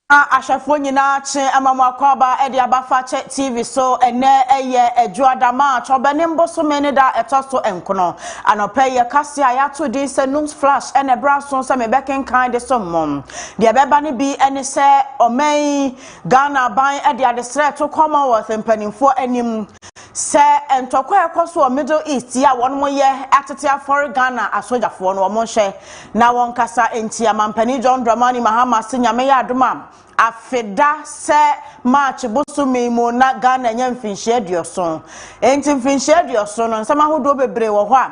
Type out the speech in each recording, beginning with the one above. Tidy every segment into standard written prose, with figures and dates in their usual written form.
Ashafo nyina che amamwakwaba ede abafache TV so ene eye ejuadama chobene mboso meneda etoso enkono anope ye kase ayato di se news flash ene braso se mebeken kind so mom de beba ne bi ene se omei Ghana ban ede adesre to Commonwealth mpanimfo anim se entokwa ekoso o Middle East ya wonmo ye atete afore Ghana asojafo no mo hye na won kasa enti amampani John Dramani Mahama senyame ya adoma afeda se March bosumi mu na Ghana nya mfinhye adioso enti mfinhye adioso no nsama hodo bebre wo ho a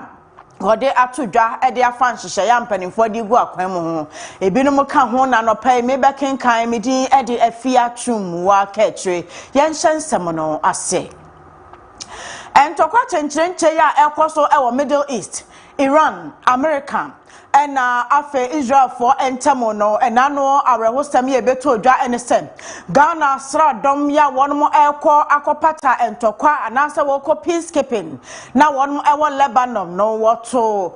wode atodwa ede afa nhyehyɛ ya mpanimfo de gu akwan mu ho ebinum ka ho na no pai me bekenkan me din ede afia twum wa Kaakyire yenhyensem no ase entokwa chenchenche ya ekoso ewo Middle East Iran America ena afe Israel for entemo no enano awrehosam ye beto odwa enesem Ghana sradom ya wonmo ekọ akopata entokwa anase woko peacekeeping na wonmo ewo Lebanon no woto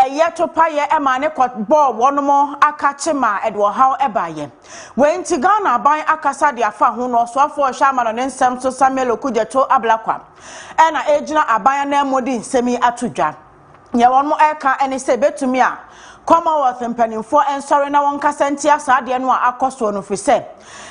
yeto paye emane kwbo wonmo akachema edwo haw ebaye wenti Ghana ban akasa de afa ho no so afo hwama no nsem so Samuel Okujeto ablakwa ena ejina aban na emodi nsemi atodwa ye wonmo eka ene se betumi a Commonwealth mpanimfo ensori na won kasenti asade no akoso no fise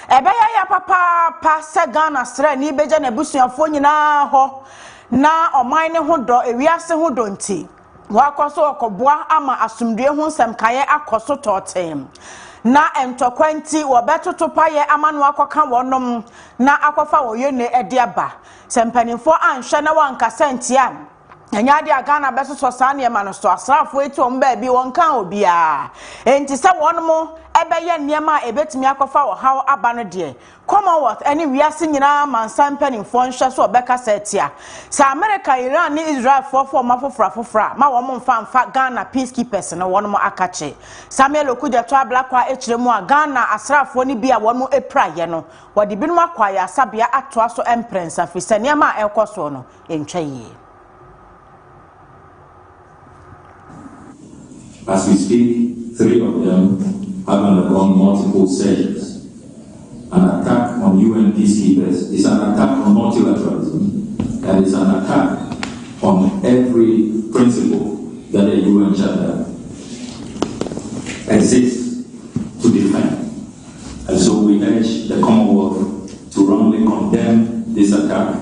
ebeya ya papa pa se Ghana sre ni beje na busuafo nyina ho na oman ne ho do ewiase ho do nti wakoso okoboa ama asumdue ho nsem kaye akoso totem na entokwanti wo betoto paye amanu akoka wonom na akofa woyene ede aba sempanimfo anhwe na wankasenti am enya de Ghana besoso sane ma no so asrafo eti o mba bi won kan obia enti se wonmo ebeye niema ebetimi akofa wo haw aba no de Commonwealth any wiase nyina mansan panimfo nhwe so obeka setia sa America Iran ni Israel for mafofra ma wo mfa Ghana peacekeepers no wonmo akache Samuel Okujeto ablakwa echiremu a Ghana asrafo ni bia wonmo epraye no wode binum akwaya asabia atoa so emprensa fise niema ekoso no entwaye. As we speak, 3 of them have undergone multiple surgeries. An attack on UN peacekeepers is an attack on multilateralism, and it's an attack on every principle that the UN Charter exists to defend. And so we urge the Commonwealth to roundly condemn this attack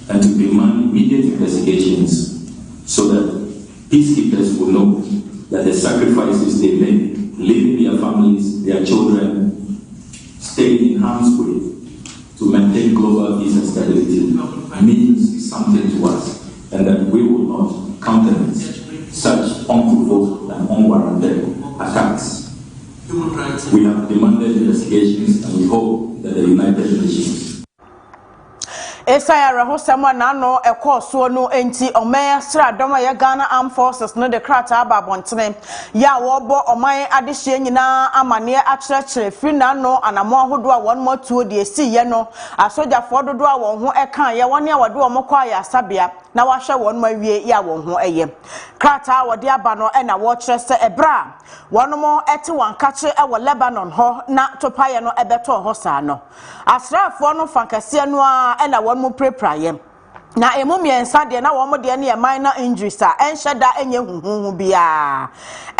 and to demand immediate investigations so that peacekeepers will know that the sacrifices they make, leaving their families, their children, staying in harm's way to maintain global peace and stability means something to us, and that we will not countenance such unprovoked and unwarranted attacks. We have demanded investigations, and we hope that the United Nations Esaya rahosama na no ekoso no enti oman sradom ya Ghana Armed Forces no de krata aba bontene ya wobo oman adehye nyina amane akyerɛkyerɛ firi na no anamo ahodo a won motuo de esi ye no asojafo dodo a won ho ɛka ye won ya wode omokɔ ya asabea na wahwɛ won mawie ya won ho ɛye krata wode aba no na wo kyerɛ sɛ ebra wonomo ɛte wankakye ɛwɔ Lebanon ho na topaye no ɛbɛtɔ ho saa no asrafo no fankase no a na won mu prepraye na emumiensa de na won de ne minor injuries a enhyeda enye huhuhu bia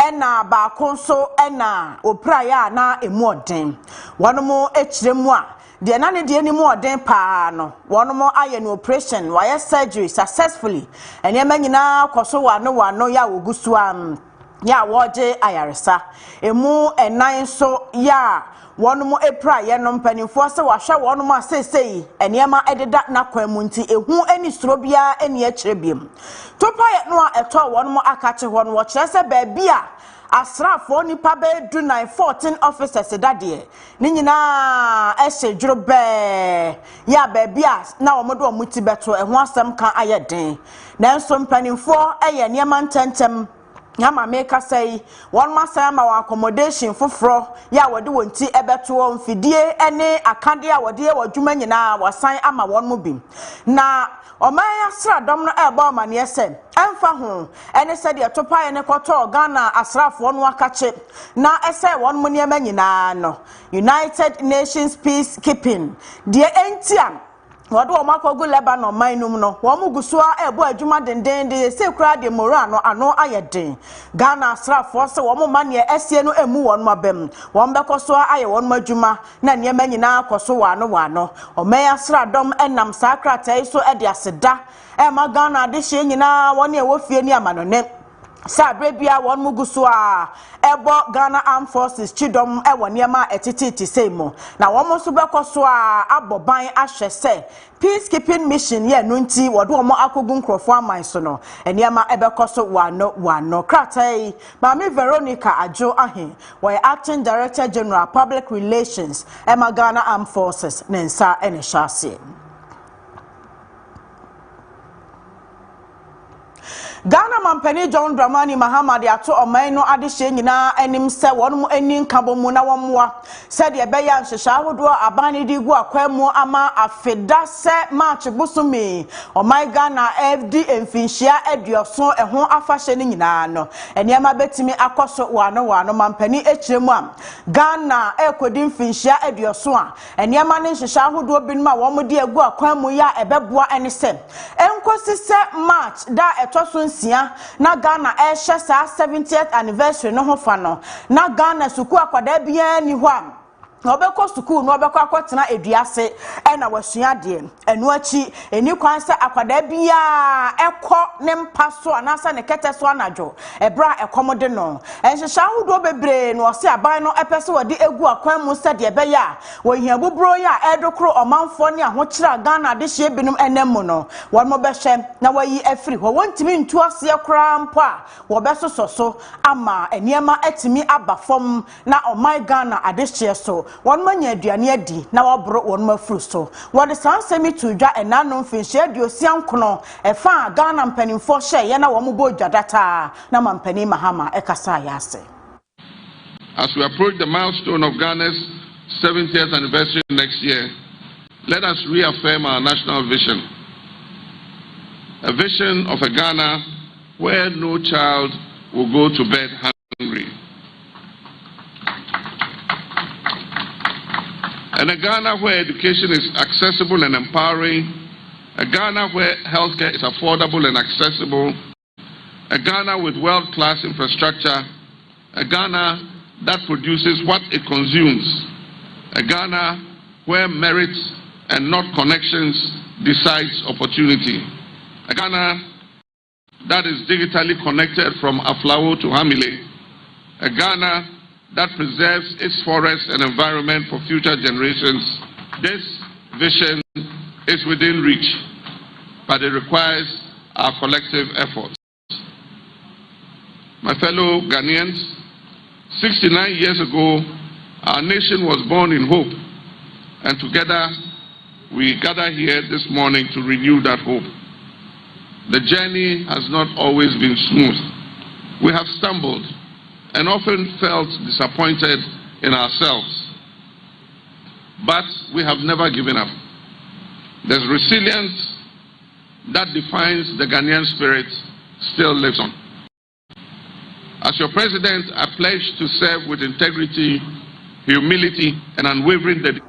ena ba konso ena opraye na emu oden wonomo ekiremu a de na ne de ni mu oden pa no wonomo aye no operation wire surgery successfully enema nyina koso wano ya ogusu am ya woje ayaresa emu enan so ya wonomo epraye no mpanimfo se wahwe wonomo asesei enema ededa na kwamu nti ehu ani strobia ani akyrebiem topaye no a eto wonomo akache ho no wo kire se baabi a asrafo nipa be do 914 officers dade ni nyina ehye dwrobe ya baabi a na womodo omuti beto ehu asem kan ayeden nanso mpanimfo eye niema ntentem Yama make us say one massa ma accommodation for fro ya wode wonti ebeto mfidie ene akade a wode e wadwuma nyina wasan ama won mu bim na omaya sradom no eba ma ne ese emfa ho ene se de topa ene koto Ghana asrafo no akache na ese won mu ne nyina no United Nations Peacekeeping de entiam wado o makogu Lebanon mainum no wo mugusua ebo adwuma denden de se kura de morano ano ayeden Ghana asrafo se wo ma ne esie no emu won mabem wo bekoso aye won madwuma na ne manyina koso wano o me asradom enam sakratai so ede aseda ma Ghana de hye nyina won e wo fie ni amanone Sabrebia won mugusu a ebo Ghana Armed Forces chidom e woniema etititi seimo na won so bekoso a aboban ahwe se peacekeeping mission ye no nti wodo omo akogu nkrofo aman so no eniema ebekoso wano kratai Mami Veronica Ajo ahe we acting director general public relations ema Ghana Armed Forces nensa ene hyase Ghana Mampani John Dramani Mahamadi ato oman no adehye nyina anim se wonum ani nkabomu na womwa se de beya nhehya hodo abani di gu akwamu ama afeda se march busumi oman Ghana FD emfinhia aduoso eho afahye ni nyina no eniema betimi akoso wano Mampani echiremu am Ghana ekodi mfinhia aduoso a eniema ne nhehya hodo binuma womudi agu akwamu ya ebeboa ene se enkosi se march da etoso na Ghana ehye sa 70th anniversary no ho fa no na Ghana suku akwada bia ni ho am obeko suku no obeko akotena eduase na wasua de enu achi eni kwan se akwada bia ekọ ne mpaso anasa ne kete so anadwo ebra ekomode no enhehya hodo bebre no ose aban no epese wode egu akwan mu se de beya wo hia bubro ya edokro omanfo ne ahokira Ghana de hye binum enemu no won mo behwe na wayi afiri ho wontimi ntu ase kra mpo a wo besoso ama eniema atimi abafom na oman Ghana ade hye so won manya aduane adi na wabro won mafuru so wode sansemi tudwa enano mfinhye aduosia nkono efa Ghana mpanimfo hye ye na wo mo bo dwadata na mampani Mahama ekasa yase. As we approach the milestone of Ghana's 70th anniversary next year, let us reaffirm our national vision. A vision of a Ghana where no child will go to bed hungry. And a Ghana where education is accessible and empowering, a Ghana where healthcare is affordable and accessible, a Ghana with world-class infrastructure, a Ghana that produces what it consumes, a Ghana where merit and not connections decides opportunity, a Ghana that is digitally connected from Aflao to Hamile, a Ghana that preserves its forest and environment for future generations. This vision is within reach, but it requires our collective efforts. My fellow Ghanaians, 69 years ago, our nation was born in hope, and together we gather here this morning to renew that hope. The journey has not always been smooth. We have stumbled and often felt disappointed in ourselves. But we have never given up. There's resilience that defines the Ghanaian spirit still lives on. As your president, I pledge to serve with integrity, humility, and unwavering dedication.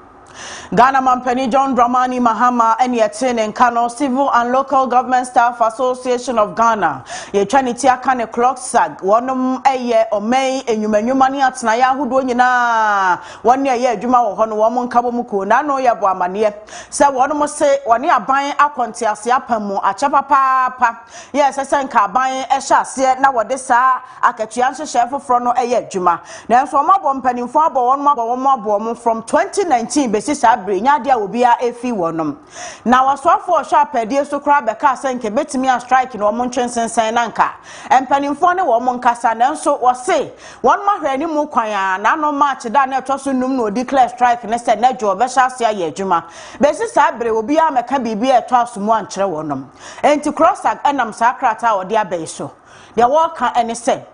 Ghana Mampani John Dramani Mahama and Yatin and Kano Civil and Local Government Staff Association of Ghana. Ye Trinity Akane Clock Sag, one eye or May and Yumanumani at Naya who do na 1 year Juma or Hono Kabomuku, Nano Yabuamania. So one must say, 1 year buying a quantias yapamu, a chapa papa. Yes, I send car buying a chassis now what this are a Kachiansa chef from no a Juma. Then from my bumping for one from 2019 basis. Nyadia will be a efi wonum. Now I saw for sharp idea so crab a car saying bet me a strike in Omonchen Senanka. And Penifone woman Cassan so was say 1 month any more quaya, no match than a tosunum no declare strike and said Nedjo Beshasia Yejuma. Basis Abre will be a Macabi be a toss one chewonum. And to cross and am sacrata or dear beso. The walker and said.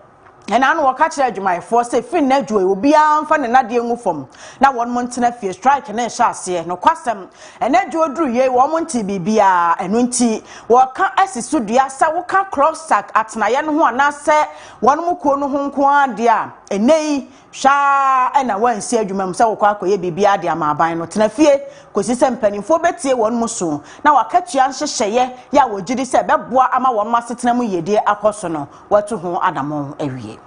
and I know catch my force a fin nedjo will be fan and not young from. Now 1 month in a fear strike and then shall no custom and nedjo drew ye 1 month BBA and winty walk as a studia so can cross sack at Nayan who are say 1 mukono home dia and nay sha and I won't say you mamsel quack ye BBA dia my bino tenafie because it's penny for Betty 1 musu. Now I catch you answer share ya would Judy say Beboa ama 1 master tenamu ye dear aposono what to whom Adamon every.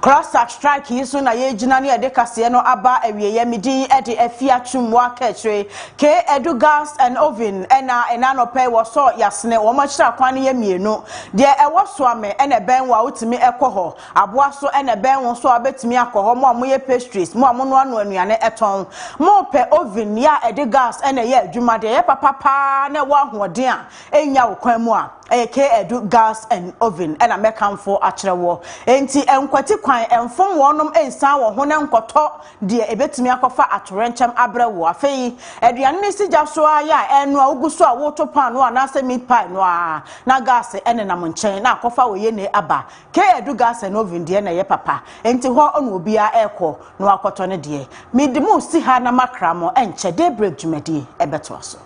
Cross strike yiso na ye gina ne de kase no aba awieye midin e de afia twumwa kachre ke edu gas and oven ena no pay wo so yasne wo ma kira kwan ye mienu de e wo so ame ena ben wa utimi ekoho aboa so ena ben wo so abetimi akoho mo amoye pastries mo amono anu anuane eton mo pe oven ya ede gas ena ye adwuma de ye papa na wo ahoden a enya wo kwan mu a ke edu gas and oven ena mekamfo akyerewo enti enkwati kwan enfom wonom ensan wo ho ne nkoto de ebetimi akofa atorenchem abrewo afei aduane ne sigya so aya enu a uguso a wo to pan no anase meat pie no a na gas ene na monchen na akofa wo ye ne aba ke edu gas and oven de na ye papa enti ho onu obi a ekọ no akoto ne de midimu si ha na makramo enche Daybreak dwumadi ebeto so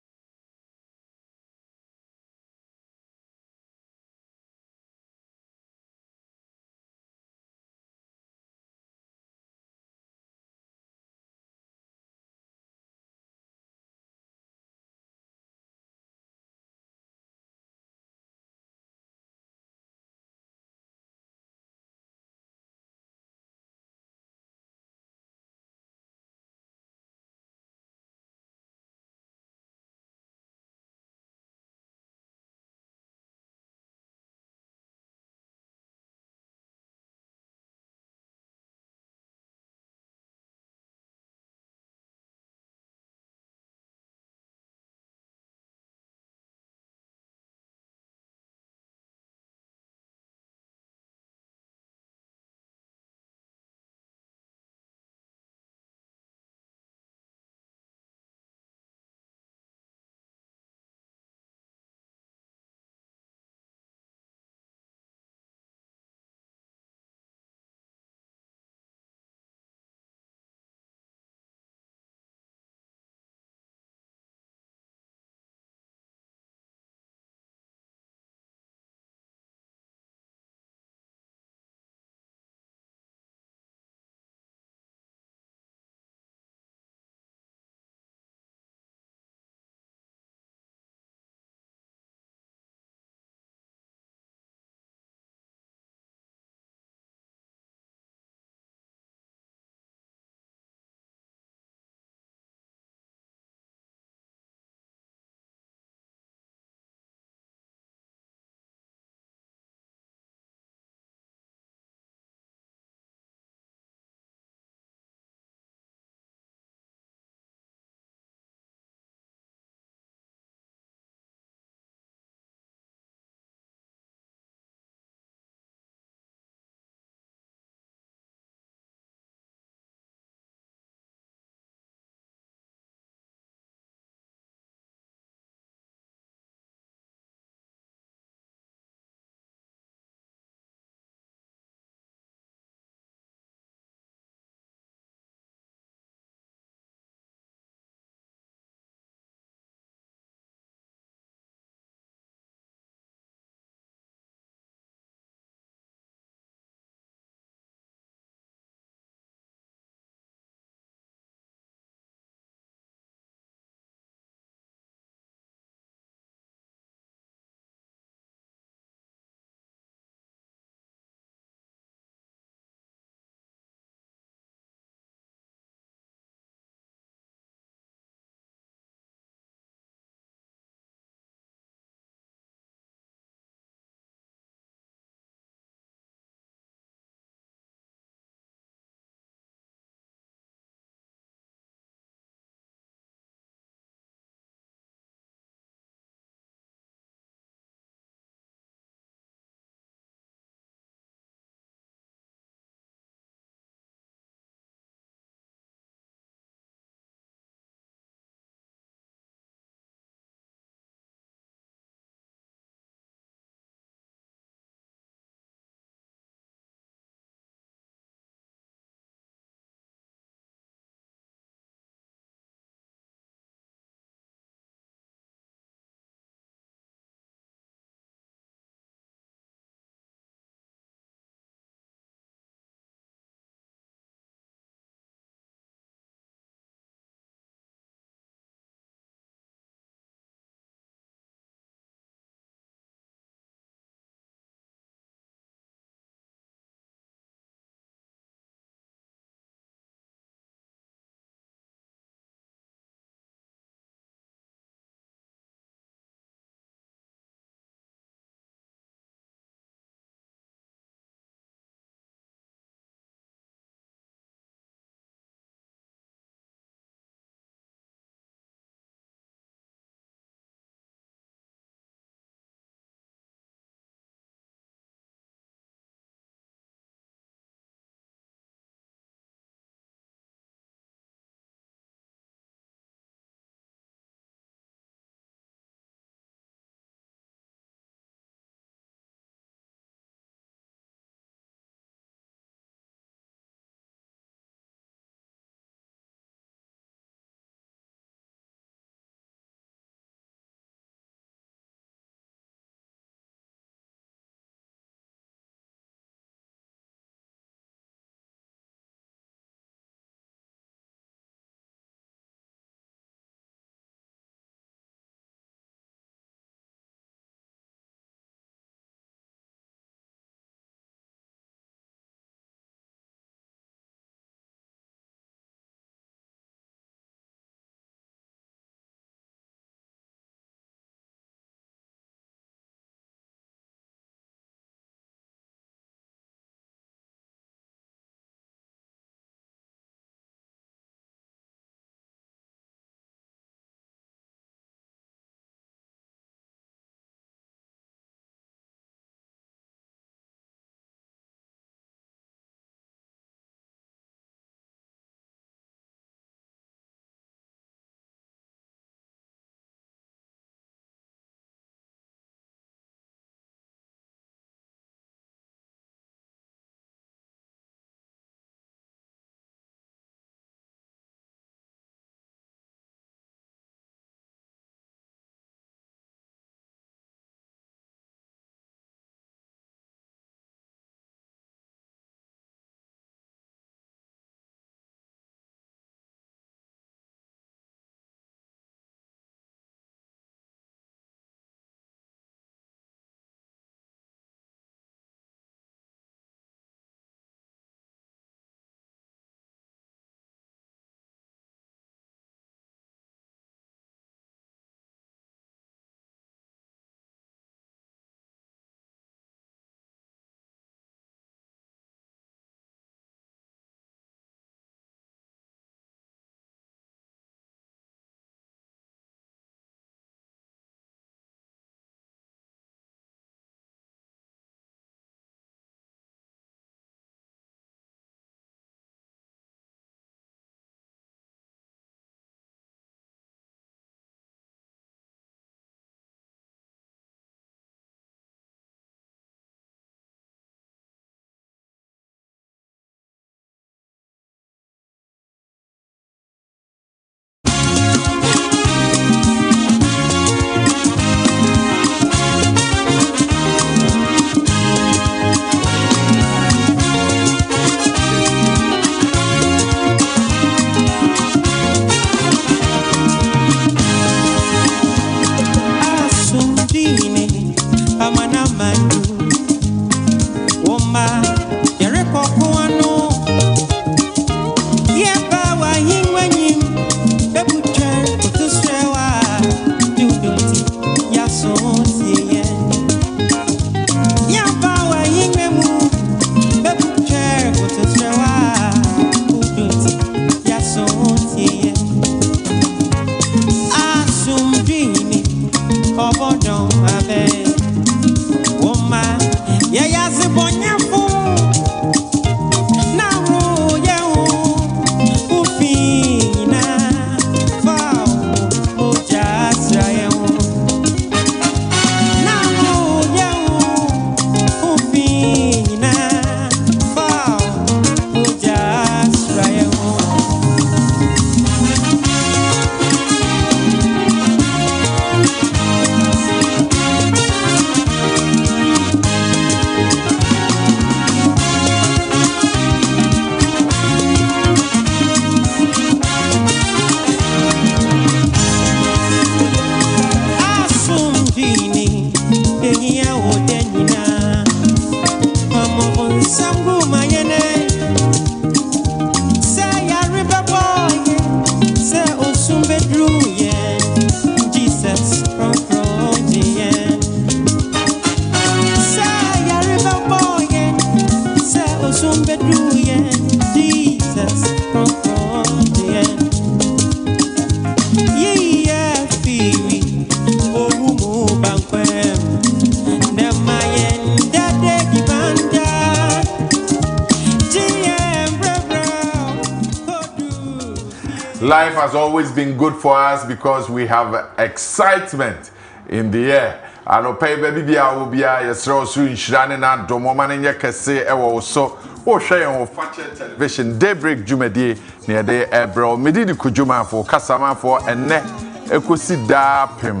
Life has always been good for us because we have excitement in the air. I know pay baby will be a soon shining and Domomania Kase ewo so o share on Fache television Daybreak Jumedi near the Ebro Midi Kojo Marfo Kasama for and ne ekosi da pim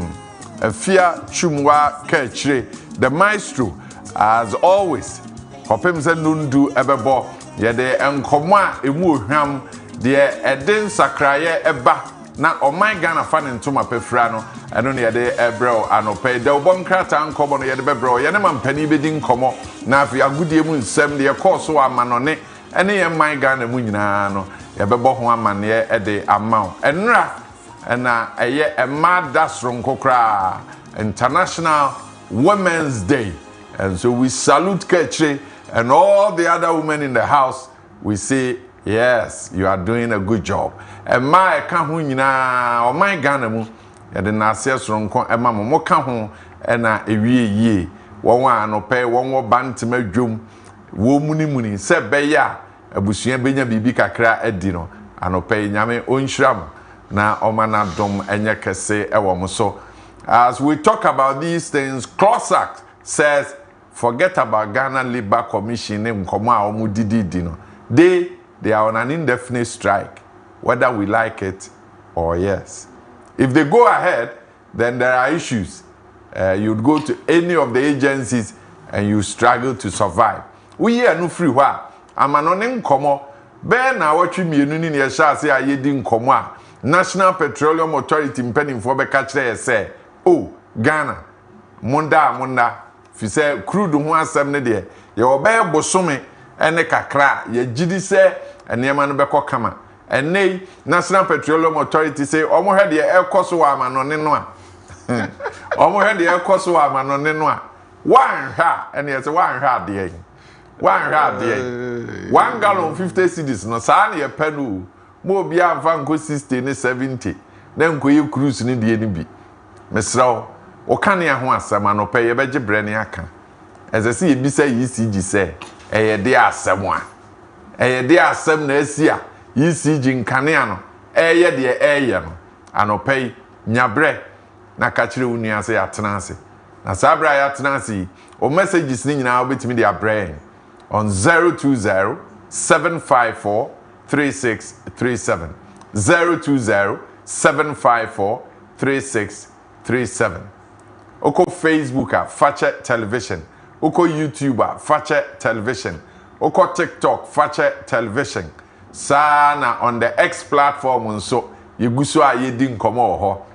Afia Chumwa Kaakyire the Maestro as always Hopim se nundu ebebo ye de enkomwa emu hwam de eden sakraye eba na oman Ghana fa ne ntoma pefra no eno ne de ebro anope de obom krata nkomo no ye de bebro ye ne mampani bedi nkomo na afi agudie mu nsem de course wa amanone ene ye man Ghana mu nyina no ye bebo ho amane e de amaw enra na eye ema dasro nkokra International Women's Day, and so we salute Kaakyire and all the other women in the house. We say yes, you are doing a good job. And my kahu nyina o my Ghana mu e de na asesro nko ema mo kahu e na ewie yie won anope won wo bantima dwom wo muni se beya abusua benya bibi kakra adi no anope nyame onhyiram na omana dom enye kese e wo mo so. As we talk about these things, CLOSAC says forget about Ghana Labour Commission they are on an indefinite strike, whether we like it or yes. If they go ahead, then there are issues. You'd go to any of the agencies and you struggle to survive. We are no free wa. I'm an uncommon. Ben na watch me ni yesha say ayedi nkomo National Petroleum Authority impending for Kaakyire say, oh, Ghana, Munda, fi say crude ho asem ne de ye obey bosome ene kakra ye gidi say enema no beko kama ene National Petroleum Authority say omo hwe de ekoso wa amanone no a omo hwe de ekoso wa amanone no a wan ha ene ye say wan ha de 1 gallon 50 cedis no sa na ye penu mo bia amfa nko 60 ne 70 na nko ye cruise ne de ni bi mesrawo o kan ya ho asem anope ye beje brene aka ezese ye bisa ECG se eye de asem a eye de asem na asia ECG nkane ano eye de eye no anope nyabre na Kaakyire uni ase ya tenase na sabra ya tenase o messages ni nyina obetimi de abrain on 020 754 3637 020 754 3637. Oko Facebook Fache Television. Oko YouTube Fache Television. Oko TikTok Fache Television. Sana on the X platform so yiguso ayedi nkomo ho.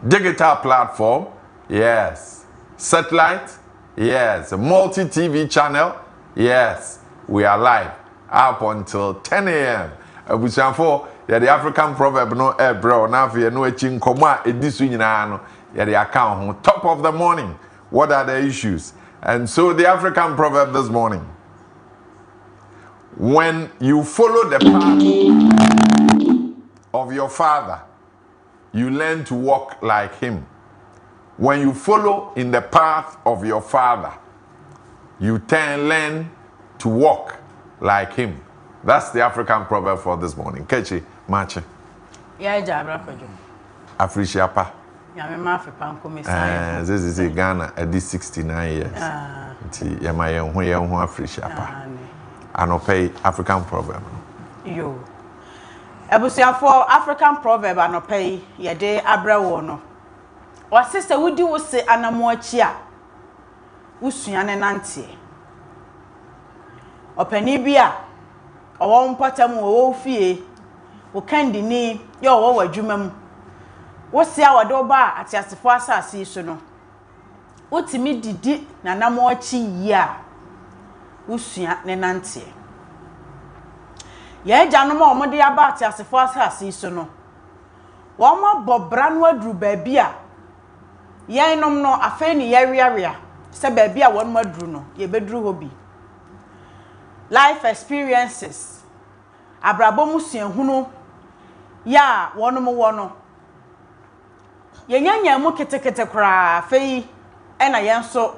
Digital platform, yes. Satellite? Yes. Multi-TV channel? Yes. We are live up until 10 a.m. Abusianfo, yeah, the African proverb no bro. Now if you know a chinkoma edisu nyina no, yeah, the account top of the morning. What are the issues? And so the African proverb this morning. When you follow the path of your father, you learn to walk like him. When you follow in the path of your father, you learn to walk like him. That's the African proverb for this morning. Kechi, Mache. Yeah, Jabra Kojo. Afrishiapa. Yeah, me mafi panko me this is Ghana at this 69 years. Nti yama ye ho Afrishiapa. Anope African proverb. Yo. Ebusiafo African proverb anope ye de abrawo no. Wase se wudi wo se anamoachi a wusua ne nante. Opani bia owo mpatam wo fie wo kandini ye owo wadwuma mu wo se a wode oba atiasefo asase so no wotimi didi na namoachi yi a wusua ne nante. Ye janom a omode aba atiasefo asase so no wo ma bobra no aduru ba bia yen nom no afa ni yawiawia se ba bia won maduru no ye beduru hobi. Life experiences abrabo musuahunu ya wonom wono yenyanya mu ketekete kra fei ena yenso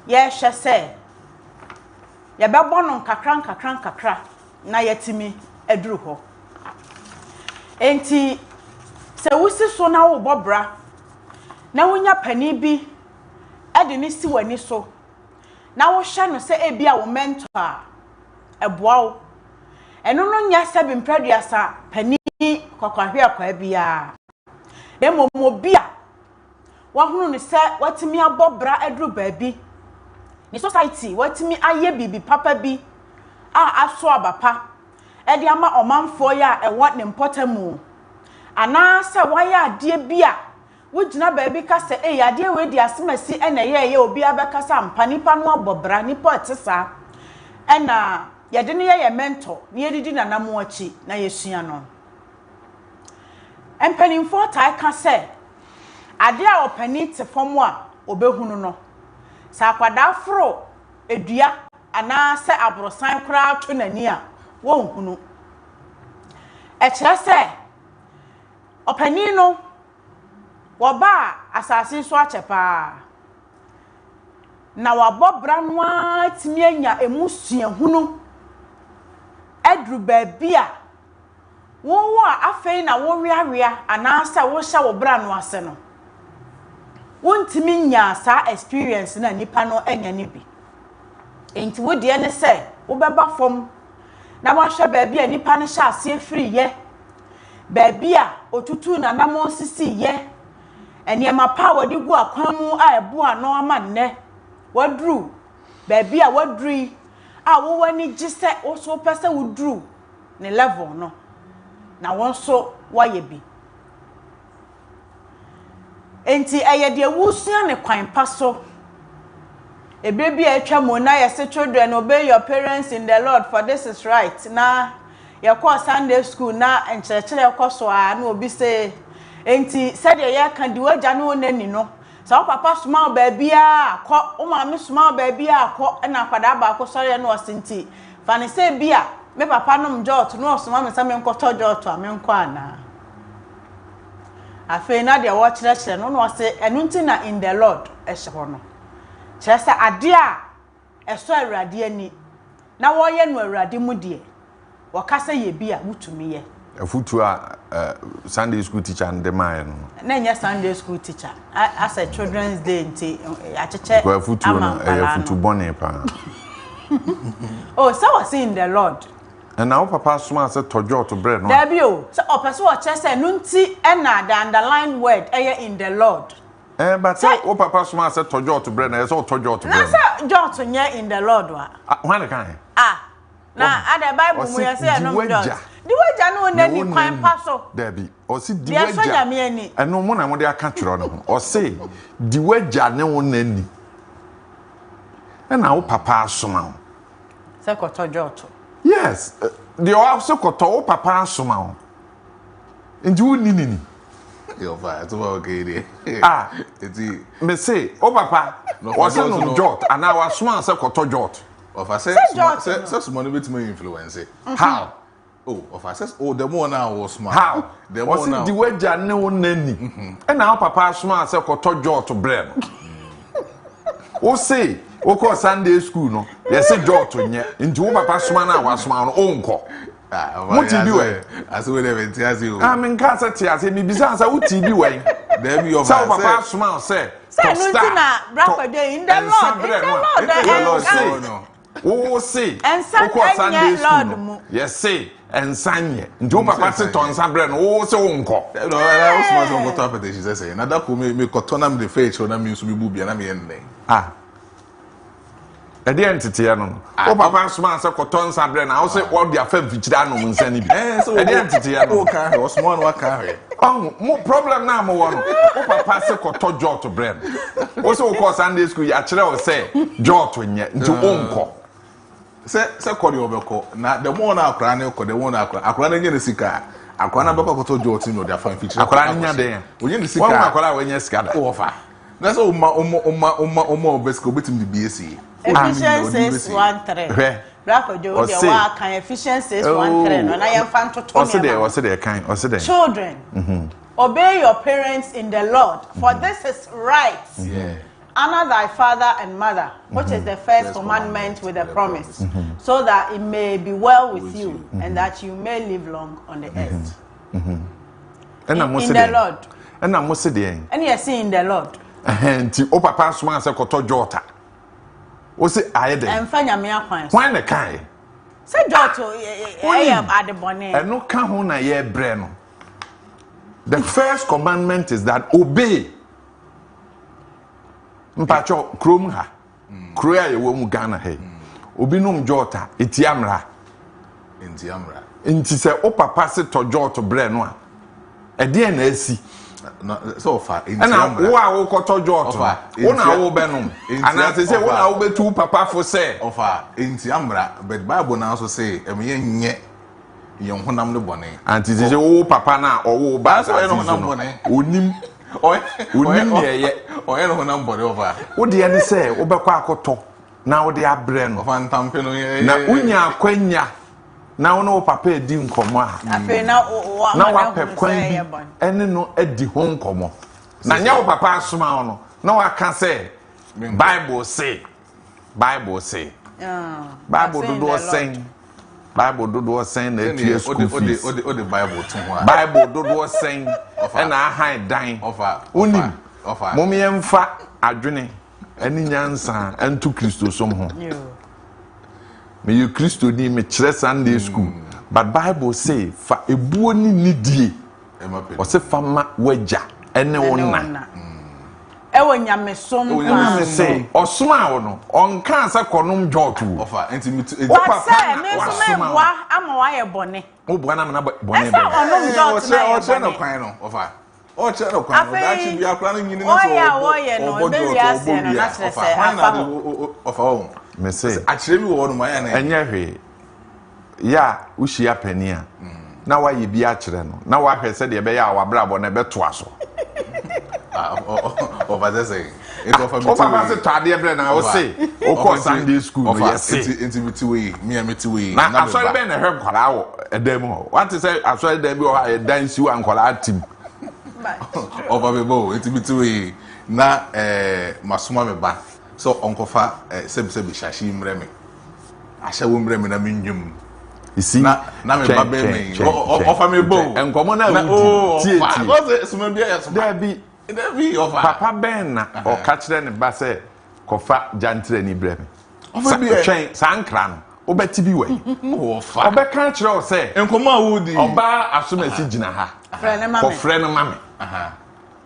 ye hwe se ye bebo no kakra na yetimi aduru ho enti se wusi so na wo bobra na wonya pani bi ade ni si wani so na wo hwe no se ebia wo mentor eboawo eno no nya se bimpraduasa pani kwakwahwe akwa bia demo mobia wahunu ne se watimi abobra aduru baabi ni society watimi aye bibi papa bi aso abapa ede ama omanfo ya ewo ne mpotamu ana se waya ade bia wogina baabi ka se ade we di asemasi ena ye obi abekasa mpanipa no abobra ni potisa ena yede ne ye mentor ne yedidi na namoachi na yesua no empanimfo tai ka se ade a opani te fom a obehunu no sa kwada fro edua ana se abrosan kra to nani a won hunu e kire se opani no woba asase so achepa na wabobra no atimi anya emusua hunu adru baabia wo afei na wo wiawia anasa wo hya wo bra no ase no wontimi nya sa experience na nipa no anya ni bi enti wo de ne se wo beba fom na wo hwa baabia nipa no hya ase free ye baabia otutu na namo sisi ye eniema pa wodi gu akwan mu a ebu ano ama nne wadru baabia wadri a wo wani gise wo so pese wudru ne level no na won so waye bi enti eyede wusua ne kwan paso ebrebi atwa mo na yese children obey your parents in the Lord for this is right na ye call Sunday school na encherechere koso a na obi say enti said ye kan di waja no nani no so papa suma baabia akọ o ma me suma baabia akọ na kwada ba akọ sori no osinti fani say bia me papa nom jot no osuma me sa me nkoto jot a me nko ana afi na de wo kire no no se enunti na in the Lord ehye no kire se ade a eso awurade ani na wo ye no awurade mu de wo kasa ye bia mutumi ye afutu a Sunday school teacher and the man na nya Sunday school teacher as a children's day nti acheche go afutu no afutu bone pa oh so was in the Lord and now papa suma say tojo to bread no there be o so person o che say nunti na the underline word in the Lord but say o papa suma say tojo to bread na say tojo to bread na say jot nya in the Lord wa when can na ada Bible mu ya say no jot di waja no nani kwan pa so Debbie o si di waja so nyame ani eno mo na mo de aka twero no ho o say di waja ne wo nani na wo papa asoma ho se koto jot yes the also koto wo papa asoma ho nti wo nini Yo, fine. It's okay there. Me say, oh papa, was no jot, and I was swan say koto jot. Of I say money bit me influence. How? Oh, of I says, oh, the more now was smart. How? The was more the way no nanny. And now papa swan say koto jot to bread. O say, o ko Sunday school no. Yes, say jot to nye. Into papa swan na was swan onko. What you do? As we never tell you. I mean, can't say me business. I would TV way. There be your papa smile say. Say no tina brako dey in the Lord. Oh say. And Sunday Lord. Yes say. And Sunday. Njo papa say ton sabre no. Oh say wonko. No, I was smart on go top of this. She say. Na that ko me kotonam the faith so na me so be bubia na me enne. E dey entity ya no. O papa smart say koton sabre na. O say what their fam fichira no nsa ni bi. So e dey entity ya no. O kan o small no carry. Mo problem na mo wono. O papa say koto jot bread. O say o ko Sunday school ya kire o say jot nye nti onko. Say kodi obeko na the more na akra na ko the one akra na nye ne sika. Akra na beko koto jot no dia fan feature. Akra nya den. Onye ne sika. Won akra we nya sika da. O fa. Na so o besko betim di BSc. Efficiency 1-3. Brako jo de wa kan efficiency 1-3 no na ye fan toto me. O say there kind. Children. Obey your parents in the Lord, for this is right. Yeah. Honor thy father and mother, which is the first commandment with a promise, so that it may be well with you and that you may live long on the earth. In the Lord. And I'm say there. And you see in the Lord. And o papa swan say koto jota. O say aye dey. And fanya me akwan. Why na kai? Say joto e am adebone. And no kan ho na ye bre no. The first commandment is that obey. Mpacho krom ha. Kroya ye wo mu Ghana he. Obi num jota etiamra. Nti se o papa se to jota bre no a. E de na asi. No so far etiamra. Na wo koto jota. Wo na wo be no. Ana se wo na wo be tu papa fo se. Ofa etiamra but Bible now so say emye nye yon honam no bone anti se wo papa na owo ba so yon honam bone onim ye oye no honam bone over wo de ani se wo be kwa akoto na wo de abre no ofa ntampe no ye na unya akwanya na wo no papa edi nkomo a afi na wa pekwan ene no edi ho nkomo na nya wo papa asoma wo no na wa ka se Bible say Bible do say Bible do saying that you school fees. O the Bible to ho. Bible do saying and I hide dying. Unim. Mommy emfa adwene ani nyansa antu Kristo som ho. Me you Kristo ni me kire Sunday school. But Bible say fa ebuo ni nidie. O se fa ma waja ene wona. Ewo nyame som nyame say osoma wo no onka sa konom jotu ofa intimate o papa me so me bua ama wa ye bone o bua na me na bone be onom jotu na o che no kwan no ofa o che no kwan no da chi bia kwan no nyini no so o ye no be wi ase no na kire se afa ofa o me say akire bi wo no ma ya na enye hwe ya ushia pani a na wa ye bi akire no na wa hwe se de be ya wa brabo na be to aso over there say it of a papa say tade bre na o say o ko Sunday school no yes intimate way me amity way na asori be na hwe kwara wo edam ho what say asori dem bi o ha edan siu ankwala atim over be bo intimate way na masoma me ba so onkofa sebi shashi mre me asha wo mre me na menwum isi na me ba be me offer me bo enkomo na tie what say suma bia ya suma there be papa ben na o ka kire ne ba se kofa jantre ni bre me offer be twen sankra no obeti bi we ofa obeka kire o se enkomo awudi oba asomasi gina ha frɛ ne mame ko frɛ ne mame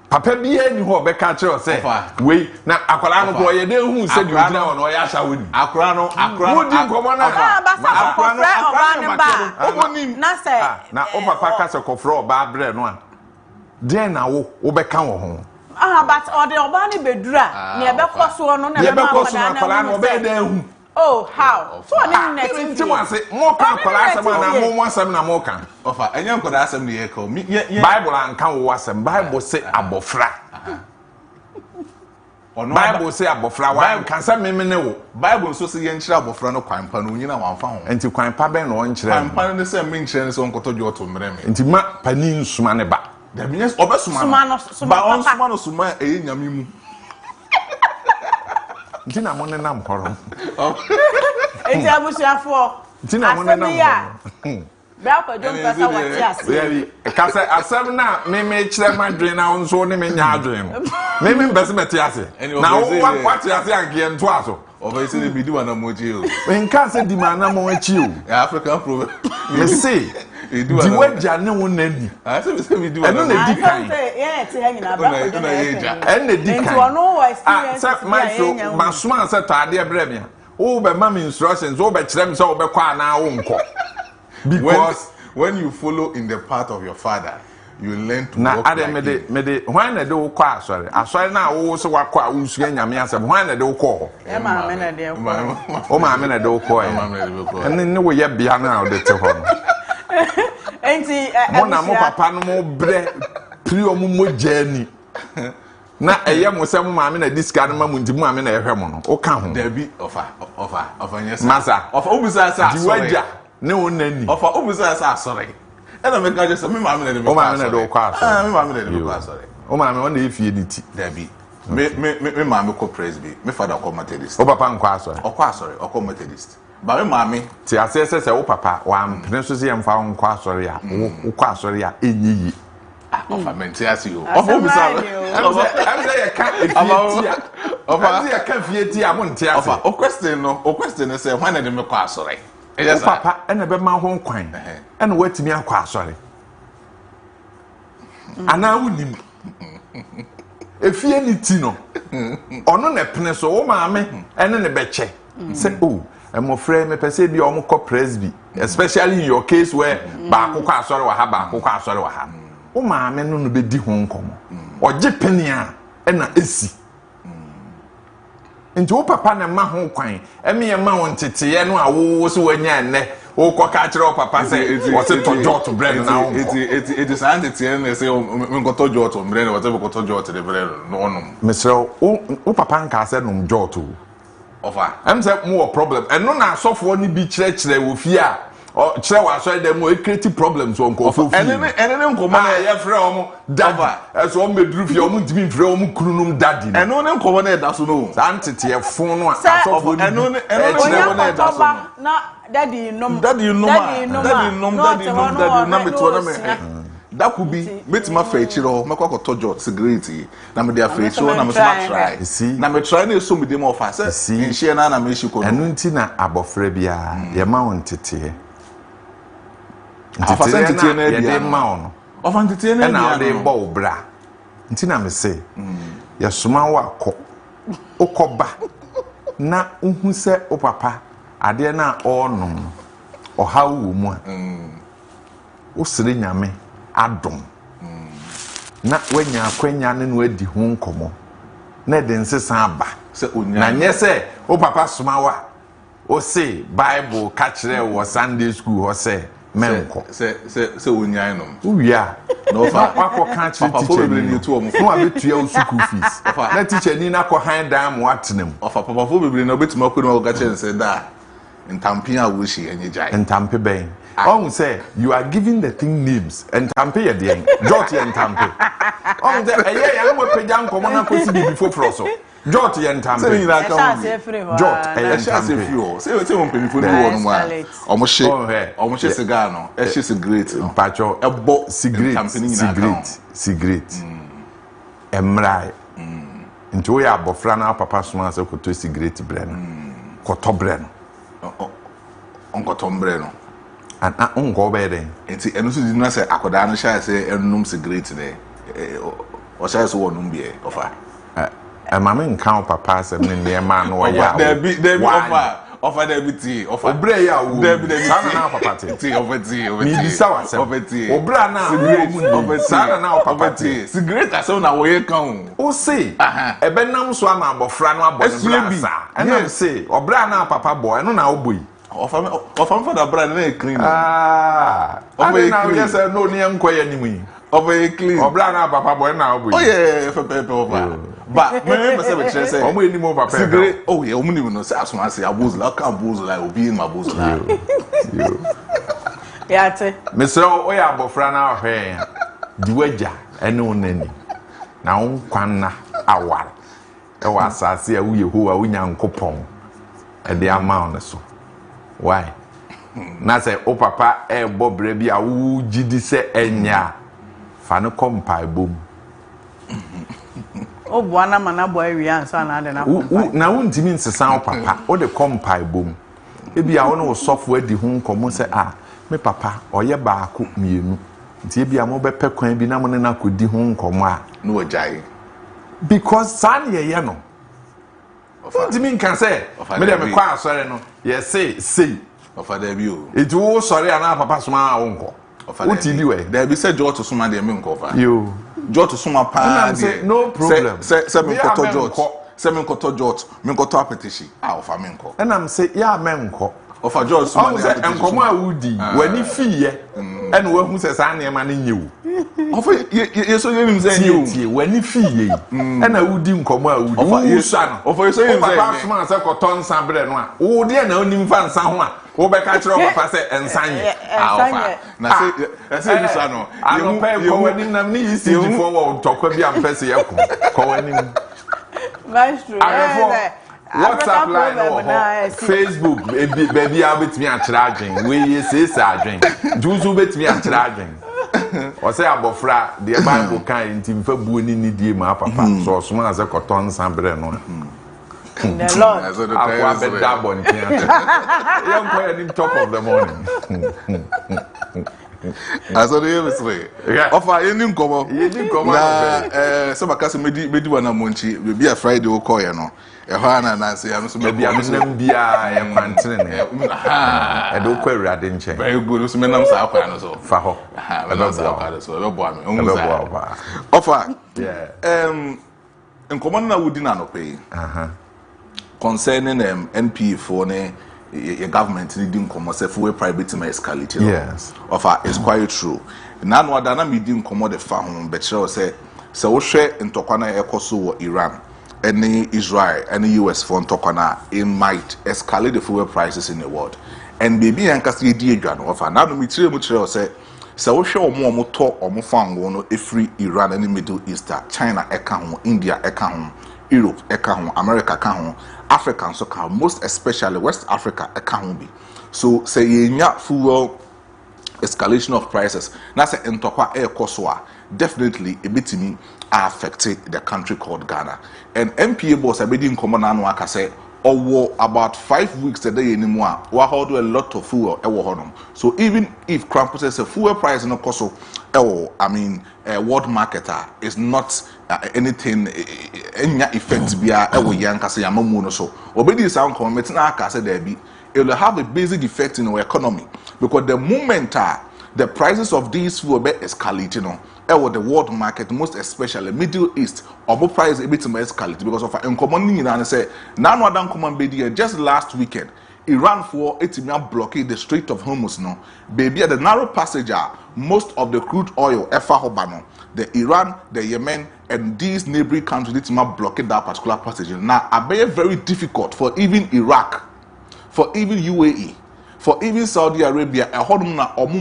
Papa bia ni ho be ka kire say we na akwala no ko ye de hu say di odina ho no ya sha woni akora no di komo na na say na o papa ka se kofro oba bre no a den na wo be ka wo ho but or the oba ni bedura na e be koso no na be akwala no be de hu oh how so na net nti mo ase mo ka akwala asem na mo asem na mo ka ofa enye nkoda asem ne ye ka Bible anka wo asem Bible say abofra Bible say abofra wa kan say me wo Bible so say ye nkyira abofra no kwanpa no nyina wanfa ho enti kwanpa ben no nkyira kwanpa no say me nkyira ne so nkoto dwo to mre me enti ma pani nsuma ne ba da binyes obesuma no ba on suma no suma e nyame mu enti na mo ne nam horo enti abusuafo enti na mo ne nam bra Kojo mpesa wati ase really kase asem na me kire madwen na onso ne me nya adwen no me mbese meti ase na wo wati ase anke nto aso oba se bi di wana moji o nka se di mana mo achi o African proverb me say di waja ne wo nani se bi di wana no na di kan yeah ti hanging na bra Kojo na en na di kan nti ono wo experience se maestro masuma se to ade bre me wo be ma me instructions wo be kire me se wo be kwa na wo nko. Because when you follow in the path of your father, you learn to walk like him. Me when na do kwa asori na wo se wakwa usuye nyame asem when na do ko e ma me na de ko o ma me na do ko ne wo ye bia na o de te ho enti mo na mo papa no mo bre pri o mo jani na eye mo se mo ma me na diska no ma mo nti mo ma me na ehwe mo no o ka ho there be ofa yes masa ofa obusa sa di waja ne wonani ofa obusa sa asori e na me ka je so me ma me na de o ma me na do kwa asori me ma me na de kwa asori o ma me wona efie ni ti there be me ma me ko presby me father ko Methodist o papa nkwa asori o ko Methodist ba me ma me ti asese se o papa wa ampene so se yemfa nkwa asori a o kwa asori a enyiyi ofa menti asi o ofa obusa am say ya ka efie ofa say ya ka fie ti a mo nti ase ofa o question say when na de me ko asori o papa ena be ma ho nkwan ena watimi akwa asori ana wunim efie ni ti no ono na pene so wo maame ene ne beche say oh emofre me pese bi o mo ko presby especially in your case where ba akwa asori wa ha ba akwa asori wa ha wo maame no no be di ho nkomo oje pene a ena esi nti wo papa na ma ho kwan eme ye ma won teteye no a wo so wanya enne wo ko ka kire wo papa say wo se to jot bread na wo it is and teteye na say me ko to jot bread wo te ko to jot the bread no ono mesro wo papa nka say no jot ofa em say mo problem eno na asofo ni bi kire wo fie a kire wa so dem mo create problems won ko fo fie ene nkomo na ye frɛ o dava eso o medru fie o mu ntimi frɛ o mu kununum daddy ene ne nkomo na da so no santete fon no asofo ni ene na da so na daddy nom na me to na me da ku bi metima fa ekiro mekwa ko tojo cigarette na me dia fa ekiro na me so try na me try na so me dem ofa say nhie na me hyi ko no enu nti na abofra bia ye ma won tete afasentete na ye de ma won ofantete na na o de bo obra nti na me say ye soma wa akọ okoba na uhu se o papa ade na onom ohawo mu a o sire nyame adom na wanya akwanya ne no adi ho nkomo na de nsesa aba se onya na nye se o papa soma wa o say bible ka kire wo Sunday school ho say menko se onya no uwia no fa akọ ka kire teacher ni to omo no abetua o school fees na teacher ni na akọ han dan mo atenam ofa papa fo bebre na obetuma ko no ga kire se da ntampe a wo hyi enye jai ntampe ben on say you are giving the thing names and tampe ye dey jot ye ntampe on say eye ya no peja nkomo na kosi bi before froso jot ye ntampe say you like jot eye ntampe say won penifo ni wo no ma omo hye cigar no e hye cigarette no pacho ebo cigarette emrai nti wo ya abofra na papa soma say ko to cigarette bre no ko to bre no onko to bre no ana onko be den enti eno so di na say akoda no sha say enum cigarette ne or shall so one be offer. A mamma count papa said, near man or ya. There be offer there be tea, offer Breya, there be papa tea, over tea, maybe sour, over tea, or brana, over Sana now, papa tea. Cigarette as soon as we come. Oh, say, a benam swam about Frano, and I say, or brana, papa boy, no now boy. Offer for the brand clean. Yes, I know near quay anyway. Over clean, or brana, papa boy now. Oh, yeah, for paper over. But maybe say, I'm waiting more for cigarette. Oh, yeah, only when I say I was like a booze like be in my booze. Yeah, Mr. Oya Bofrana hair, Dueja, and no nanny. Now, Quana, our. I was I see a we who are winning coupon, and the amount so. Why? Na say, oh, papa, Bob Rebi, a woo, Gidi say, enya. Fano compile boom. Oh, Buana Manaboy, we answer another. Now, won't mean to sound papa, or the compile boom. Maybe I know software the home common say, me papa, or ye bar cook me, maybe a mobile pequan be namona could the home come. No, jay. Because Sanya Yano. What do you mean can say? Madam, quite sorry, no. Yes, say. Of a debut. It was sorry, and our papa's my uncle. What did you do? There be said George to Suma de Minkover. You. George to Suma pa. No problem. Seven Koto George. Seven Koto George. Minkoto appetition. Of a Minko. And I'm saying, yeah, Menko. Of a George Suma and come woody. When he fear, and when who says I am in you. Of it, so you say when he fear, and I would come out of your son. Of your son, my second Sabre. Oh, dear, no, you found someone. Go back at your papa and sign it. I say, Sano, I don't pay for wedding them knees for talk with your Pessy. Maestro, WhatsApp line or Facebook, baby, I'll bet me a charging. We say, Sergeant. Juzu bet me a charging. Or say about fra, the Bible kind in February, need my papa, so small as a cotton sambreno. The Lord, I'll bet that one. Young quiet in top of the morning. As a day, of our Indian cover, you didn't come. Some of us made one a munchi, will be a Friday or coyano. A Hana and I say, I'm so maybe I'm not be a mantin. I don't query, I didn't change. Very good, so many of us are Faho. I don't offer, yeah. In common, I wouldn't pay. Concerning NP for a government needing commerce for private escalate. Yes. Offer is quite true. None what dana medium commode the farm, but say, so share in Tokana Ecoso Iran. Any Israel, any US for Tokana, it might escalate the fuel prices in the world. And baby and Cassie Diagan offer now the material say, so show more motor or more farm one a free Iran and the Middle East, China account, India account, Europe account, America account, African so account, most especially West Africa account be. So say ye fuel escalation of prices. Now say in Tokwa air Koswa, definitely a bit me affected the country called Ghana. And MPA boss I in common and waka say or about 5 weeks a day anymore. We hold a lot of fuel. So even if Cramp says a fuel price in a cost, I mean, a world marketer is not anything any effect be a yanka say amamuno so. Obedi sound comment na ka say there be. It will have a basic effect in our economy because the moment the prices of these fuel be escalating the world market, most especially Middle East, or price a bit to escalate because of uncommon and say now what done common baby just last weekend Iran for 80 blockade the Strait of Hormuz no baby at the narrow passage most of the crude oil Hobano, the Iran, the Yemen and these neighboring countries to blockade that particular passage. Now are very difficult for even Iraq, for even UAE, for even Saudi Arabia,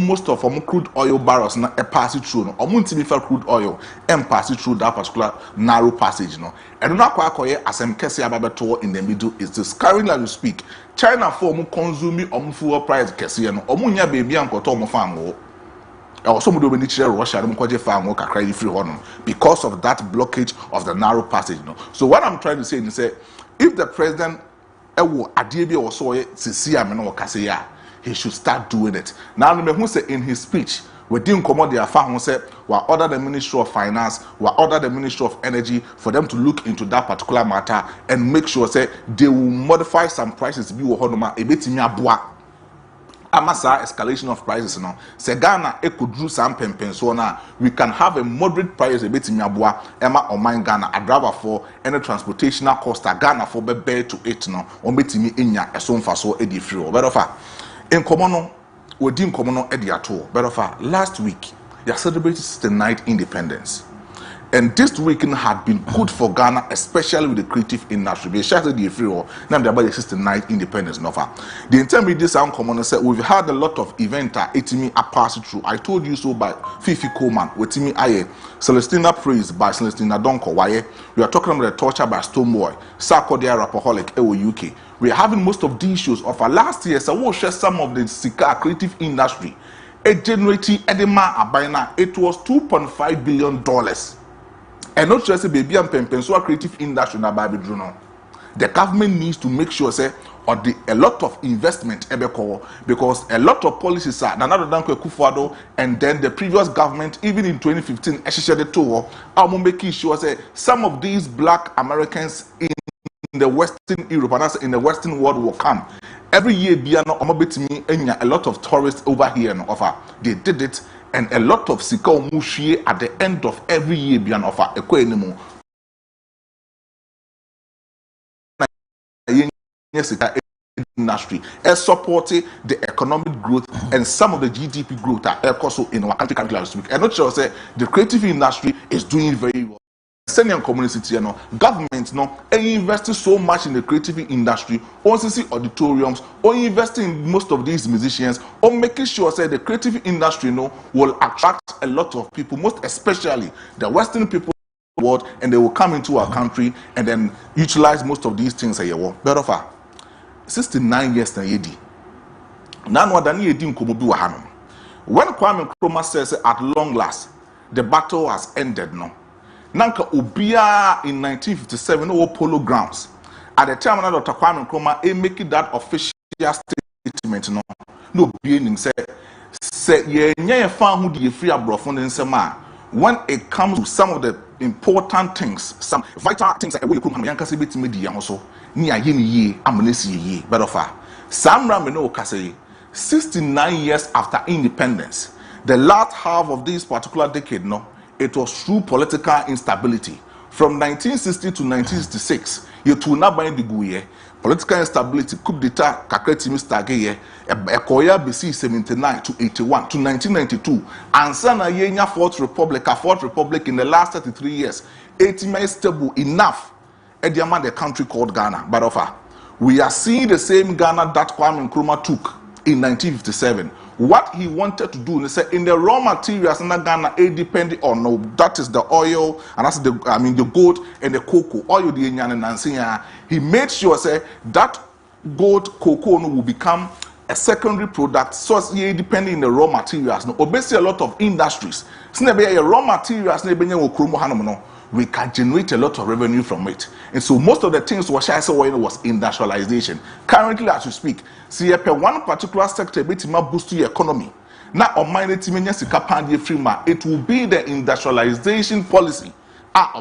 most of them crude oil barrels na pass it through. Crude oil and pass it through that particular narrow passage. No, and not quite as I'm Kessia in the Middle East. Currently, as we speak, China for consuming fuel price Kessia no Omunya baby and Kotomo farm. Some do need to Russia farm free because of that blockage of the narrow passage. No, so what I'm trying to say is that if the president Adiebi or so 6Am he should start doing it. Now, who say in his speech, We didn't come out there found say we order the Ministry of Finance, we order the Ministry of Energy for them to look into that particular matter and make sure say they will modify some prices be wo honoma e betimi aboa amasa escalation of prices no se Ghana e could do some pempenso na we can have a moderate price e betimi aboa ema oman Ghana adrava for any transportational cost Ghana for be bear to it no on betimi enya eso mfaso e di free o berofa in komono we din komono e di ato berofa last week they celebrated 69th independence. And this weekend had been good for Ghana, especially with the creative industry. They shouted the free or now they're about the 69th independence. The intermediate sound commander said we've had a lot of events etimi are passing through. I told you so by Fifi Coleman, with me Aye, Celestina Praise by Celestina Donko. Why we are talking about the torture by Stoneboy, Sarkodia Rapaholic, UK. We are having most of these shows of our last year. So we'll share some of the Sika creative industry. A generating edema abina, it was $2.5 billion. And not just a baby and penso creative industry na Bible Bruno. The government needs to make sure say or a lot of investment because a lot of policies are another than Kufuado and then the previous government even in 2015 actually told I'm making sure say some of these black Americans in the Western Europe and in the Western world will come. Every year a lot of tourists over here and offer. They did it. And a lot of sika omushie at the end of every year be an offer equanimo. Industry is supporting the economic growth and some of the GDP growth that also in our country last week. And not sure say the creative industry is doing very well. Senior community, government, investing so much in the creative industry, also see auditoriums, or investing in most of these musicians, or making sure say the creative industry, will attract a lot of people, most especially the Western people of the world, and they will come into our country and then utilize most of these things. But of 69 years na yedi. Now what Dani yedi nkomobi wa hanom. When Kwame Nkrumah says at long last the battle has ended, Nanka Ubia in 1957 over Polo Grounds. At the time when Dr. Kwame Nkrumah making that official statement, no being say ye fan who the free abrofon in Sema. When it comes to some of the important things, some vital things that we come yanka se bit media also ni ayeni ye amnesi ye bedofa. Sam Rameno Kase 69 years after independence, the last half of this particular decade, it was through political instability. From 1960 to 1966, you to not buy the guye. Political instability, coup d'etat, Kaakyire 6Am, Ekoya BC 79 to 81 to 1992, and Sana Yenya Fourth Republic in the last 33 years, 80 months stable enough. Ediaman the country called Ghana, but we are seeing the same Ghana that Kwame Nkrumah took in 1957. What he wanted to do, in the raw materials in Ghana, it depended on that is the oil, and that's the gold and the cocoa, oil the and he made sure that gold cocoa will become a secondary product, so depending on the raw materials. Obviously, a lot of industries, raw materials, we can generate a lot of revenue from it. And so most of the things was industrialization. Currently, as we speak, see one particular sector boost the economy. Now, it will be the industrialization policy. But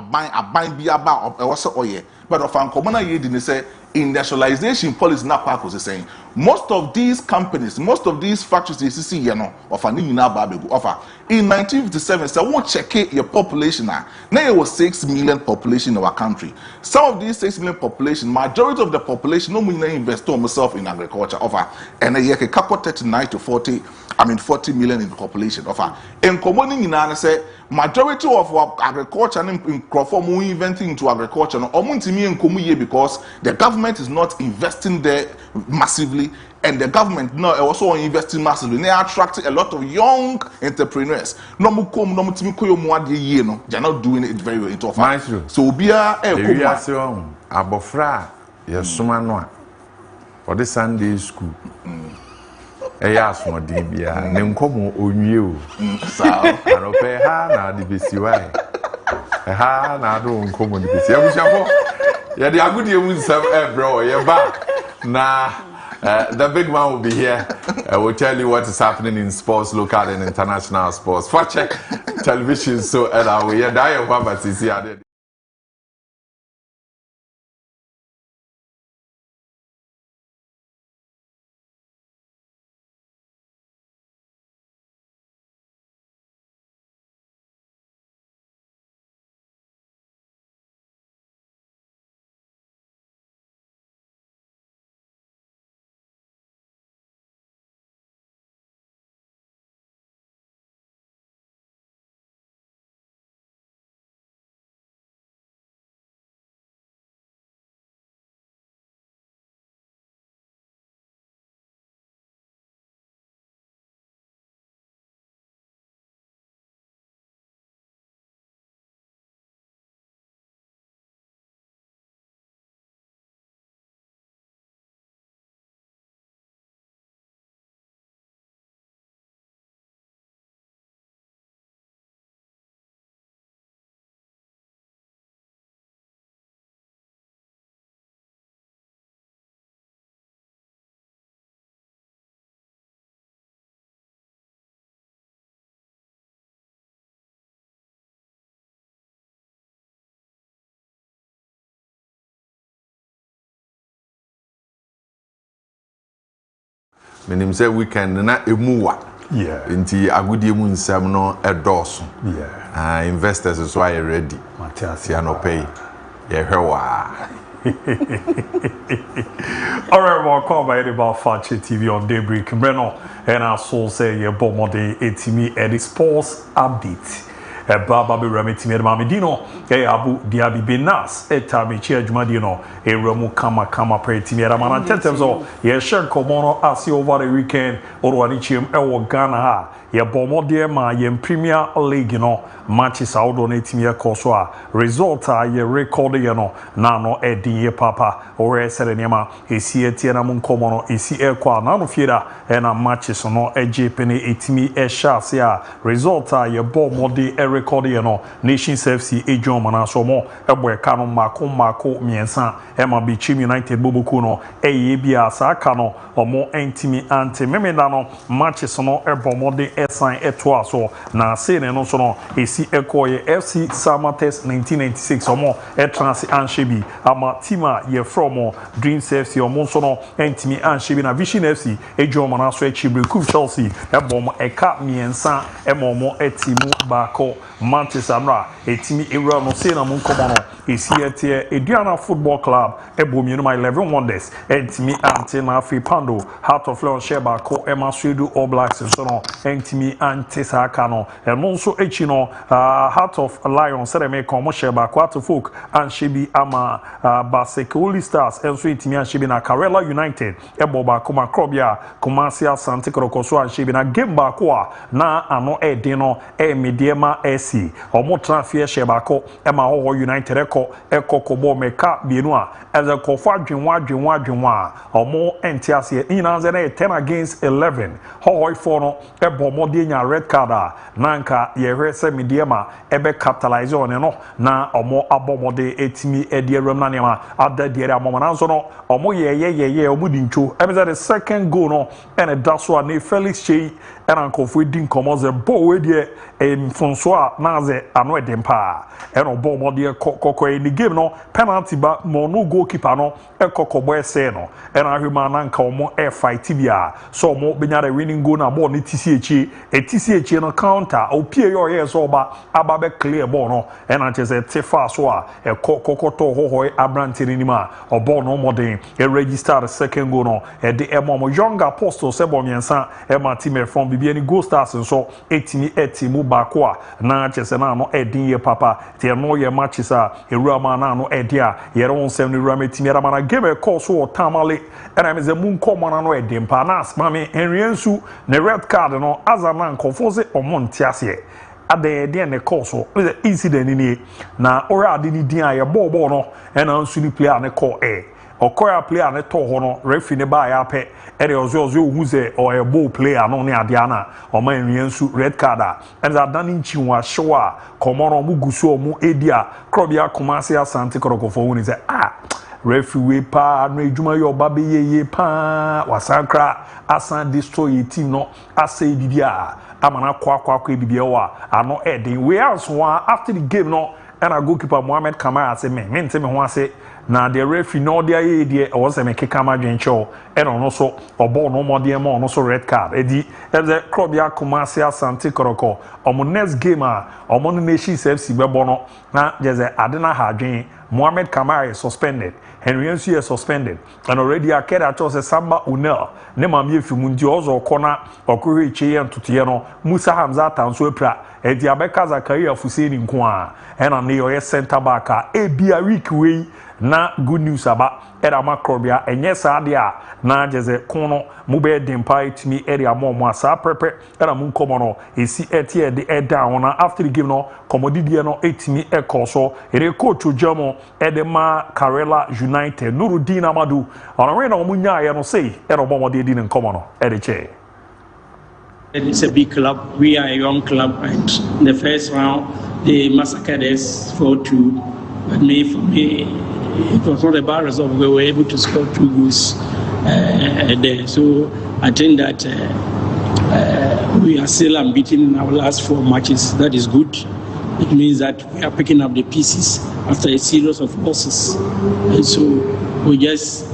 of common say industrialization policy now was saying most of these companies, most of these factories you see of an offer in 1957. So I won't check your population now. Now it was 6 million population in our country. Some of these 6 million population, majority of the population no mean invest themselves in agriculture offer and a couple 39 to 40 million in the population offer. In common in say majority of our agriculture in Crawford inventing into agriculture because the government is not investing there massively, and the government also investing massively. They are attracting a lot of young entrepreneurs. They're not doing it very well. Maestro, so be a abofra yesuma for the Sunday school. Yes, my dear, Nenkomo onye o. Arope ha na di besiwai. Ha na do nkomo di besi. Abushafo, ya di agudi emu nsam bro, ye ba na The big man will be here. We'll tell you what is happening in sports, local and international sports. For check television, so and we are dying of what is here. Meaning say weekend na emuwa. Yeah. Inti agudi emu nsem no edoso. Yeah. Investors is why ready. Matiasi no pay. Yeah, hwa. All right, welcome by about Fache TV on Daybreak. Breno and our soul say your bomode etimi edit sports update. Baba be remeti me mama dino abu diabi benas etami chi adwuma di no ewramu kama pretimi era man tentem so ye share komono asi over the weekend orwani chiem ewo Ghana ha ye bomode ma ye Premier League no matches audo na etimi ekoso a result a ye record ye no na no edin ye papa ore sere nema esi etie na mun komono esi ekwa na no fiera na matches no ejepene etimi eshase a result a ye bomode record you know Nations FC Ejon Manaso mo ebo kanu mako miensa ema Bichim United boboku no bia sa ka no omo entimi ante memenda no matches no ebomode esan eto aso na se ne no so no esi ekoye FC Samates 1996 omo trans anshebi ama tima ye from Dreams FC omo so no entimi anshebi na Vision FC Ejon Manaso echibre Chelsea ebom eka miensa emomo etimu bako Manchester Amra etimi ewura no say na mun komo no esietie Eduana Football Club ebomi no my 11 wonders etimi ante na afi Pando Heart of Lion Sheba ko Emaswedu All Blacks so no etimi ante saka no eno nso echi no Heart of Lion sere me komo Sheba ko Atfolk and Shebi ama Basekoli Stars enso etimi an Shebi na Karela United eboba kuma Krobia Kumasi Asante Krokoso an Shebi na game ba ko na ano ede no mediema omo transfer shebako ema ho United eko kobo meka bienu a eze kofo adwenwa omo entiase ina ze na 10 against 11 ho for no ebo mode nya red card a nanka ye hwese mediema ebe capitalize on no na omo abomode etimi edi awram na nema adadiere amoma na so no omo ye omo di ncho ebe the second goal no ene daso a ne Felix Chei ena nkofo edi nkomo ze bo we die mfonso a naze ano edempa eno bo mode kokko ni game no penalty ba mo no goalkeeper no ekokobo ese no ena ahwema na nka omo fight bia so omo benyare winning goal na ball ni tisi echi no counter opie yo ye so ba aba be clear ball no ena chese tefa so a ekokokoto hohoi abrantini ni ma obo no modern register the second goal no de emo young apostle sebo miensa ema team from bibia ni goal stars so etimu bako a na chese na no edin ye papa te no ye matches a ewura na no edi a ye ron sem ni ewura metimi era na game call so tamale era meze mun komo na no edin pa na asmame enriensu ne red card no azana nkonfose omontiase ade de ne call so incident ni na ora ade ni din a ye ball no ena nsu ni player ne call okoya player ne to ho no referee ne ba ya pe ere ozo hu ze o e ball player no ne ade ana o ma enwiensu red card a and that done nchi wa show a komono mu gusu o mu edia krobia Kumasi Asante Korokofo woni ze referee pa no edwuma yo ba be ye pa wasankra asan destroy team no asay bibia amana kwa bibia wa ano edin we anso after the game no and a goalkeeper Mohamed Kamara say me nteme ho ase na the referee no dia ye die e was me keka ma dwencho and ono so obo no mo dia mo ono so red card edi e club ya Kumasi Asante Koroko omo next game omo no Nations FC bebo no na jeze adena ha dwen Mohamed Kamara is suspended Henry Nsu is suspended and already akeda to say Samba Unel ne ma me fi mundi ozo kona okure che ntotoye no Musa Hamza tanso epra edi abeka Zakaria Fuseni nko a and on the center back ebia week way na good news aba era makrobia enye sadia na jeze kono mube dempa itimi area mo asa prepe era mun komo no esi etie de down na after the game no komodidie no etimi ekoso ere coach ojamo edema Karela United Nurudin Amadu onwe na omunya ye no sei era bomode di ne komo no edeche. It's a big club. We are a young club, right? In the first round, they massacred us 4-2. But for me, it was not a bad result. We were able to score 2 goals there. So I think that we are still unbeaten in our last 4 matches. That is good. It means that we are picking up the pieces after a series of losses. And so we just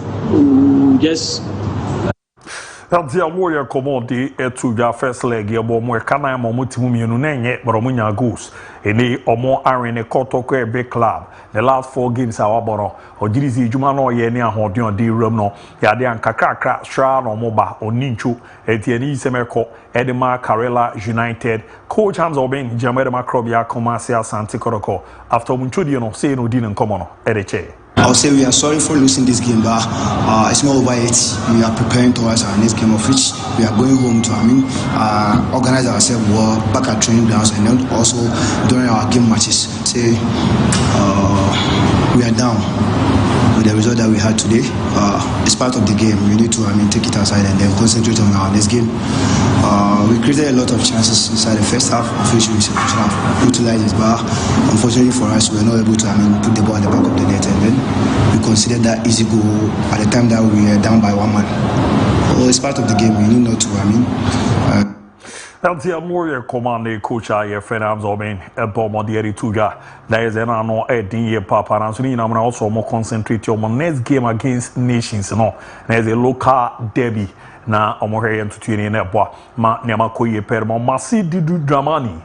Tantia warrior commodity to your first leg, your more canine momutimunu name, but omunya goose. Any or more iron a Kotoko big club. The last 4 games our bono, or Dizzy Jumano Yenia Hodion D Rumno, Yadian Kakaka, Shran or Moba or Ninchu, Etienne Semerco, Edema Karela United, Coach Hans Oben, Jameda Macrobia, Kumasi Asante Koroko, after Munchudiano, say no din and common, Edeche. I'll say we are sorry for losing this game, but it's not over yet. We are preparing towards our next game, of which we are going home to, organize ourselves well, back at training grounds, and then also during our game matches. Say we are down with the result that we had today. It's part of the game. We need to take it aside and then concentrate on our next game. We created a lot of chances inside the first half, of which we should have utilized it, but unfortunately for us, we were not able to put the ball at the back of the net, and then we considered that easy goal at the time that we were down by 1 man. Well, it's part of the game. We need not to. Tantia warrior command coach your friend Amzoben a bombardieri tuga. There is an anno edin papa and so I'm also more concentrate on next game against nations. No, there's a local derby. Na omohwe ntutuye ne eboa ma niama koye permo masi didu dramani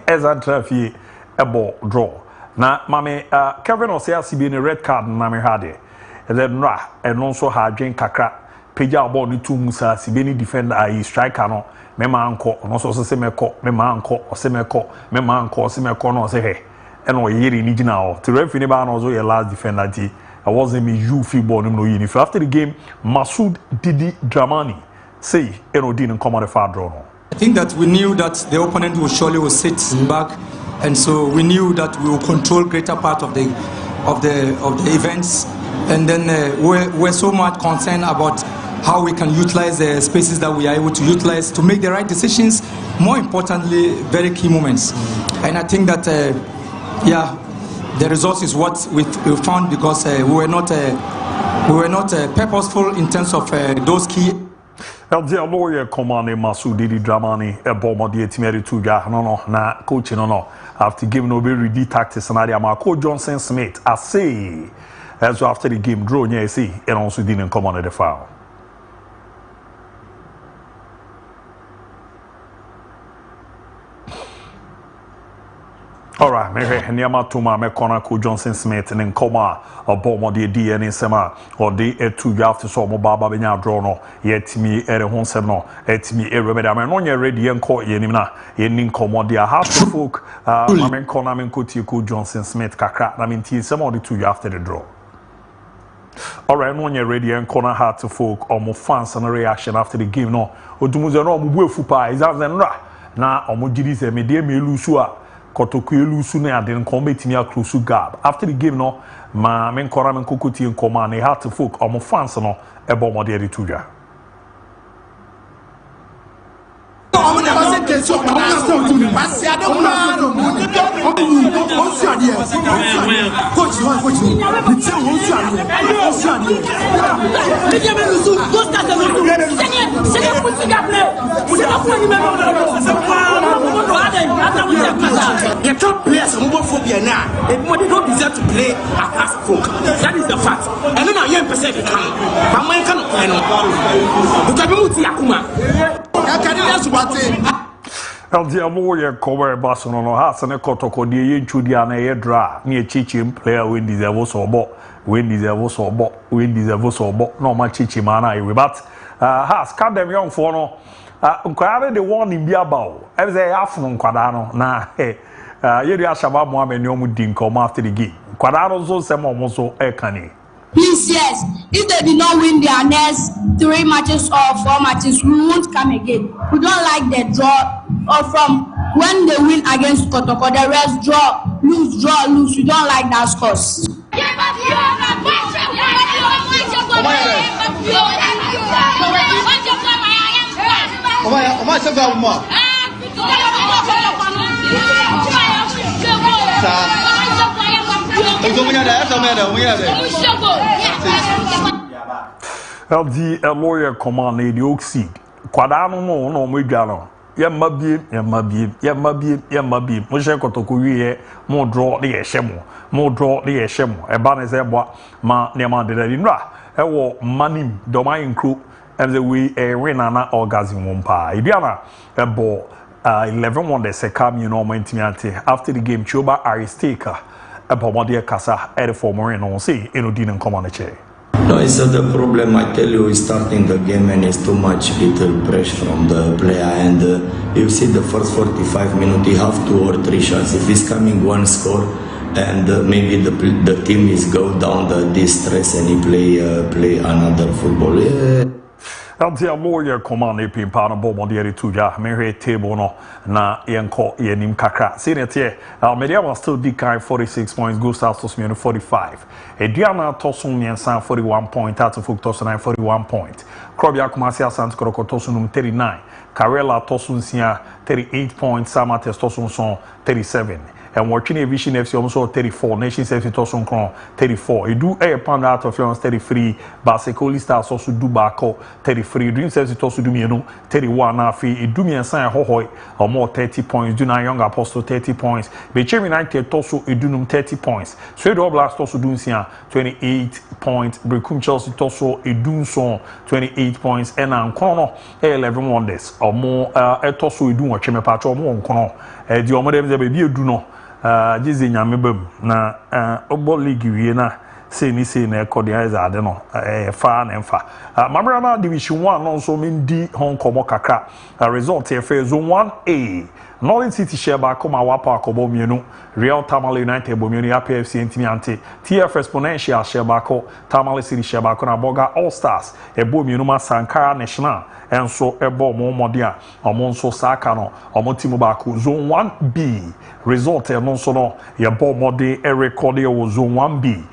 eza trafie ebo draw na mame Kevin Osiasi be ne red card na me hade then ra eno so ha adwen kakra peja ball ni tu musa sibe ni defender ai striker no me ma anko no so se meko me ma anko ose meko me ma anko ose meko no se he eno yiri ni gina o to referee ne ba no so your last defender ti I wasn't me you football no yin. After the game, Masoud Didi Dramani say Enodin and come on the far draw. I think that we knew that the opponent will surely sit back, and so we knew that we will control greater part of the events, and then we're so much concerned about how we can utilize the spaces that we are able to utilize to make the right decisions. More importantly, very key moments, and I think that the result is what we found because we were not purposeful in terms of those key. The lawyer commanding Masoud Didi Dramani a bomber the Timeri Tuga no na coaching no after giving over ready tactics and Kojo Johnson Smith I say as after the game draw near see and also didn't come on the foul. All right, me Niama Tuma me kona Kojo Johnson Smith and Nkoma a bomber the DNA sema or the 2 you have to so mo baba benya draw no yet me ere hon sem no et me e remedy am no nya ready enko yenim na yenin komo dia half the folk me kona me nkoti Kojo Johnson Smith kakra na me ntie sem or the 2 you after the draw. All right, no nya ready enko na heart to folk or mo fans and reaction after the game no odumuze no mo buefu pa is that nra na omo gidi se me de me lusu a Kotokuelu soon and then committing a close gap. After the game, no, my men Koram and Kokoti and command, they had to folk or more fans no a bomb of the Erituja. The top players are homophobia now. They don't deserve to play as folk. That is the fact. And then I am percent come. But my cannot play no. Because we must yakuma. Eldia lawyer cover Barcelona has an ekotoko de yenchudia na yedra near chichim player win deserve so bo win deserve so bo win deserve so bo no ma chichimana we but has come them young for no nkwara de one in biabao e say afunu nkwada no na yedi ashaba mo ameni omu din come after the game nkwada no so sem omo so e kani. Please, yes. If they did not win their next 3 matches or 4 matches, we won't come again. We don't like the draw. Or from when they win against Kotoko, the rest draw, lose. We don't like that scores. LD a lawyer command the oxide. Quadano no Mujano. Yamabie. Moshe Kotoko ye more draw the Eshemo. More draw the Eshemo. A banner zebwa ma neman de Rinra. Ewo manim domain crew and the way a renana orgasm wompa. Idiana a ball 11 the second you know intimate after the game Choba Aristeka. Pomodia Casa at for Moreno say Inudin command chair. No, it's the problem. I tell you, starting the game and it's too much little pressure from the player. And you see the first 45 minutes, you have 2 or 3 shots. If it's coming 1 score, and maybe the team is go down the distress and he play another football. Yeah. Eldia lawyer command a pin pound bomb the tuja mere table no na yenko yenim kakra senete media was still decline 46 points goes out to 45 ediana tosun miensan 41 point out of tosun 9 41 point krobia kumasi asante kroko tosun 39 karela tosun sia 38 points sama tosun son 37 and watching a Vision FC also 34, Nations FC Tosun Kron 34. It do a pound out of Florence 33, Basecoli Stars also do Bako 33, Dreams FC Tosu do Mieno 31 Afi, it do me and sign Hohoi or more 30 points, do na Young Apostle 30 points, Bechem United Tosu Idunum 30 points, Sweden Blast Tosu Dunsia 28 points, Brekum Chelsea Tosu Idunson 28 points, and Ankono 11 wonders or more Tosu Idun or Chemepacho or more Ankono, the Omodem the baby do no. Jizi nyamebem na obo league wie na say na ekodize ade no fa na mfa Mabrana division 1 no so mendi hon komo kakra result e fe zone 1A Northern City share ba koma wapa akobo mienu Real Tamale United bo mienu APFC ntimi ante TF Exponential share ba ko Tamale City share ba ko na Boga All Stars e bo mienu ma Sankara National enso ebo mo modia omo nso saka no omo timu ba ko zone 1B result e no so no ye bo mode e record e wo zone 1B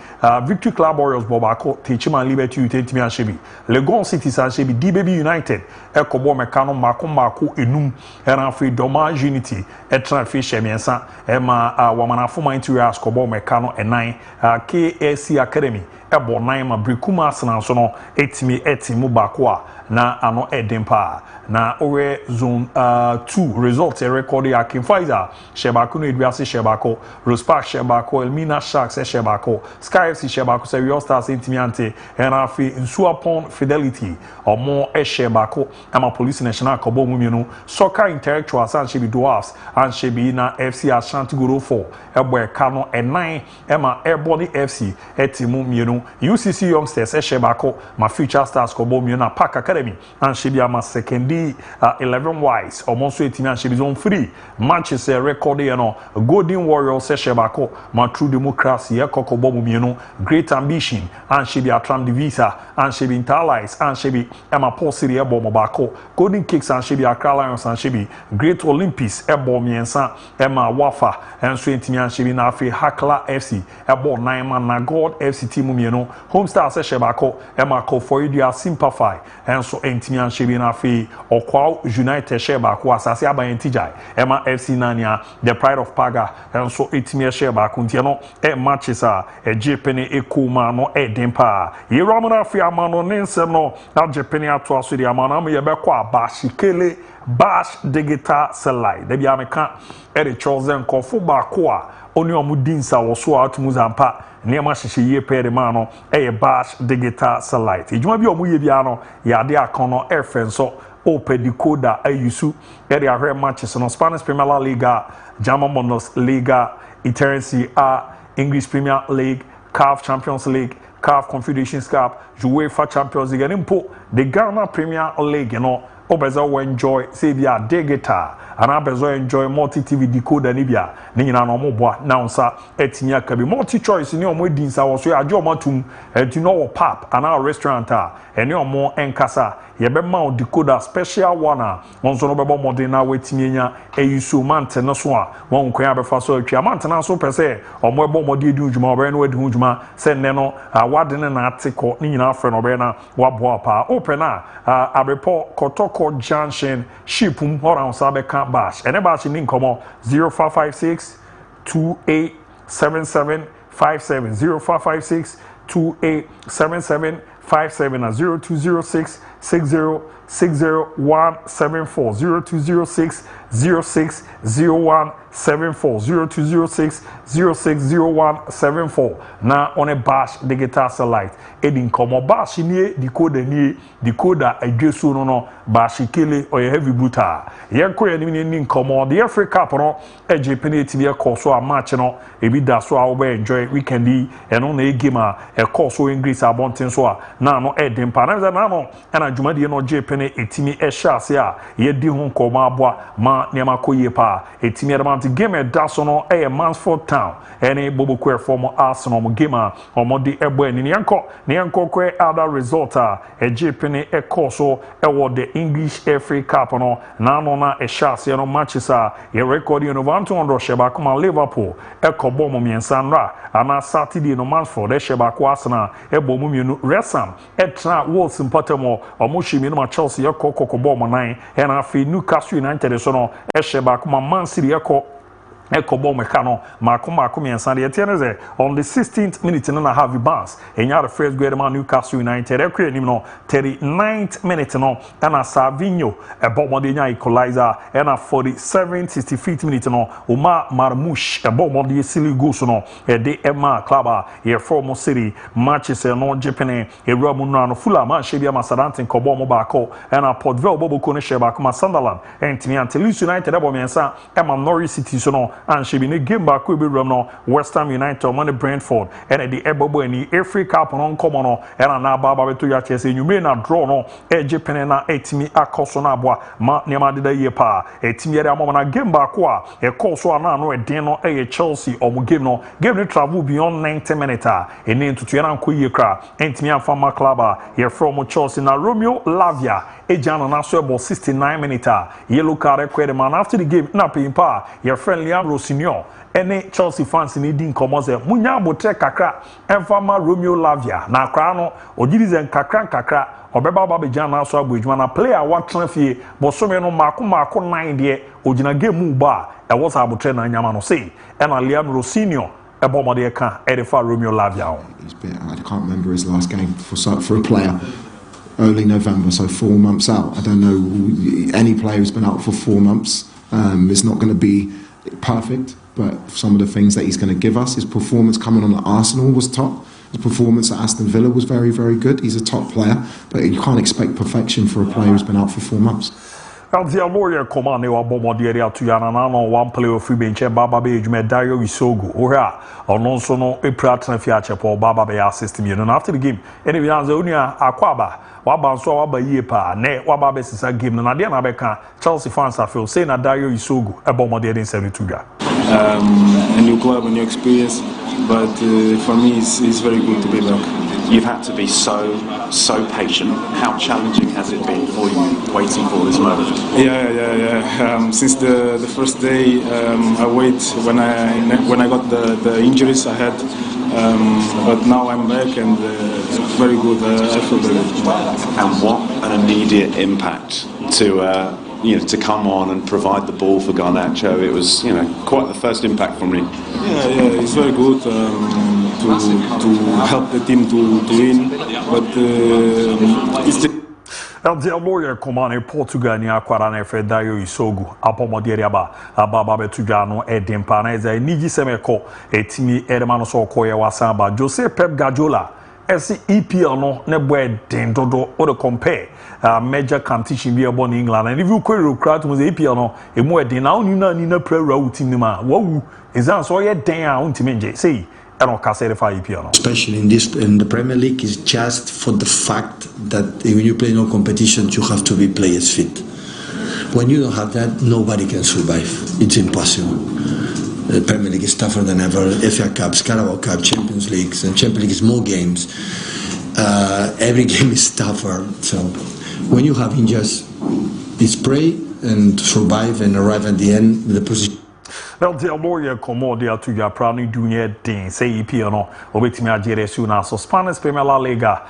Victory Club Warriors Bobako Techima Liberty Utentimi Anshebi Legon City Anshebi DBB United ekobo mekano mako enum era free Domage Unity etra fish emiensa ema wamanafuma interiors kobo mekano enan KSC Academy ebo 9 ma Brekuma Arsenal so no etimu bako na ano edempa na owe zone 2 result record ya Kimfaiza Shebako no Edwiase Shebako Rospark Shebako Elmina Sharks Shebako Sky FC Shebako Serial Stars intimiante era fi Nsuapon Fidelity omo Shebako ama Police National kobo mumienu Soccer Intellectuals and Shebi Dwarfs and Shebi na FC Ashanti Guru 4 ebo ekano e9 ema Ebony FC etimu mienu UCC Youngsters Shebako ma Future Stars kobo mienu na Park Academy and Shebi ama secondary 11 wise almost 18 and Shebi zone 3 Manchester record no Golden Warriors Shebako ma True Democracy kokobo mumienu Great Ambition and Shebi Atram Divisa and Shebi Interlies and Shebi ema Paul City ebo mobako Golden Kicks and Shebi Accra Lions and Shebi Great Olympics ebo miensa ema Wafa and so intimi and Shebi na afi Hakla FC ebo 9 man na God FC team mienu mienu home stars e shebako e mako for you are sympathy enso entimi anhye bi na fe okwa united shebako asase aban tijai e ma FC Nania the pride of Paga enso etimi shebako ntie no e matches a e jepene ekuma no e dempa ye ramana fe amano nensem no na jepene ato aso di amana me ye bekọ abashikele bash digital satellite de bia meka e de chosen konfo ba ko a oni omudinsa wo so atumu zampa niema hihye ye pere ma no e bash digital satellite ejuma bi omuye bia no ya de akono efenso ope decoder ayusu e de ahwe matches no Spanish Premier League, German Bundesliga, Italian Serie A, English Premier League, CAF Champions League, CAF Confederations Cup, UEFA Champions League and the Ghana Premier League, you know. Obezo enjoy say bia digital and abezo enjoy multi TV decoder ni bia ni nyina no mo boa na unsa etimi aka bi multi choice ni omo dinsa wo so ajo matum enti no wo pap and our restaurant a eni omo enkasa ye be ma decoder special one a wonso no bebo modern na wetimi nya eyiso mante no so a won kwan abefa so atwa mante na so pese omo ebo modi edi ujuma obe na wadi ujuma se ne no wade ne na atiko ni nyina afre no obe na waboa pa open a abepo kotoko Junction shipum around Sabeka Bash and a bash in Incomo 0556 287757 0556 287757 and 0206 606174 0206 060174 0206 060174 na on a bash digital satellite edin komo bash ni decoder adweso no bash kele or heavy buta yenko ya ni komo the Africa Cup no eje penalty be so a match no ebi da so a we enjoy weekend e no na game a so English abonten so a na no edin pa na no na adwumade no je pene etimi ehya a ye di ho komo aboa ma niam akoye pa etimi adamant game da so no Mansfield Town any bobo kwe form Arsenal game a omode ebo ani yanko kwe other result a ejepene so the English FA Cup no na ehya no matches a ye record no 200 sheba kuma Liverpool ekobo mo miensa nra ana Saturday no Mansfield sheba ko Arsenal ebo mo mienu Resam etra Wolves Mpotemo omoshimi no Chelsea ekokobo mo 9 and afi Newcastle United so no sheba kuma Man City Ekobo mekano mako miensa de tieneze on the 16th minute na have bounce enya the first grade man Newcastle United ekwe nim no 39th minute no na Savinho ebomo de nya equalizer na 65th minute no Omar Marmoush ebomo de sili goals no de Emma Club ye from City matches no Japan eruamu no Fulham man shebia Masadante kobo mo baako na Port Vale boboko ne sheba kuma Sunderland entimi Leeds United ebomo miensa Norwich City so no and she be in a game back with no West Ham United on the Brentford and the Ebobo and the FA Cup on common and na baba to ya chese you may not draw no Japan na etimi akoso na boa ma niam de ye pa etimi ya mo na game back wa e call so na no e den no Chelsea or game no travel beyond 90 minutes and then to na nko ye kra etimi afama club ye from Chelsea na Romeo Lavia ejana na so about 69 minutes yellow card required man after the game na pay pa your friend Liam Senior any Chelsea fans in din komo se munya abotre kakra enfama Romeo Lavia na akra no ogirizen kakra obeba baba jana so abodwuma na player what transfer bosome no mako 9 de ogina game ba e was abotre na nyama no say and Liam Senior ebomode ka edifa Romeo Lavia he's been, I can't remember his last game for a player. Early November, so 4 months out. I don't know any player who's been out for 4 months. It's not going to be perfect, but some of the things that he's going to give us, his performance coming on at Arsenal was top. His performance at Aston Villa was very, very good. He's a top player, but you can't expect perfection for a player who's been out for 4 months. The lawyer command wa bomo de area to yana na no one player free bench baba be ejuma Dario Isogu ora ono so no epra transfer achepo baba be assist me no after the game anyway anza onia akwaba waba nso waba yie pa ne waba be sisa game na de na be ka Chelsea fans feel say na Dario Isogu ebomo de 72 ga a new club, a new experience, but for me it's very good to be back. You've had to be so patient. How challenging has it been for you waiting for this moment? Yeah. Since the first day I wait when I got the injuries I had, But now I'm back and it's very good. I feel very good. And what an immediate impact to come on and provide the ball for Garnacho. It was quite the first impact for me. Yeah, it's very good to help the team to win, but it's the The lawyer command Portugal ni akwara na efe Dayo Isogu apomodere aba betudwa no edempa na eza niji semeko etimi edema so koye wasamba Jose Pep Guardiola esi EPL no ne boy den dodo o de compare major competition bi ebo in England and if you query crowd was EPL no e mo den na oni na pra team ni ma wawu ezan so ye den a untimi nje say especially in the Premier League, is just for the fact that when you play no competitions, you have to be players fit. When you don't have that, nobody can survive. It's impossible. The Premier League is tougher than ever. FA Cups, Carabao Cup, Champions Leagues, and Champions League is more games. Every game is tougher. So when you have injuries, it's pray and survive and arrive at the end. The position. Well, the lawyer commodity to your proud junior thing, say EPL no, obetimi agere soon so Spanish Premier Liga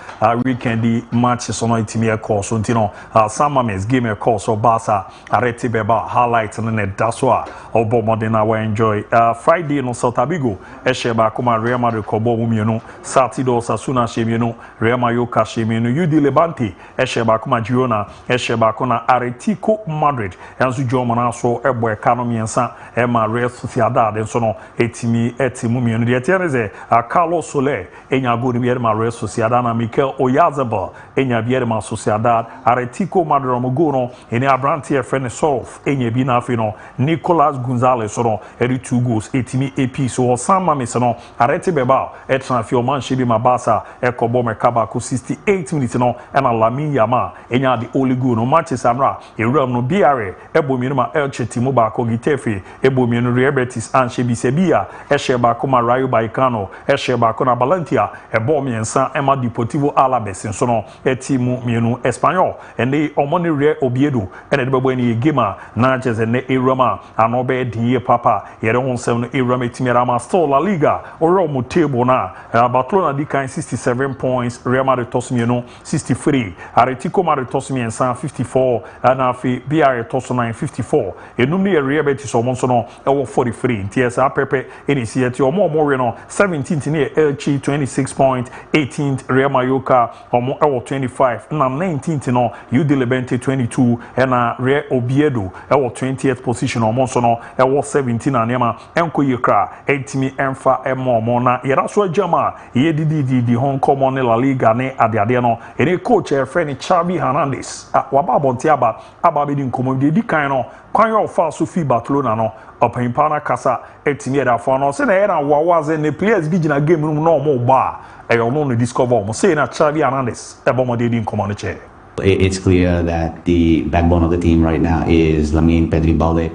weekend matches on itimi course so ntino Samames game a course so Barca arete beba highlight and that's why obomodena we enjoy Friday no Celta Vigo esheba kuma Real Madrid ko bo mumienu Saturday Osasuna shemienu Real Mallorca shemienu UD Levante esheba kuma Girona esheba kuna Atletico Madrid yanzu jomana so ebo economy ensa ema Real Sociedad and so no etimi mienu de tieneze Carlos Soler enya go ni ma Real Sociedad na Mikel Oyarzabal enya biere ma Sociedad Atletico Madrid mo go no eni Abrante friend Solf enya bi na afi no Nicolas Gonzalez so no 2 goals etimi AP so Sama me so no arete beba transfer o man shebi ma Barca ekobo mekaba ko 68 minutes no ena Lamine Yamal enya the only goal no Manchester City ewram no biare ebo mienu ma Elche timo ba ko Getafe ebo mienu Real Betis and shebi Sevilla esheba ko ma Rayo Vallecano esheba ko na Valencia ebo miensa ema Deportivo Alaves so no etimu mienu Espanyol ene omoni Real Oviedo ene de bebo eni game na jeze ne erama anobe dinye papa yere honsem no erama etimiara still La Liga oro mo table na Barcelona di kan 67 points Real Madrid tosmienu 63 Atletico Madrid tosmiensa 54 and afi BR tosona 54 enum ne Real Betis omo so no 43 TSA Pepe eni sieti omo we no 17th ne Elche 26 points 18th Real Mallorca omo 25 na 19th no UD Levante 22 and Real Oviedo 20th position omo so no 17 na nema enko yekra etimi emfa emo na yera so agama ye di Hong Kong ne La Liga ne ade no ene coach friend Xavi Hernandez waba bontiaba aba be di nkomo di kan no kwan yo fa so fi Barcelona no opempa na kasa etimi era fo no se na era wawaze ne players bi gina game no no mo ba e yo no discover mo say na Xavi Hernandez e bo mo di nkomo no che. It's clear that the backbone of the team right now is Lamine, Pedri, Balde,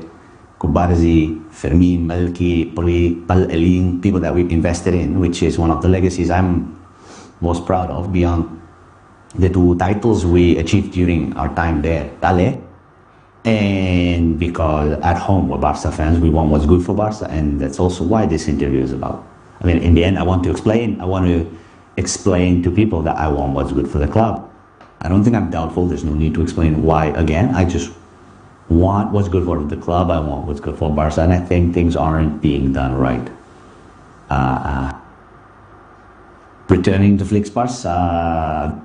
Kubarzi, Fermin, Malki, Poli, Pal Elin, people that we've invested in, which is one of the legacies I'm most proud of beyond the 2 titles we achieved during our time there. Dale, and because at home we're Barca fans, we want what's good for Barca, and that's also why this interview is about. I mean, in the end, I want to explain to people that I want what's good for the club. I don't think I'm doubtful. There's no need to explain why again. I just want what's good for the club. I want what's good for Barca, and I think things aren't being done right. Returning to Flix Barca.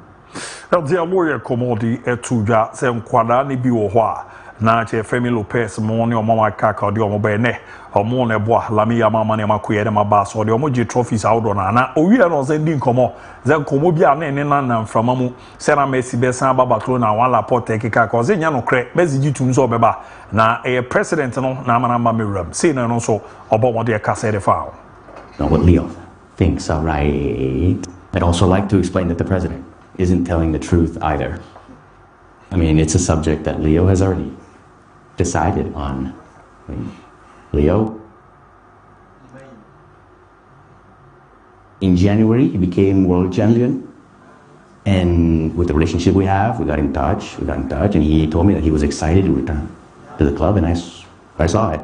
The lawyer commodity etuja se nkwada ni bi wo ho a na che Femi Lopez mo ne omo makaka de omo be ne omo ne bo Lamine Yamal ne makoye de maba so de omo gi trophies outdo na owie no se ndi nkomo ze nkomo bi a ne na mframa mu se na Messi be san ba Barcelona wan Laporte kika ko ze nya no kre Messi gi tum so beba na president no na amana mewram se na no so obo mo de ka se de fa. No, what Leo thinks are right. I'd also like to explain that the president isn't telling the truth either. I mean, it's a subject that Leo has already decided on. I mean, Leo, in January, he became world champion. And with the relationship we have, we got in touch, and he told me that he was excited to return to the club, and I saw it.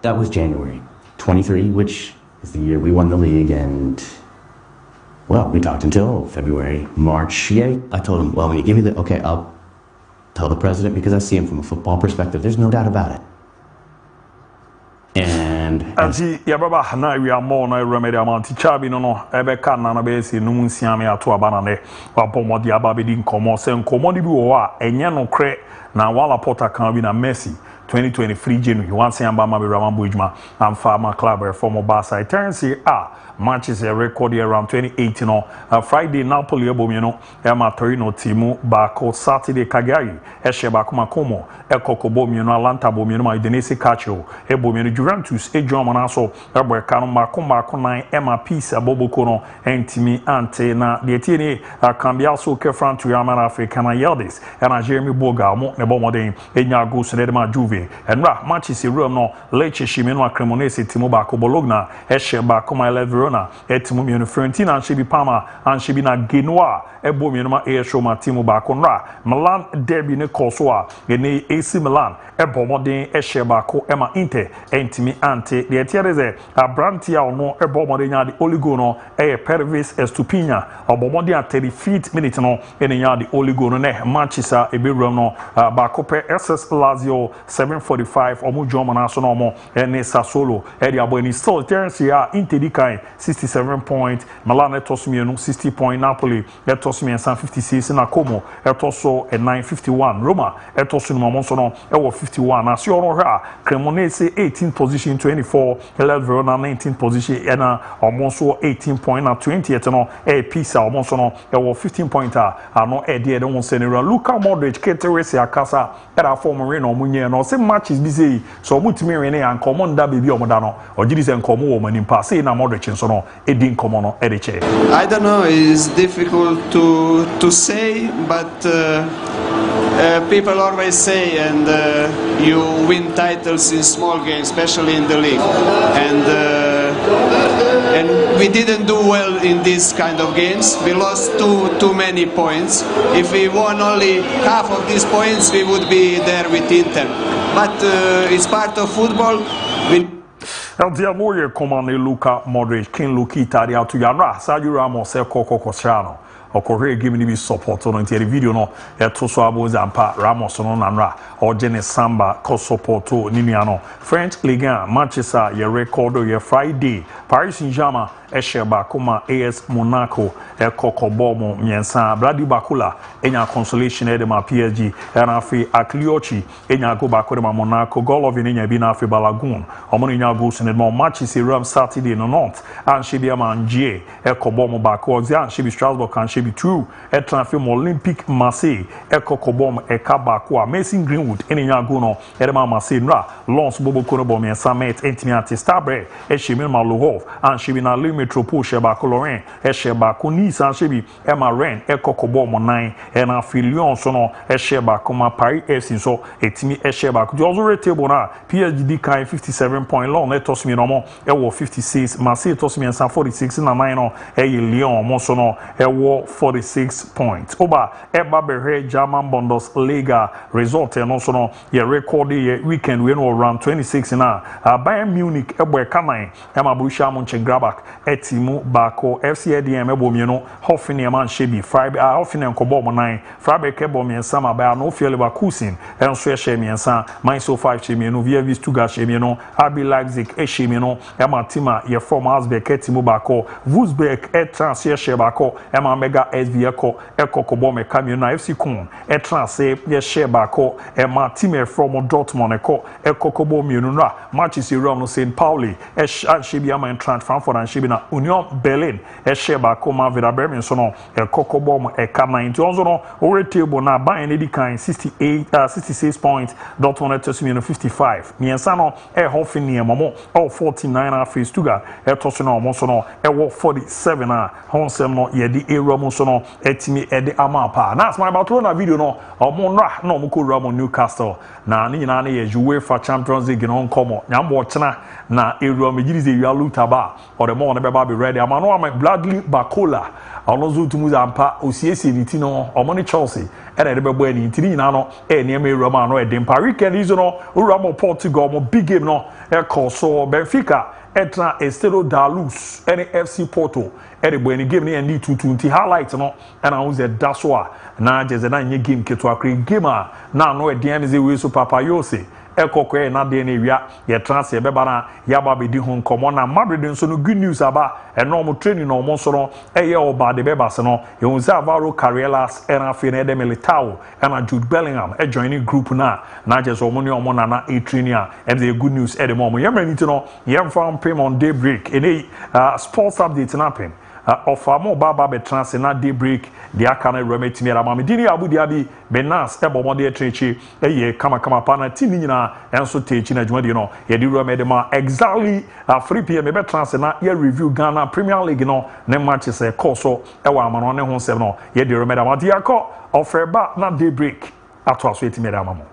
That was January 23, which It's the year we won the league, and well, we talked until February, March. Yeah, I told him, well, when you give me the okay, I'll tell the president because I see him from a football perspective. There's no doubt about it. And see, yeah, Baba, now we are more no remedy amount. Chabi no, ebe can na be si no nsiame ato abana ne. Wa pomo di ababe di nkomo se nkomo di bi wo a enye no kre na wala porta kan bi na Messi 2023 January. Once amba ma be Ramambo Ejuma and Farmer Club former Barca. It turns here matches a record around 2018 Friday Napoli ebomino Emma Torino timu bako Saturday Kaakyire Esheba Makomo Ekokobo mino Atlanta bomino ma Udinese Calcio ebomino Juventus ejo manaso ebo kanu mako nine Emma Peace aboboko no entimi ante na de tieni Kambia so Kefran Tuyama Africa na Yildiz na Jeremy Boga mo ne bomoden enya go so ma Juve enra matches room no Lecce Shimeno Cremonese timu bako Bologna Esheba Koma Verona etimu mienu Fiorentina Anshibi Parma Anshibi na Genoa ebo mienu ma Airshore ma timu bako nra Milan derby ne kosoa ene AC Milan ebo modern Esheba ko ema Inter entimi ante de etiereze Abrantia ono ebo modern nya de oligo no Pervis Estupinha obo modern 35th minute no ene nya de oligo no ne Manchester eberum no bako pe SS Lazio 7:45 omo Joma na so no omo ene Sassuolo edi abo ni still terence ya Inter di kan 67 point Milan etosmienu 60 point Napoli etosmienu 56 na Como etoso 951 Roma etoso no so no ewo 51 na si ono ha Cremonese 18 position 24 Verona 19 position ena omonso 18 point na 20th no Pisa omonso no ewo 15 point ano ede won senera Luka Modric Keterese akasa era form re no munye no se matches bi sei so mutimi re ne ankomo nda bebi omoda no ogiri se nkomo wo manimpa sei na Modric nso no edi nkomo no edeche. I don't know, it's difficult to say, but people always say, and you win titles in small games, especially in the league, and we didn't do well in these kind of games. We lost too many points. If we won only half of these points, we would be there with Inter. But it's part of football. Eldia Moye command Luka Modric King Lukita dia to Yara Sergio Ramos Koko Cristiano okore give me support on the video no eto so abozampa Ramos no nanra Ojene Samba ko support niniano French Ligue 1 Manchester ye record ye Friday Paris Saint-Germain Esheba kuma AS Monaco Kokobomo Miensa Brady Bakula enya consolation de ma PSG na afi Akliochi enya go bakore ma Monaco goal of enya bi na afi Balagun omo enya go so ne mo matches ram Saturday no not and she be manjie Kobomo bako ozi she be Strasbourg can she be true transfer Olympic Marseille Kokobom Kabako Amazing Greenwood enya go no ma Marseille nra Lons Bobo Konobo Miensa met Entimiati Starbre Eshimil Malohov and she be na Metropole Sheba Colorin Esheba Nice and Shebi Emma Ren Ekokobo mo 9 and Afilion so no Esheba Kuma Paris FC so etimi Esheba the also table na PSG kind 57 point long etos mi no mo ewo 56 Marseille etos mi 46 na 9 no Lyon mo so no ewo 46 points oba eba behre German Bundesliga result no so no ye record ye weekend we no around 26 na Bayern Munich ebo Kanai Emma Borussia Mönchengladbach etimu bako FC ADM ebomieno Hoffenheim and Shebi Freiburg Hoffenheim kobo mo 9 Freiburg ebo miensa ma ba no Fiel Leverkusen enso ehye miensa Mainz 05 chemieno VfB Stuttgart chemieno RB Leipzig chemieno ematima ye from Asbeck etimu bako Wolfsburg transfer shebako ema mega SV kobo me kamieno FC Köln transfer ye shebako ema team from Dortmund kobo mienu na matches around no St Pauli Shebi ama Frankfurt and Shebi na Union Berlin Esheba Koma Vida Bremen so no Kokobom Eka 90 also no over table na Bayern edi kan 66 points Dortmund etosimi no 55 miensa no Hoffenheim mo 49 after Stuttgart etosino mo so no 47 Honsem no ye di Euro so no etimi edi amapa na asma about na video no omo nra na omo ko Ramo Newcastle na ni nyina na ye UEFA Champions League no nkomo nyambo chena na Euro megirize Yalutaba or the more never be ready. I'm an Bradley Bacola. Alonso Tumuzampa, OCS Nitino, or Money Chelsea, and a rebel in Tinano, and Yemi Romano, and Paris and Isono, Uramo Portugal, big game no, Elco, so Benfica. etra Estero Dalus any FC Porto ere bo any game ni ndi 220 highlight no and I was a daswa na jeze na nye game keto akre game a na no e dem ze we so papa yose ekokwe na de na wia ye transfer beba na ya ba be di ho nkomo na Madrid nso no good news aba enorm training no mo so no eye oba de beba se no ye unza Alvaro Carreras and Afia na de Militao and Jude Bellingham e joining group na jeze omo ne omo na e training and the good news e de mo ye mani ti no ye mfa pay on Daybreak any sports update na pen offer mo baba be transfer na Daybreak the akana remetimi ara mama dini abudi abi benas ebo mo de trechi eye kama pa na tini nyina enso techi na dwuma no ye di remedy ma exactly 3 pm be transfer na ye review Ghana Premier League no ne matches e course so e wa amano ne ho nsem no ye di remedy ma di akọ offer ba na Daybreak ato aso etimi ara mama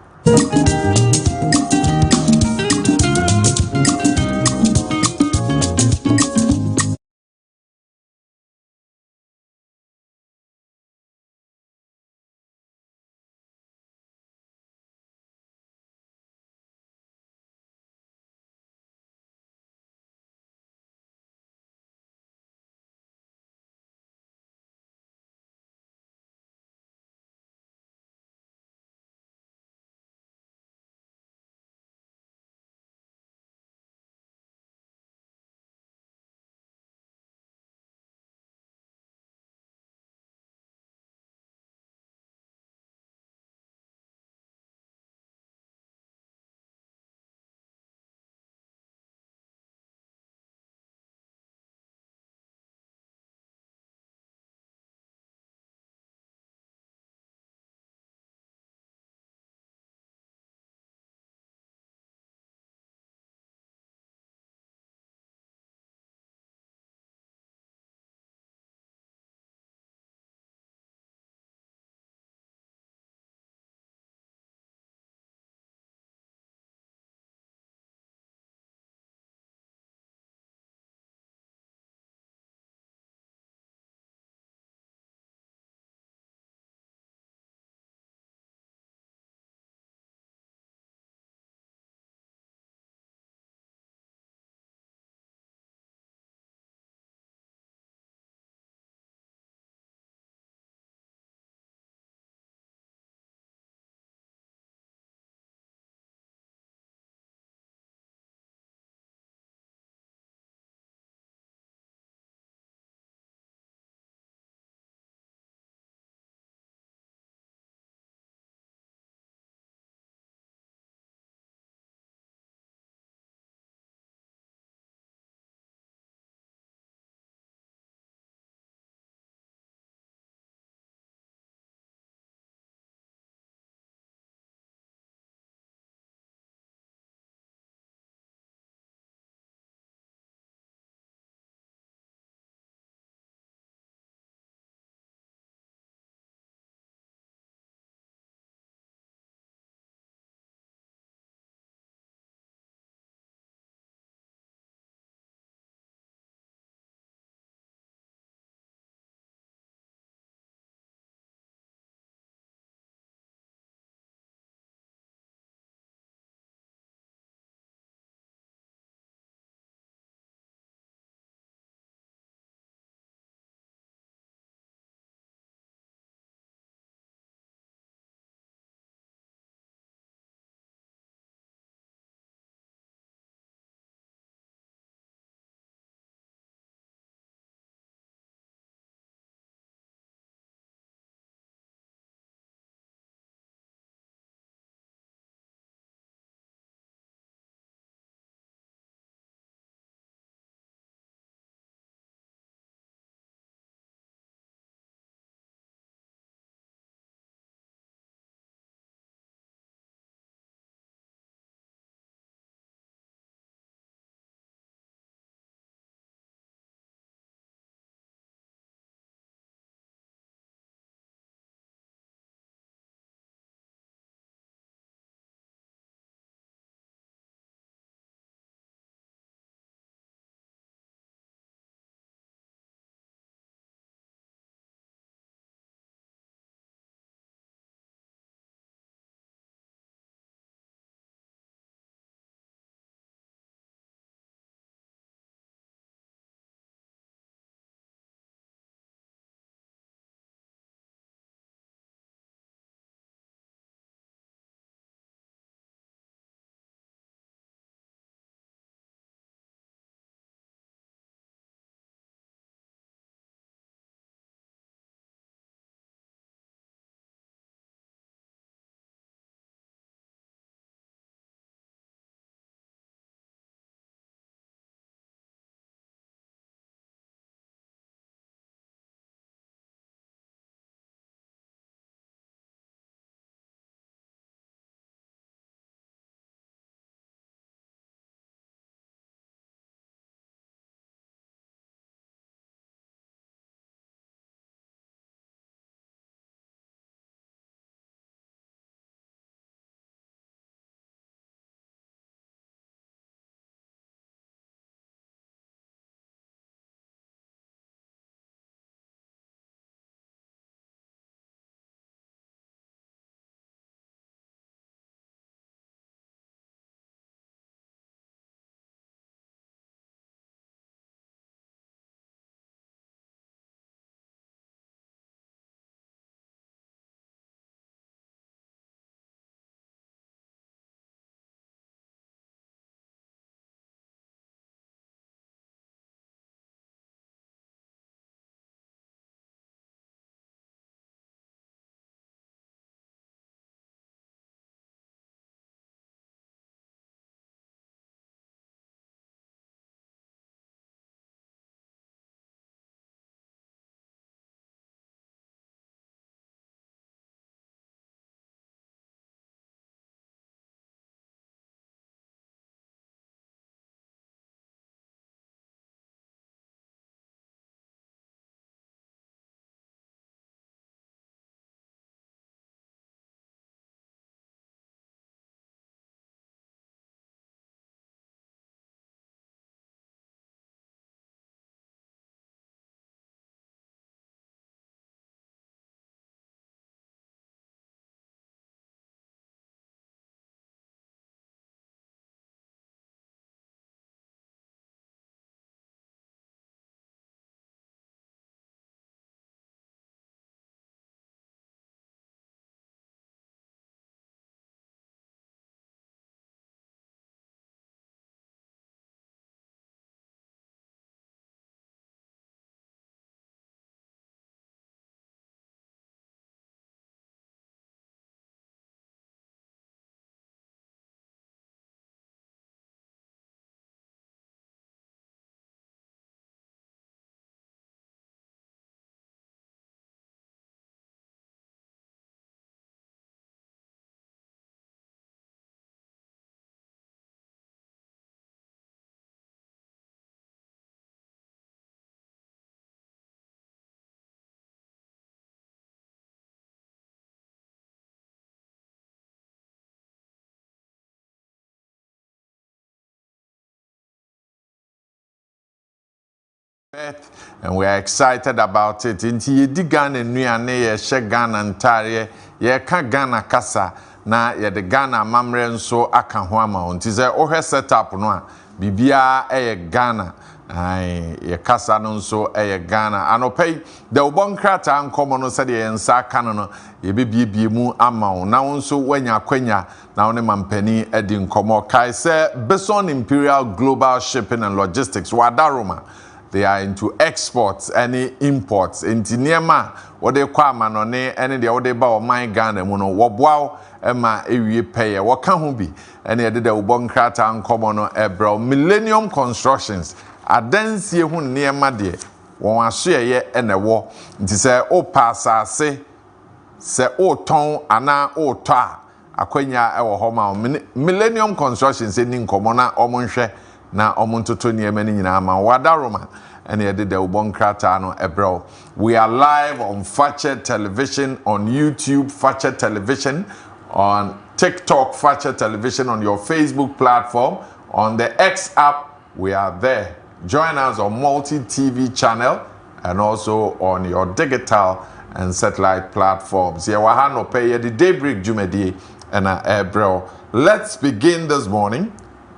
And we are excited about it. Inti yedi Ghana nuane ye she Ghana ntare ye ka Ghana kasa na ye de Ghana mamre nso aka ho ama. Nti se ohwe setup no a bibia eye Ghana. Ai ye kasa no nso eye Ghana. Anopei de ubonkrata nkomo no se de ensa kano no ye bibie mu ama na nso wanya kwanya na one mampani edi nkomo kai se Bison Imperial Global Shipping and Logistics wadaroma. They are into exports, any imports. Inti niema wode kwa manone any de wode ba o man Ghana mu no wobwao ema ewie peye waka ho bi ene de ubonkrata nkomo no ebro Millennium Constructions adansie hu niema de won aso ye ene wo nti se o pasa se o ton ana o to a akwanya e wo ho ma Millennium Constructions eni nkomo na omonhwe na omuntoto niema ni nyina ma wadaroma and he did the ubonkrata no ebro. We are live on Fache Television, on YouTube Fache Television, on TikTok Fache Television, on your Facebook platform, on the X app. We are there. Join us on multi-TV channel and also on your digital and satellite platforms. Here we have pay the Daybreak Jumedi and ebro. Let's begin this morning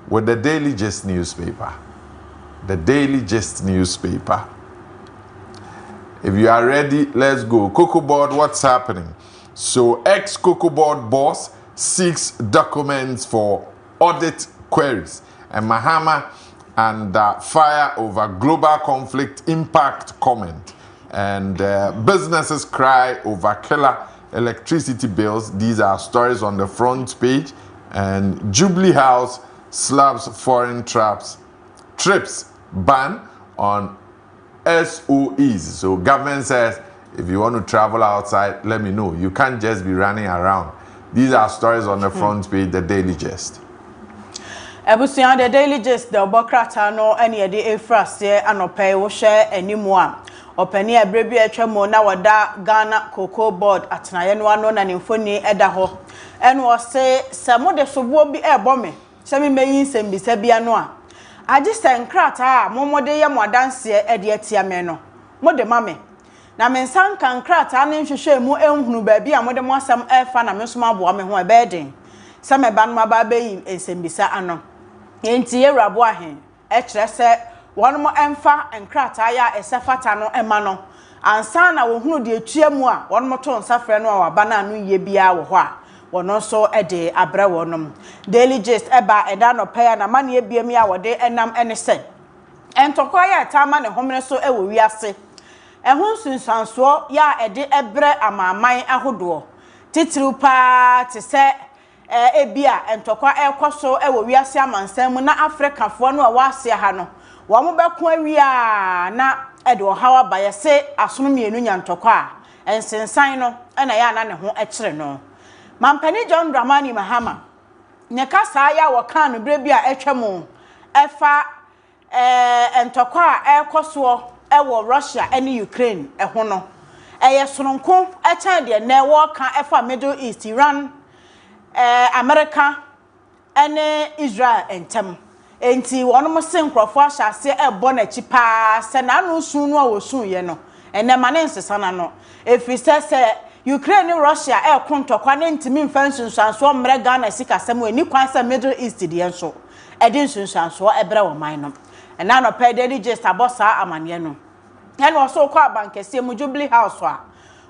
with the Daily Gist newspaper. The Daily Gist newspaper. If you are ready, let's go. Cocoa Board, what's happening? So, ex-Cocoa Board boss seeks documents for audit queries. And Mahama and fire over global conflict impact comment. And businesses cry over killer electricity bills. These are stories on the front page. And Jubilee House slabs foreign trips ban on SOEs. So government says if you want to travel outside, let me know. You can't just be running around. These are stories on the front page, the Daily Gist. Ebusian the Daily Gist, the Bokrata no any the Efrase anope wo share anymore. Openi ebrebi etwemo na wada Ghana Cocoa Board atnaye no ano na nimfoni eda ho. Eno say samo de sobuo bi ebo me. Se me meyin sembisa bia no a. Agista nkrata momode ye modanse ede atia me no mode mame na mensan kan nkrata ne nhwehwe mu enhunu ba bia mode mo asam efa na me so maboa me ho ebeden se me ba no maba beyi ensembisa ano enti ye rabo ahen e kire se won mo emfa nkrata ya esefata no ema no ansa na wo hunu de atua mu a won mo to nsafre no a waba na anu ye bia wo ho a wono so ede abra wonom Daily Gist eba eda no paya na mane ebiem ya wode enam ene se entokwa ya tama ne homene so ewo wiase ehun sunsanso ya ede ebre amaman ahodo titiriu pa te se ebia entokwa ekoso ewo wiase amansan mu na Africa fo no a wase ha no wo mo beko awia na ede ohawa ba yese asono mienu nya ntokwa ensensan no ena ya na ne ho ekire no Mampani John Dramani Mahama ne kasa ya waka no bre bia etwemo efa entokwa ekoso ewo Russia ene Ukraine eho no eye soronko echa de na ewo ka efa Middle East Iran America ene Israel entem enti wono mo se nkrofo ahase ebo na chi pa se na no sun no a wosun ye no ene mane nsesa no efi se Ukraine and Russia kontokwa ne ntimi mfa nsunsuanso mre Ghana sikasem eni kwan se Middle East de enso edi nsunsuanso ebre wo man no ena no pe Daily Gist abosa amane no ene oso kwa bankese mu Jubilee House a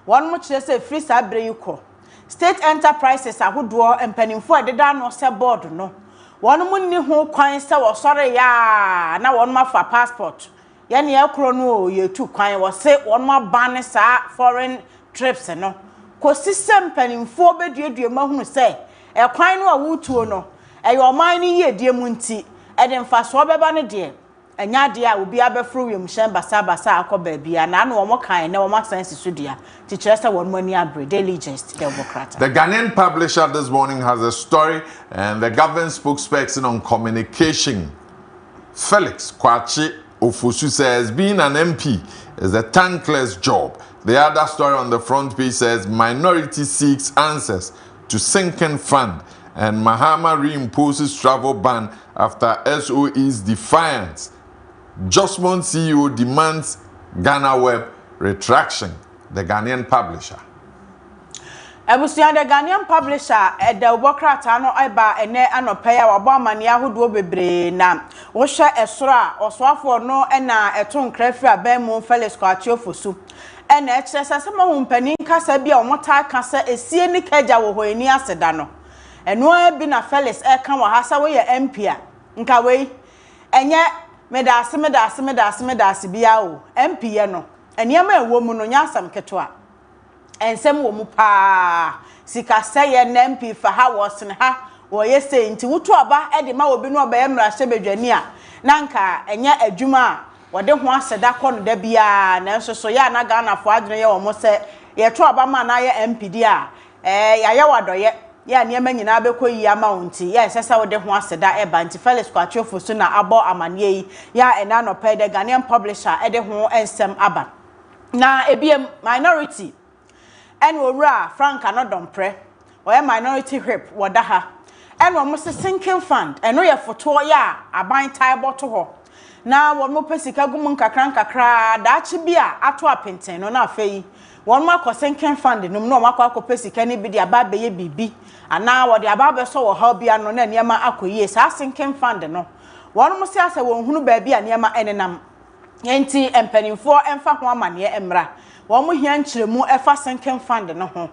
won mo kire se free sabre yiko state enterprises ahodo empanimfo ededa no se board no won mo ni ho kwan se wo sore ya na won ma fa passport ye ne ekro no ye tu kwan wo se won ma ban sa foreign trips no ko system panimfo beduedue mahunu se ekwan no a wutuo no eyoman ni ye die mu nti ede mfaso beba ne de enya de a obi abefro wiem hyen basa akoba bia na na wo kan na wo masense so dia ti chese won mani abre Daily Gist Democrat. The Ghanaian publisher this morning has a story and the government spokesperson on communication Felix Kwachi Ofosu says being an MP is a thankless job. The other story on the front page says minority seeks answers to sinking fund and Mahama reimposes travel ban after SOE's defiance Josmond CEO demands Ghana Web retraction. The Ghanaian publisher. Ebusia the Ghanaian publisher the Wokrata no eba ene anopeya wabo amane ahodo bebre na wo hwe esoro a osoafo no na eto nkrafi abamu Felix Kaakyire fosu ena ekirese sema hu mpanin kasa bia omota kasa esie ni kaja wo hoani aseda no eno bi na Felix eka wa hasa we ye MP a nka we enye medase bia o MP ye no eniema ewo mu no nyasam keto ensem wo mu pa sika seye na MP fa ha wosne ha wo yese nti wutu aba e de ma obi no oba emra hye bedwani a nanka enya adwuma wode ho aseda kɔ no da bia na nso so ya na Ghana fo adwene ye wo mo se ye to aba ma na ye MP di a ya ye wadoye ya niema nyina abekɔ yi ama wonti ya sesa wode ho aseda e ba nti Felix Kaakyire fosu na abo amane yi ya ena no pɛ de Ghanaian publisher e de ho ensem aba na ebiem minority and owura Frank Anodompre or minority whip wadaha and one must sinking fund and no ye photo ya aban tie bottle ho na one mo pesika gumun kakra dachi bia ato apenten no na afei one ma ko sinking fund no no ma ko pesika ni bi dia ba be ye bibi ana wo dia ba be so wo ha bia no na niema akoyie sa sinking fund no one mo se ase won hunu ba bia niema enenam enti empanimfo emfa ho amane emra wo mo hia nkyeremu efa sinking fund no ho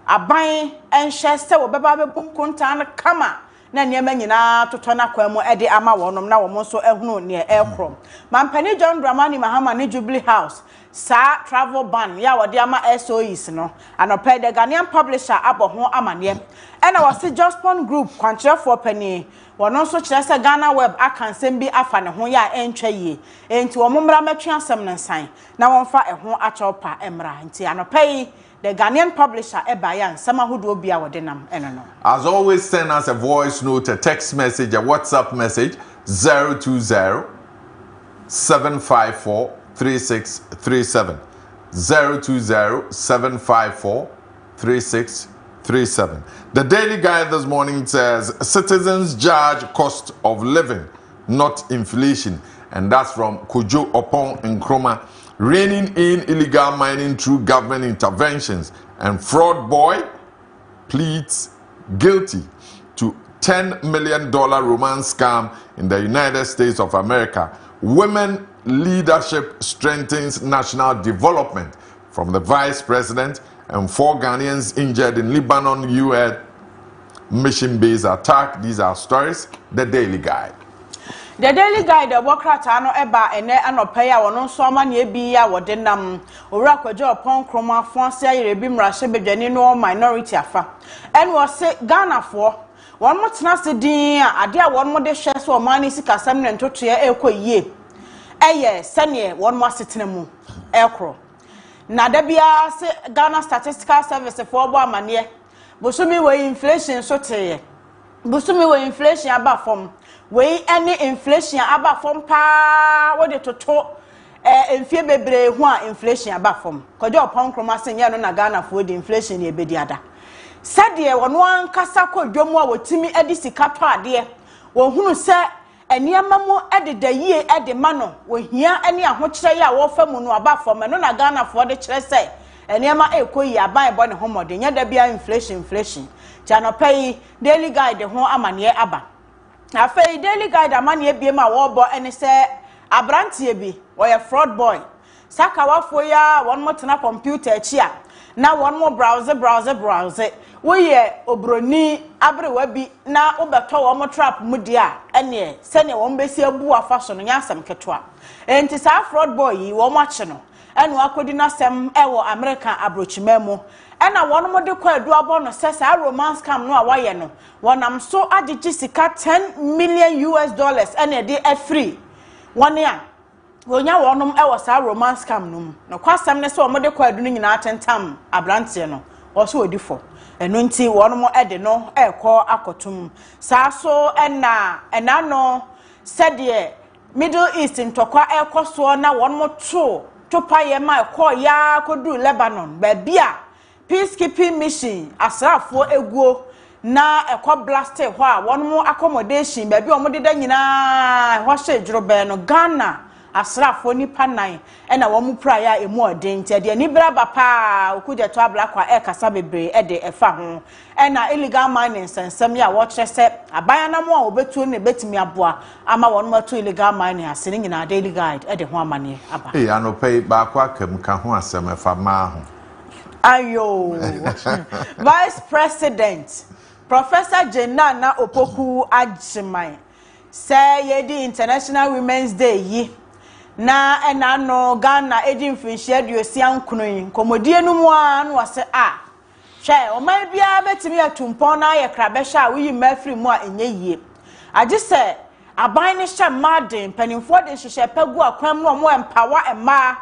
aban enhye se wo beba be konta na kama na niema nyina toto na kwamu ede ama wonom na wo mo so ehunu ne ekrom mampani John Dramani Mahama ne Jubilee House sa travel ban ya wode ama SOEs no anope the Ghanaian publisher abo ho amane ena wose Jospon Group kwankyerefo pani wono so kire se Ghana Web akansem bi afa ne ho ya entwa yie enti wo mmra matwe asem ne nsan na wonfa eho achopa emra enti anope the Ghanaian publisher ebaya nsama hodo bia wode nam eno no. As always, send us a voice note, a text message, a WhatsApp message 020-754-3637 020-754-3637. The Daily Guide this morning says citizens judge cost of living, not inflation, and that's from Kojo Opon Nkrumah. Reining in illegal mining through government interventions, and fraud boy pleads guilty to $10 million romance scam in the United States of America. Women leadership strengthens national development from the vice president, and 4 Ghanaians injured in Lebanon UN mission-based attack. These are stories. The Daily Guide. The Daily Guide the Wokrata no eba ene anopeya wono so amane bi ya wode nam owura Kojo Opon Nkrumah fonse ayerebi mrahye bedwani no minority afa en wo se Ghana fo won mo tena se din ade a won mo de hwe so omani sikasam ne ntotoye ekoyie eye sene won mo asetena mu ekro na da bia se Ghana Statistical Service for obo amane bosumi we inflation so teye bosumi we inflation aba fom we any inflation aba fom pa wo de toto enfie bebre hu a inflation aba fom Kojo Opon Nkrumah senye no na Ghana fo de inflation e bedi ada sade wono ankasa kodwom a wotimi edi sika to ade wo hunu se eniama mu ededa yie ede ma no wo hia eni ahokyere ya wo fa mu no aba fom no na Ghana fo de kyere se eniama ekoyi aban bo ne homode nya da bia inflation Janopay Daily Guide ho amane aba afei Daily Guide amane bie ma wo bo ene se abrantie bi oye fraud boy saka wafo ya won mo tena computer achi a na won mo browse wo ye obroni abrewa bi na obeto wo mo trap mu dia ene se ne won besi abu afa so no nya asem ketoa enti sa fraud boy yi wo mo ache no enu akodi na sem ewo American abrochimemu ena won mo de kwadu abo no se sa romance scam no a waye no wonam so agigi sika $10 million ene de free one ya wonya wonom ewo sa romance scam no no kwasam ne se wo mo de kwadu no nyina atentam abrante no wo so odifo eno nti wonom ede no ekọ akotum sa so ena no said Middle East ntokwa ekoso na wonom to paye ma ekọ ya kodu Lebanon ba bia peacekeeping mission asrafo eguo na ekwa blaste ho a won mo accommodation ba bi o mo deda nyina ho hye djorobe no Ghana asrafo nipa nan na wo mu praya emu odin ntia de ni bra ba pa okuje to abla kwa kasa bebre de efa ho na illegal mining sensem ya wo kire se abaya na mo a obetu ne betimi aboa ama won ma to illegal mining asene nyina daily guide de ho amane aba anopei ba kwa kam ka ho asem efa ma ho ayo Vice President Professor Jenana Opoku Ajimai say yedi International Women's Day yi na no Ghana ejin finhia duosia nkunun komodie no mu an wase hwe o man bia betimi atumpon na ye krabehya a wi mafri mu a enye yie age se aban ne hye maden panimfo de hyehyɛ pagu akwam no mo empower ema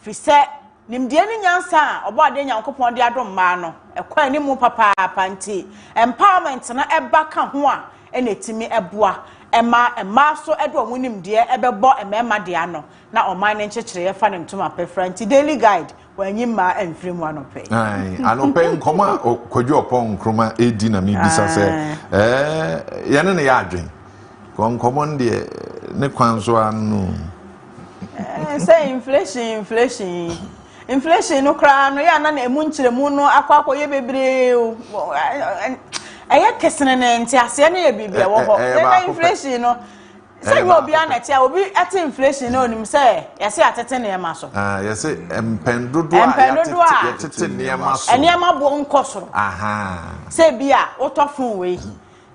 fi se nimdie ni nyansa obo ade nyankopon de adom ma no ekwan ni mu papa panti empowerment na eba ka ho a enetimi eboa ema so edo mu nimdie ebebo emema de ano na oman ne nkyekere ye fa ne ntoma pefranti daily guide wanyima emfiri mu anope anope nkoma Kojo opon kroma edi na mi bisa se yene ne ya adwen konkomo ndie ne kwanso anu say inflation no kra no ya na emu nkyeremu no akwakoye bebre eye kesene ne ntiase ne ye bibia wo ho na inflation no say you obi anatia obi at inflation no nim say yase atete ne ma so yase empendodo a yatete ne ma so ene ma bo nkosoro say bia utofun we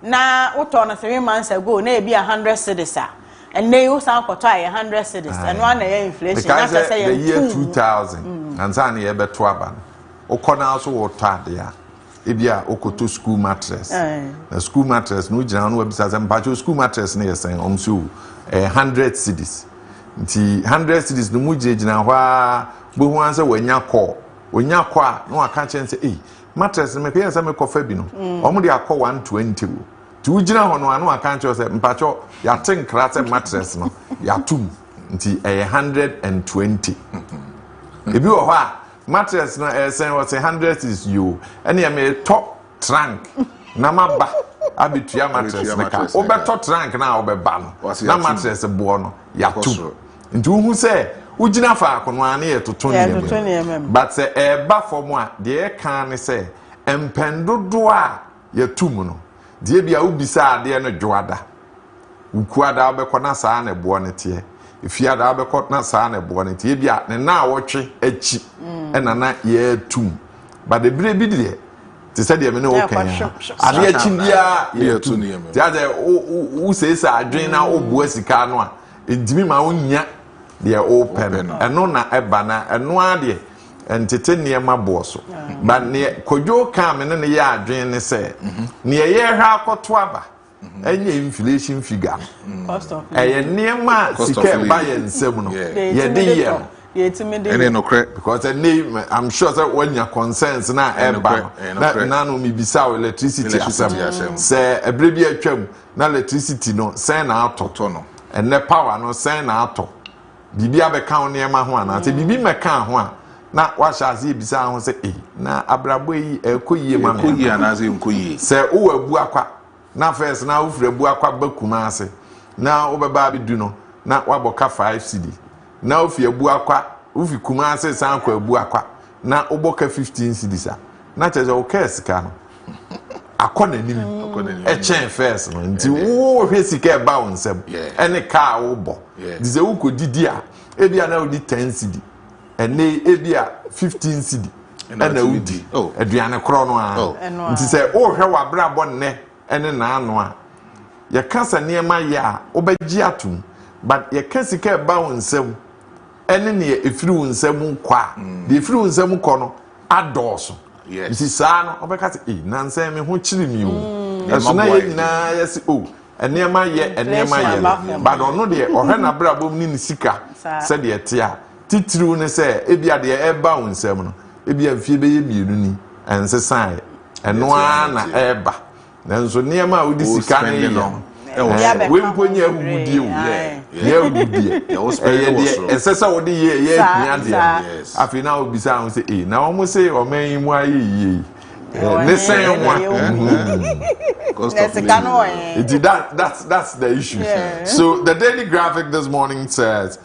na uto na 3 months ago na e bia 100 cedis and they use an koto 100 cedis and one inflation na say the year 2000 and san ye beto aba ukona so woto ade a ebia okoto school mattress na school mattress no gina no webisa se mpacho school mattress na yesen omso 100 cedis nti 100 cedis no mu gina hwa bo hu anse wanya ko a no aka chen se mattress me pia se me kofa bi no omo de akọ 120 tu gina ho no anu aka chen se mpacho ya tenkra se mattress no ya tum nti 120 ebi wo hwa mattress no was 100 is you and ya me top trunk na maba abitua mattress na ka obeto trunk na obeba no na mattress bo no ya tu nti hu se ugina fa akono ane ye toto ne but se eba form a de kan ne se empendodo a ya tum no de bia ubisa ade no dwoada ukuada obekọ na saa na bo ne te ifia da abekọ na saa na bo ne tie bia ne na awotwe achi na ye tum but the bre bi de te said ye me no okan ade achi bia ye tum ti ade u se adwen na obu asika no a entimi ma onya de open eno na eba na eno ade entete niema boso but ne Kojo kan me ne ye adwen ne se ne ye hwa akoto aba enye inflation figure cost of niema sika ba ye nsem no ye de ye ene no cre because I'm sure that when your concerns na eba na no mi bisa electricity asem se ebre bi atwam na electricity no se na atoto no ene power no se na ato bibi abeka ho niema ho ana te bibi meka ho a na wa shazi bisa ho se na abrabo yi ekoyie ma ekoyie anaze nkoyie se wo abu akwa na first na wo fre abu akwa bakuma ase na wo beba bidu no na waboka 5 cd na ofi abu akwa ofi kuma ase san kwa abu akwa na oboka 15 cedis na cheze o kesika no akona nim chen first no nti wo hwe sika e ba wonsem ene ka wo bo dize wo kodidi a ebia na odi 10 cd ene ebia 15 cd ena udi aduane kro no a nti se wo hwe wa bra bo ne ene na ano a ye kasa niema ya obagi atum but ye kasika e ba wonsem ene ne efiri wonsem kwa de efiri wonsem kọ no adoso isi saa no obeka se nanse me ho chiri mi o eso na ye nyina yes enema ye but ono de ohwe na bra bom ni sika se de etia titiriu ne se ebia de e ba wonsem no ebia mfie be ye mienu ni ense san eno na eba nanso niema a odi sika ne no we mponye awudie o ye awudie esesa wodi ye hia de afi na obisa ho se na omo se oman mu aye The same one. That's the issue. Yeah. So the Daily Graphic this morning says,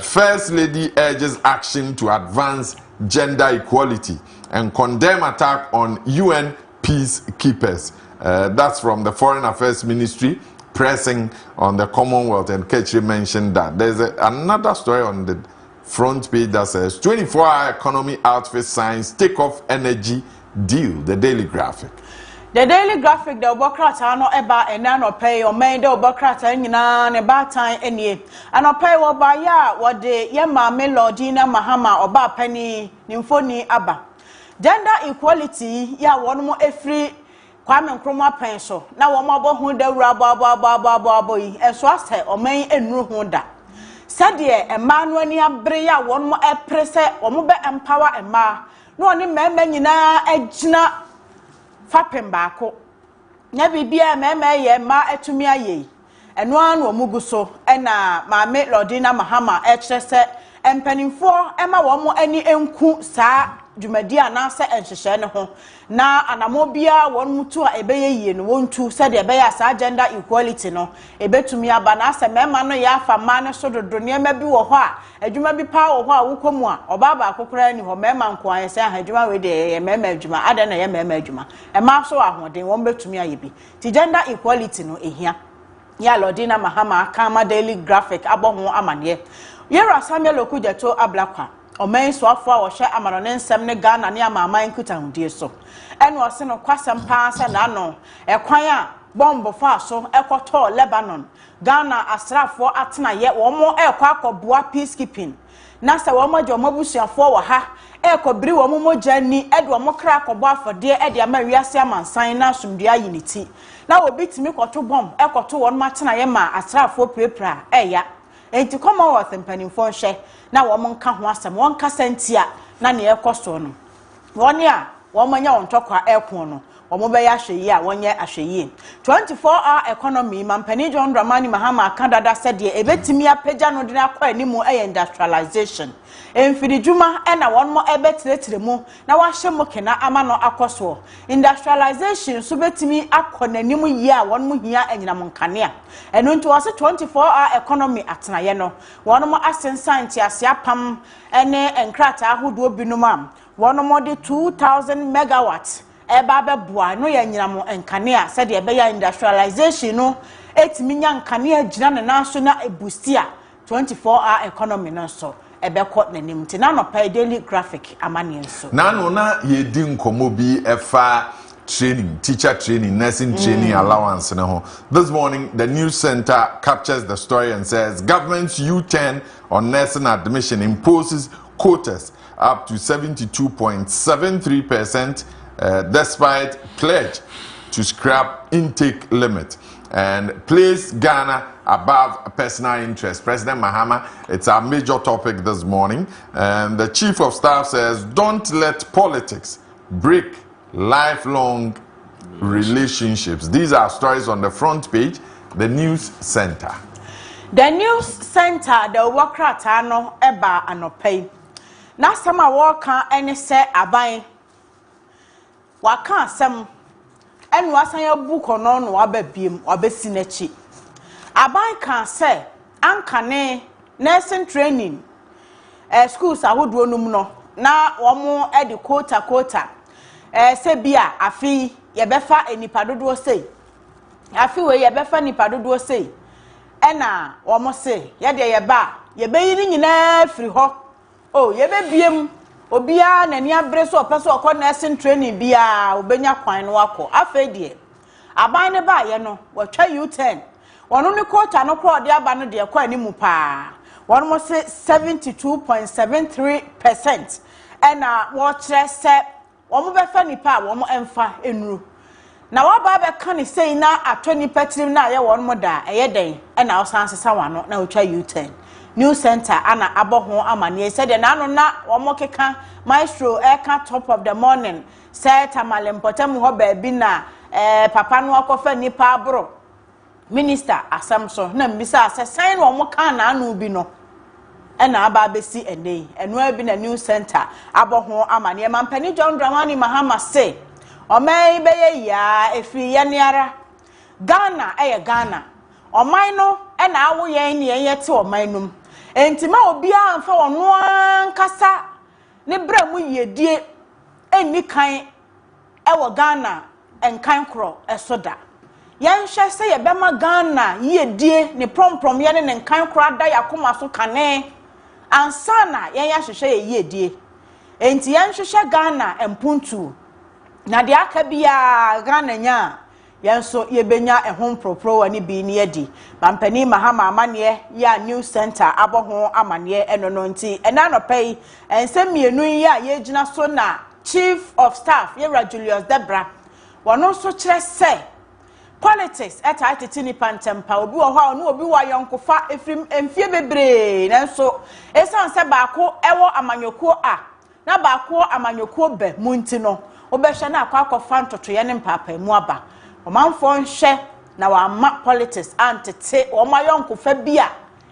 First Lady urges action to advance gender equality and condemn attack on UN peacekeepers. That's from the Foreign Affairs Ministry, pressing on the Commonwealth, and Kaakyire mentioned that. There's another story on the front page that says 24-hour economy outfit signs take-off energy deal. The Daily Graphic. The Daily Graphic, the Obokrata no eba enano pay or made the Obokrata na ne batan enie. Ano pay wo ba ya wo de ye ma melody na mahama oba penny nimfoni aba. Gender equality ya won mo efri Kwame Nkrumah pen so na wo mo bo hu da wura bo yi enso ase o man enru hu da. Sadie emanu ani abre ya won mo eprese wo mo be empower ema no oni mema nyina agina fapem baako nya bibia mema ye ma etumi aye eno anu omugu so na maame Lordina Mahama ekyerese empanimfo ema wo mo ani enku saa dwumadi anase enhyehyɛ ne ho na anamobia won mutu a ebeye yie no wontu said ebeye asa gender equality no ebetumi aba na ase mema no ya afa ma ne so dodo ne ma bi wo ho a adwuma bi pa wo ho a wokomu a oba ba akokora ni ho mema nko an se ahadwuma we de ye mema adwuma ada na ye mema adwuma e ma so ahoden won betumi aye bi ti gender equality no ehia ya Lordina Mahama Kama Daily Graphic aboho amane yera Samuel Okujeto ablakwa Omen so afọ a wɔhwɛ amanone nsɛm ne Ghana ne amaman nkutahudie so ɛna ɔse no kwasɛm paasa na no ɛkwan a bomb fa so ɛkɔtɔ Lebanon Ghana asrafo atena ye wɔn ɛkɔ akɔboa peacekeeping na sɛ wɔn agye wɔn abusuafo wɔ ha ɛkɔbiri wɔn mogya ni ɛde wɔn kra akɔbɔ afɔdeɛ ɛde ama wiase amansan na asomdua yi ne ti na obi timi kɔto bomb ɛkɔto wɔn atena ye ma asrafo prepra ɛya enti Commonwealth mpanimfo nhwɛ na wo nka ho asem won ka santia na ne ekoso no woni a wo manya won tokwa ekon no wo be ya hweyi a wonye ahweyi 24-hour economy mampani John Dramani Mahama Canada said e ebetimi apagya no de akwa animu industrialization emfiri djuma na won mo ebetiretire mu na wahye mo kena ama no akoso industrialization so betimi akona animu yi a won mo hia anyinam nkane a eno nti wase 24-hour economy atenaye no won mo asensan ti ase apam ene enkrata ahodo binum am won mo de 2000 megawatts eba beboa no ya nyinam nkane a said ebe ya industrialization no etimi nya nkane agina ne nanso na ebustia 24-hour economy no so ebekọ nanim ti na no pa Daily Graphic amane nso na no na ye di nkomo bi efa training, teacher training, nursing training allowance. This morning, the news center captures the story and says government's U-turn on nursing admission imposes quotas up to 72.73% despite pledge to scrap intake limit and place Ghana above personal interest. President Mahama, it's a major topic this morning. And the chief of staff says, don't let politics break lifelong relationships. These are stories on the front page, the news center. The news center, the Wakrata no eba anopay. Na sama waka ene se aban. Waka sem en wasan ya buko no no ababiem obesi nachi. Aban kan se ankane nursing training schools ahodo num no na womo e de quota se bia afi ye befa enipa dodo sei afi we ye befa nipa dodo sei ena womo se ye de ye ba ye beyi ni nyina firi ho o ye bebiem obia nani abre so opeso okọ nursing training bia obenya kwan no akọ afi de aban ne ba ye no watwa U10 wono ni quota no kro de aba no de kwa animu pa wono mo se 72.73% ena wo kire se womo befa nipa womo emfa enuru na waba be ka ni sei na atoni petrim na ye wono mo da eye den ena osansesa wano na otwa U10 new center ana aboho amane said na no na womo keka maestro eka top of the morning say tamalempota mu ho ba bi na papa no akofa nipa abro minister asamso na mbisa asesan womo kan na anu bi no ena aba besi ene eno abi na new center aboho amane mampani John Dramani Mahama say Omai beye ya efiri yaniara Ghana Ghana omai no na awo yen ne yete omai num entima obia amfa ono ankasa ne bra mu yedie eni kan ewo Ghana enkan kro esoda yen hwe se ye bema Ghana yedie ne promprom ye ne nkan kro ada yakoma so kane ansana yen ya hwehwe ye yedie enti yen hwehwe Ghana empuntu na de aka bia Ghana nya yenso yebenya ehom propro wani bi ne yedi mampani mahama amane ya new center aboho amane enono nti ena no pay ensem mienu ya yegina so na chief of staff Yera Julius Debra wono so kire se politics eta atitini pantempa obi wo ha no obi wa yonkofa efrim emfie bebre nanso esan se baako ewo amanyokuo a na baako amanyokuo be munti no obehwe na akwa ntotoye ne mpapa mu aba omanfo nhwe na wa ma politics antete o mayonko fa bia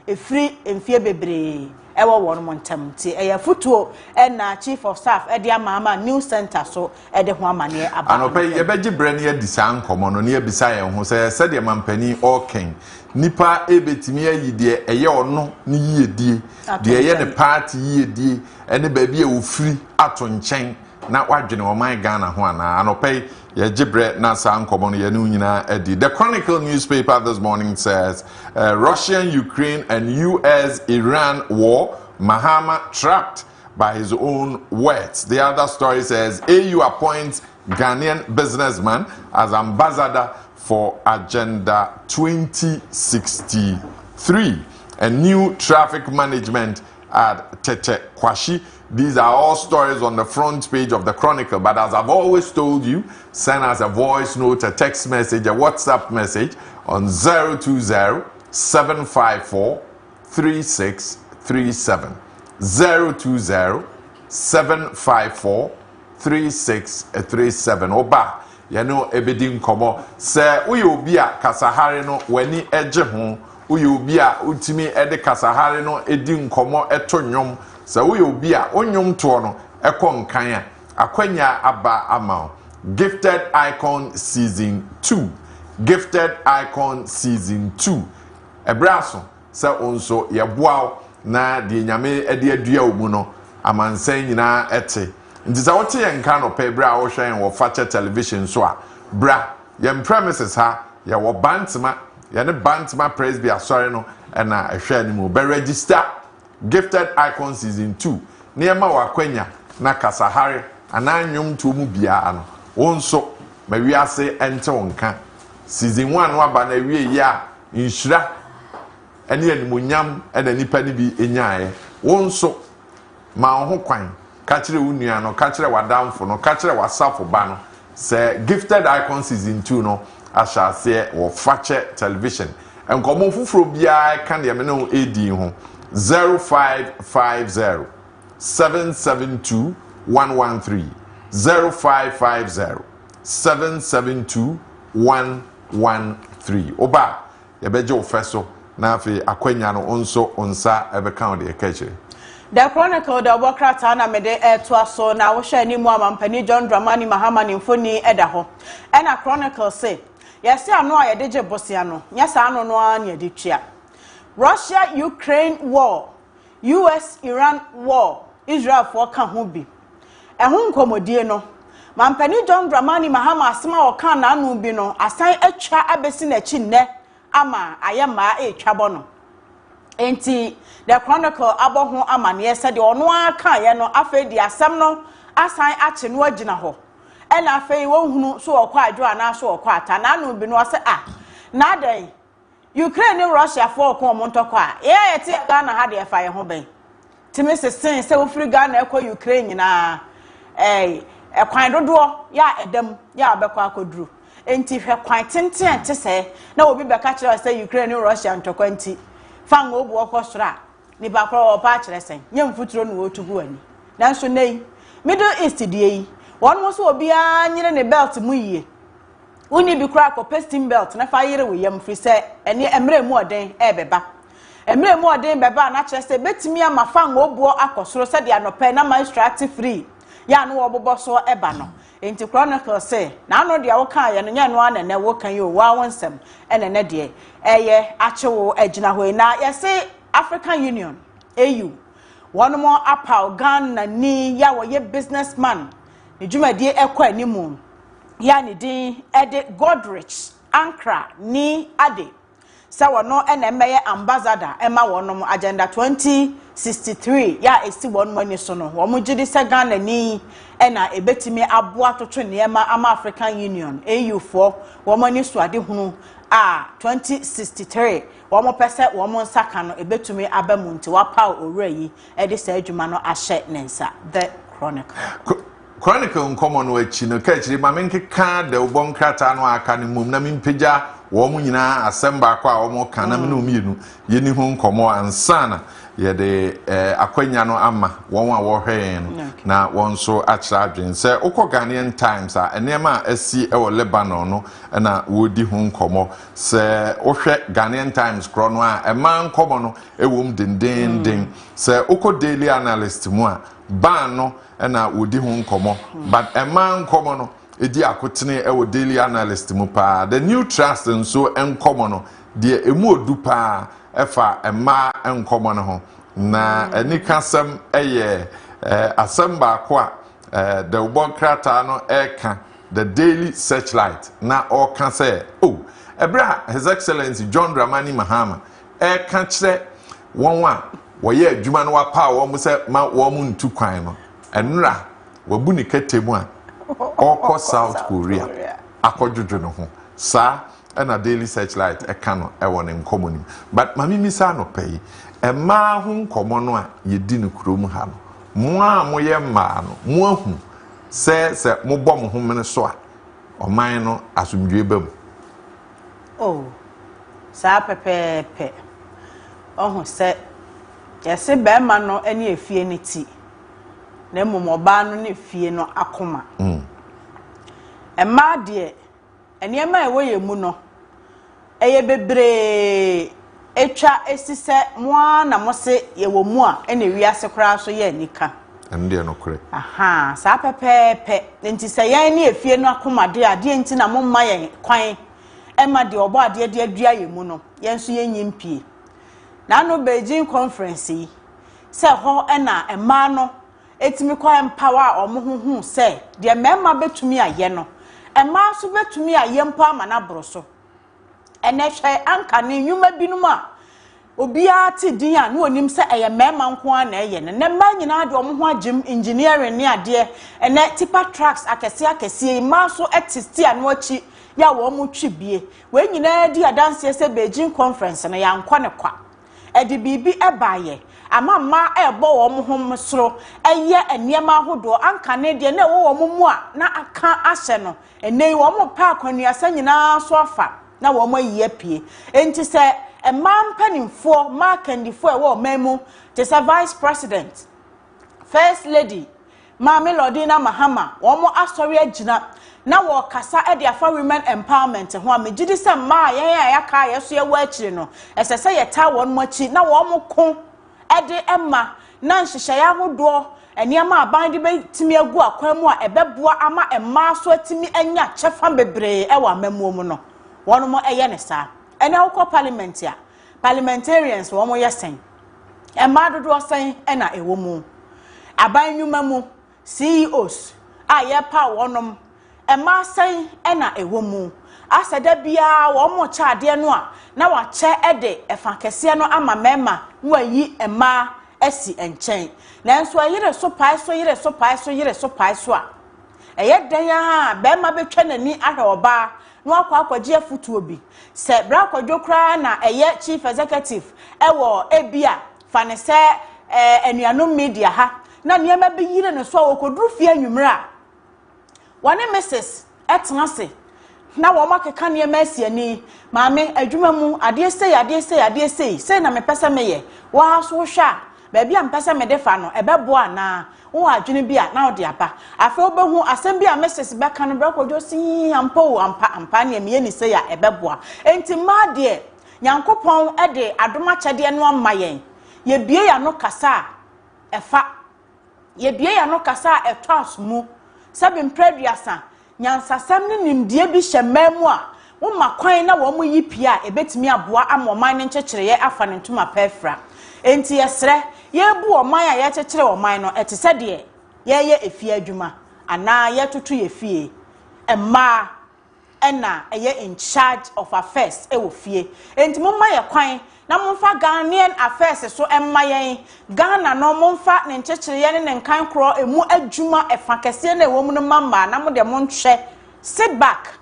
efri emfie bebre ewo won mo ntam ti eya futuo na chief of staff ede ama new center so ede ho amane aba anope ye beji brane ye disan komo no ne bisa ye ho se de mampani oken nipa ebetimi ayide eye ono ne yiyedie de eye ne party yiyedie ene ba bia ofri ato nchen na wadwene o man Ghana ho ana anope ye gibre na san komo no ye nu nyina edi. The Chronicle newspaper this morning says Russian-Ukraine and US-Iran war, Mahama trapped by his own words. The other story says AU appoints Ghanaian businessman as ambassador for Agenda 2063 and new traffic management at Tete Kwashi. These are all stories on the front page of the Chronicle. But as I've always told you, send us a voice note, a text message, a WhatsApp message on 020-754-3637. 020-754-3637. Oba, you know, ebedin komo. Se uyobia kasahari no weni eje hon. Uyobia utimi ede kasahari no edin komo etonyom. So we will be a onyum tono a concan akwenya aba amount. Gifted Icon Season 2. Gifted Icon Season 2. Ebraso sa onso ye boaw na de nyame ede adua omuno amansan nyina ete. Nti sa wote ye nka no pe bra wo hwen wo fache television so a bra ye premises ha ye wo bantma ye ne bantma praise be asore no na ehwe ni mu be register Gifted Icon Season 2. Niema wakwenya na kasahare ananyum to mu bia ano. Wonso mawiase ente wonka. Season 1 waba na wie ya inshira ene animonyam ene nipa ni bi enyae. Wonso ma ho kwan ka kire unua no ka kire wadamfo no ka kire wasafo ba no se Gifted Icon Season 2 no ashase wo fache television. Enkomo fufuro bia kan de me no edi ho 0550 772 113 0550 772 113 oba yebeje ofeso na afi akwanya no onso onsa ebeka de ekechire. The Chronicle the Bokrata na mede to aso na wo hwe ni mu amampani John Dramani Mahama ni mfoni eda ho e na Chronicle say yes ano a yedeje bosia no nyesa ano no a na yedetwa Russia-Ukraine war, US-Iran war, Israel for Kahubi. Ehun komodie no. Mampani John Dramani Mahama asema oka na anu bi no, asan etwa abesi na chi nne ama ayema etwa no. Enti the Chronicle aboho amane said ono aka ye no afa di asem no asan ache no agina ho. E na afa wo hunu so okwa adwo ana so okwa ata na anu bi no ase na dai Ukraine and Russia for Montokwa. Yeah, it's Ghana had a fire home. Timmy says, say, we free Ghana, Ukraine, a kind of door, ya, them, ya, Becquaco drew. Ain't if her quite tinted to say, no, will be back at you, say Ukraine and Russia and 20. Fang over walk or strap. Nibacro or patch lesson, young footron woe to go in. That's your name. Middle East today. One was will be a near belt to me. Uni bi crack or pesting belt na fire we yam free say ene emre mu oden beba emre mu oden beba na chese betimi amafa ngo buo akosoro se de anope na Maestro free ya no obobo so eba no enti Chronicle say na no dia wo kan ye no nya no ana na wo kan ye wa wonsem ene ne de eye achewo agina hoi na ye say African Union AU one more apal Ghana ni ya wo ye businessman ni dwumadie ekwa animu ya ni din Ede Godrich Ankra ni ade sa wono ene meye ambassador ema wono agenda 2063 ya esi wono mani so no wo mugidi se Ghana ni ena ebetimi aboa toto niema ama African Union AU for wo mani so ade hunu 2063 wo mo pese wo mo nsaka no ebetumi abamu nti wapa owura yi ede sa adwuma no ahye nensa the Chronicle nkomo no achi no ka chiri ma menkeka de ubon krata no aka ne mum na mimpeja wo mu nyina asemba akwa wo mo kana me no mienu yeni hu nkomo ansana ye de akwanya no ama won a wo hwe no na won so achira adwen se ukọ Ghanaian Times a enema asi e wo Lebanon no na wodi hu nkomo se wo hwe Ghanaian Times kro no a ema nkomo no ewom dendenden se ukọ Daily Analyst mu a ban no na wodi hu nkomo but ema nkomo no edi akotene ewo Daily Analyst mu pa the new trust nso enkomo no de emu odu pa efa ema enkomo no ho na enikasem eye asamba akwa the ubon krata no eka the Daily Searchlight na oka say oh ebra His Excellency John Dramani Mahama eka kire wonwa woye adwuma no wapa wo mu se ma wo mu ntu kwan no enra wabu ni ketemu a oko South Korea akodwodwo no ho sa na Daily Searchlight eka no e won nkomo ni but mami misa no pay e ma ho nkomo no a yedi no kurom ha no mo a mo ye ma no mo ahu se mo bom ho mene so a oman no asomdwe bam oh sa pepepe oh se yesi be ma no ene efie ni ti na momoba no ne fie no akoma ema de eniema ewo ye mu no eye bebre etwa esise mo na mo se ye wo mu a ene wiase kora so ye nika ende no kore aha sa pepepe nti se ye ne efie no akoma de ade nti na mo mma ye kwan ema de obo ade de adua ye mu no ye nso ye nyimpie na no Beijing conference yi se ho ena ema no etimi kwa empower omohuhu se de mema betumi aye no ema so betumi aye mpa amana broso ene hwe anka ne nwuma binum a obia ti din a no onim se eye mema nko a na eye ne ma nyina de omohu agim engineering ne ade ene tipa trucks akese ma so etisti a no achi ya wo mo twibie we nyina di adanse se Beijing conference na ya nkwa ne kwa edi bibi ebaye amama ebo wo mo hom soro eye eniema hodo anka ne de na wo mo mu a na aka ahye no enei wo mo pa akwanuasa nyina so afa na wo mo yiye pie enti se emampanimfo makandifo e wo memu te se vice president first lady Mama Lodina Mahama wo mo asori agina na wo kasa e de afa women empowerment ho amegidi se ma yen ayaka yeso ye wo akire no esese ye ta won mo achi na wo mo ko ede emma na nhyehyɛ ya hodo eniema aban de betimi agu akwan mu a ebeboa ama emma so atimi anya kyefa bebre e wa mamuo mu no wono mo eye ne sa ene akọ parliament ya parliamentarians wo mo yesen emma dodo sen e na ewo mu aban nwuma mu CEOs aye pa wonom emma sen e na ewo mu asada bia wo mo cha ade no a na wa che ede efa kese no ama mema no ayi emma esi enchen nanso ayire so pai so a eye dan a be ma betwa nani ahwe oba no akwaje afutu obi se bra kwadwo kra na eye chief executive ewo ebia fane se enuanom media ha na niema be yire no so awokoduru fie anwumra wane Mrs. etnase na wo makeka ne masi ani maame adwuma mu ade sei na me pesa meye wa so hwa ba bia mpesa me defa no ebeboa na wo adwene bia na ode aba afa obehu asem bia Mrs. beka no brakojo si ampa ne me ni sei ya ebeboa enti ma de nyankopon ede adoma kyede no amayen ye bie ya no kasa efa ye bie ya no kasa etwas mu Sabin Prediasa, Yansasam Nimdia bi Shememwa, one Maquine, one mu yipia, a bet me a bois, and more mine and church, afan into my pefra. Enti yesre, ye bu Maya yet or minor at Sadie, ye a fear juma, and now yet to ye fee. And ma, Enna, a year in charge of affairs, e will fear. Enti Mumma quine, na Mumfa Ghanaian affairs, so am my Ghana no Mumfa and Chechirian and kind crow a mu a juma a fakasian a woman mamba, namu de monche. Sit back.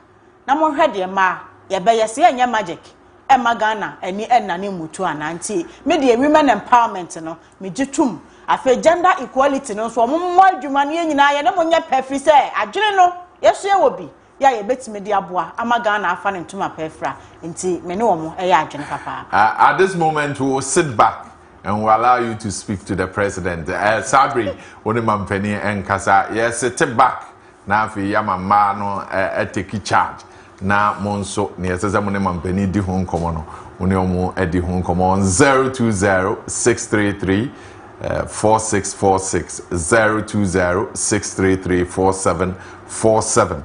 Namu head ye ma, ye be ye say your magic. Emma Ghana, and ni Enna ni mutu ananti. Media women empowerment, no, me jitum. Afe gender equality, no, so mumma jumani and I no munya pefi say, I don't know, yes, ye will be. Ya ye bet me dia boa Amagana afan into my pefra nti me no mo e ya adwene papa. At this moment we will sit back and we'll allow you to speak to the president. Sabri woni mampani enkasa yes sit back na afi ya mama no take charge na monso ne yesese mo ne mampani di ho nkomo no woni omo edi ho nkomo 020633 4646 0206334747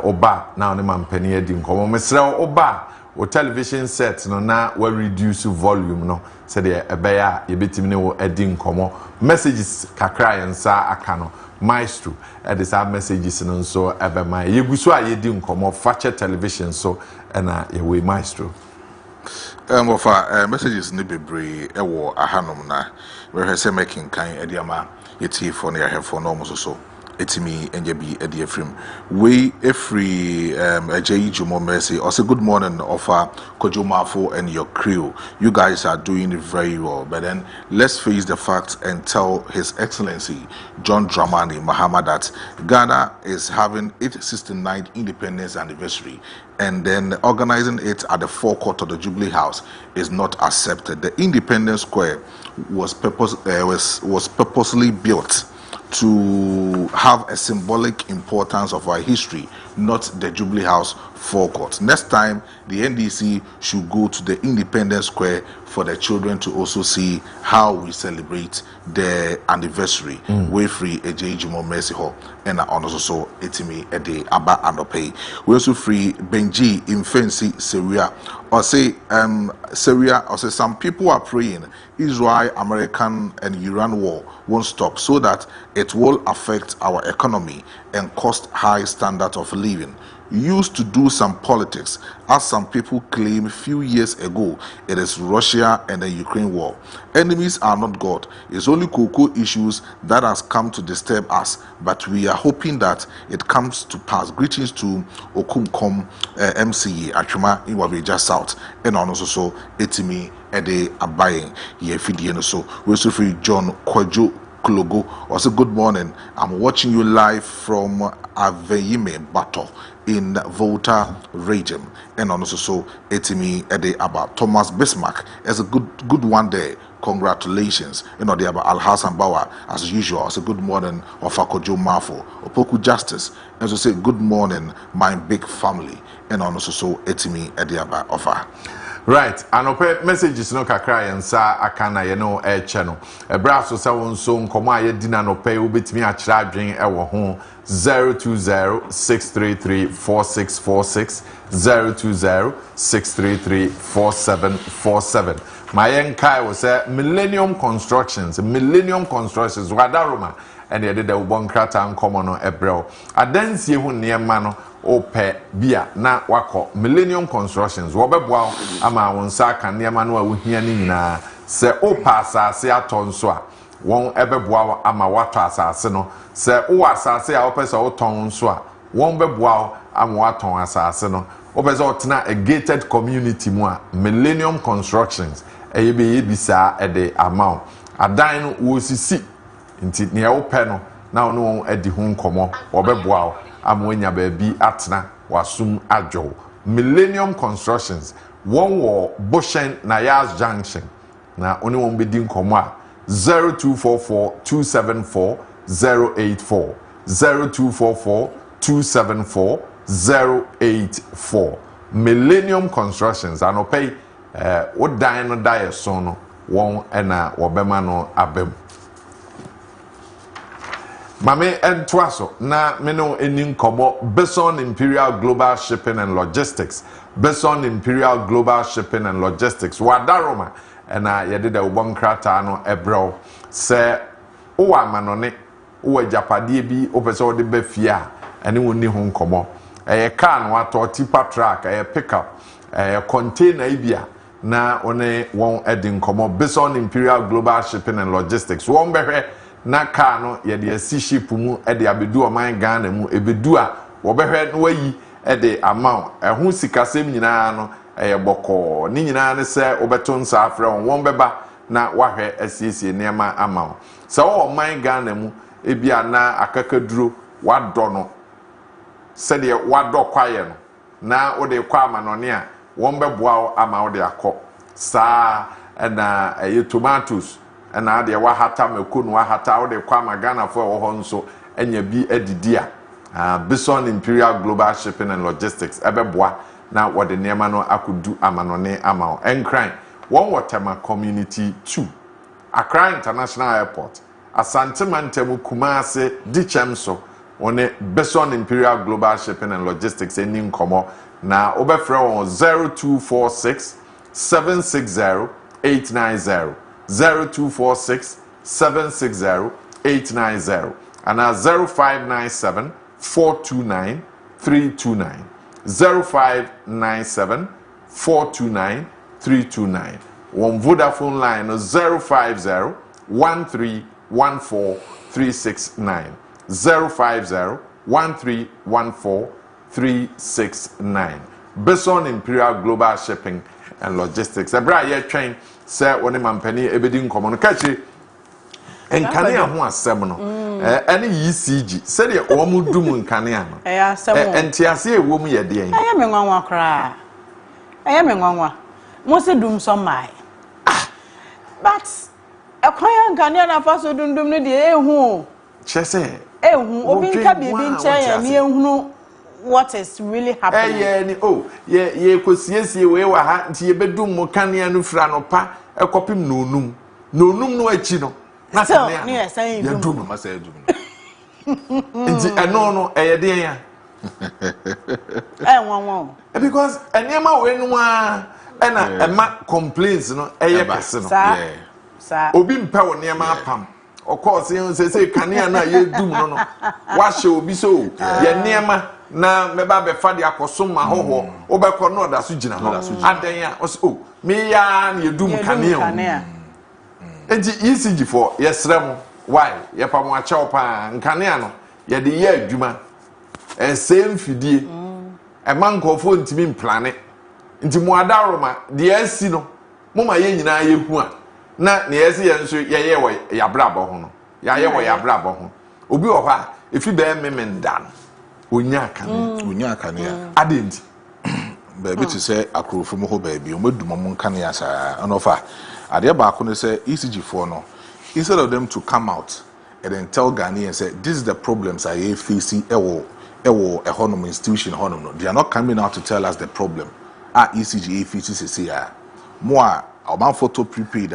Oba now ne mampani edi nkomo mesre oba o television set no na we reduce volume no said the ebeya ye betimi ne wo edi nkomo messages kakra yensa aka no Maestro these are messages no so ebema ye guso a ye di nkomo fache television so na ye we Maestro messages ni bebre ewo ahanom na we hese making kan ediama yeti for na ya for no mo so etimi enjebi edi efrim we every ajayi jumo mercy also good morning offer Kojo Marfo and your crew. You guys are doing very well, but then let's face the facts and tell His Excellency John Dramani Mahama that Ghana is having its 69th independence anniversary, and then organizing it at the forecourt of the Jubilee House is not accepted. The Independence Square was purposely built to have a symbolic importance of our history, not the Jubilee House forecourt. Next time, the NDC should go to the Independence Square for the children to also see how we celebrate the anniversary. We free Eje Jumo Mercy Hall and also etimi ede aba anope. We also free Benji in Fancy Syria. Or say Syria, or say some people are praying Israel, American and Iran war won't stop so that it will affect our economy and cost high standard of living. Used to do some politics, as some people claim a few years ago. It is Russia and the Ukraine war. Enemies are not God. It's only cocoa issues that has come to disturb us, but we are hoping that it comes to pass. Greetings to Okumkom MCA Achuma in Wabeja South and also etimi ede abaying ye fidie so. We also free John Kojo Logo. Also good morning. I'm watching you live from Aveyime Bato in Volta region, and also etimi ede about Thomas Bismarck as a good one day. Congratulations, the about Al Hassan Bawa as usual. Also good morning of Kojo Marfo, Opoku Justice, and so say good morning my big family, and also etimi ede about offer. Right, and ope messages no kakra yensa akana ye no channel. Ebra so sa won so nkomo aye dina no pe obetimi akira adwen e wo ho 0206334646 0206334747. My kai was Millennium Constructions wadaroma and they did the bonkrata nkomo no ebrel. Adansie hu niema no ope bia na wako Millennium Constructions wobeboa ama wonsa ka niema no awuhia ni nyina se opa asase atonso a won ebeboa ama wato asase no se wo asase a opese oton so a won beboa ama waton asase no opese otena a gated community mu a Millennium Constructions eyebe yebisa ede amount adan no wo sisi nti ne ope no na no edi hu nkomo wobeboa amwenya baabi atena wasum adwo. Millennium Constructions one war Boshen Nayas Junction na oni won bedi nkomo a 0244274084 0244274084 Millennium Constructions anopay wodan no dae so no won na wobema no abem. Mame entwaso na meno eni nkomo Beson Imperial Global Shipping and Logistics. Beson Imperial Global Shipping and Logistics. Wadaroma ena yede de ubonkrata no ebro se uwa manone uwa japadie bi opese ode befia ene woni ho nkomo car no ato tipa truck pickup container ibia na one won edi nkomo Beson Imperial Global Shipping and Logistics won behwe na car no ye de asi ship mu e de abedu oman Ghana mu ebedu a wo behwe no wayi e de amount ho sikasem nyina no boko ni nyina ne se obeto nsa afre won beba na wahwe asiesie nema amount se wo oman Ghana mu ebia na akakaduro wado no se de wado kwaye no na wo de kwa amanone a won beboa ama wo de akọ saa na tomatoes na de wa hata mekunu wa hata wo de kwa magana fo wo ho nso enya bi adidi a Beson Imperial Global Shipping and Logistics ebeboa na wo de nema no akodu amanone ama enkran won Waterma Community 2 Accra International Airport Asante Mantemu Kumase Dichemso one Beson Imperial Global Shipping and Logistics eni nkomo na obefre won 0246 760 890 0246 760 890 and 0597 429 329 0597 429 329 one Vodafone line 050 1314 369 050 1314 369 Beson Imperial Global Shipping and Logistics ebra ye twen se woni mampani ebedi nkomo no kachi enkane ho asem no ene ECG se de o mu dum nkane ano entiase ewo mu ye de en aya me nwanwa kra aya me nwanwa mo se dum so mai but ekwan nkane na faso dum no de ehu chese ehu obi nka bibi nche ya ni ehunu what is really happening ni ye kosiesie we wa ha nti ye bedum mo kanea no fra no pa ekopim nonum no achi no na kanea ni esan dum no masa dum nti eno no eye den ya won because enema we no a na ema complaints no eye kese no sa obi mpa wo nema apam of course you say kanea na ye dum no wa hye obi so ye nema na meba be fa de akoso ma hoho obekọ no da so gina ho adan ya me ya na yedum kanea enti ECG for yesrem why ye pa mo ache opa kanea no ye de ye adwuma same fidie e man nkofo ntimi mplane nti mo adaroma de asi no mo ma ye nyina ye hu a na ne yesi ye nso ye wo ya brabo ho no ya ye wo ya brabo ho obi wo ha efi be memendan onya kane adenti baby to say akrofo mo ho baby o medum mo nkane ya saa anofa ade ba ko ne say ECG for no instead of them to come out and then tell Ghanaians say this is the problems I face ewo economic institution honum no they are not coming out to tell us the problem ECG face say mo a oban photo prepaid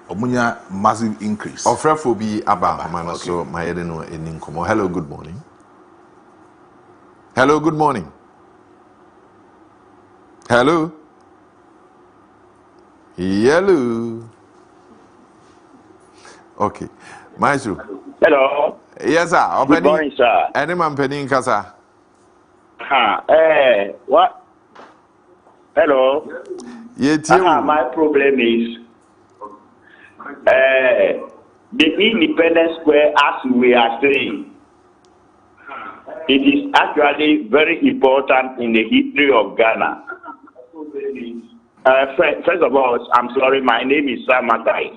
omunya massive increase ofrefo bi aba man so mayede no eninkomo hello good morning. Hello, good morning. Hello. Hello. Okay. Maestro. Hello. Yes, sir. Good morning, sir. Any man penny kasa. What? Hello. My problem is the Independence Square, as we are saying. It is actually very important in the history of Ghana. First of all, I'm sorry, my name is Sam Matai,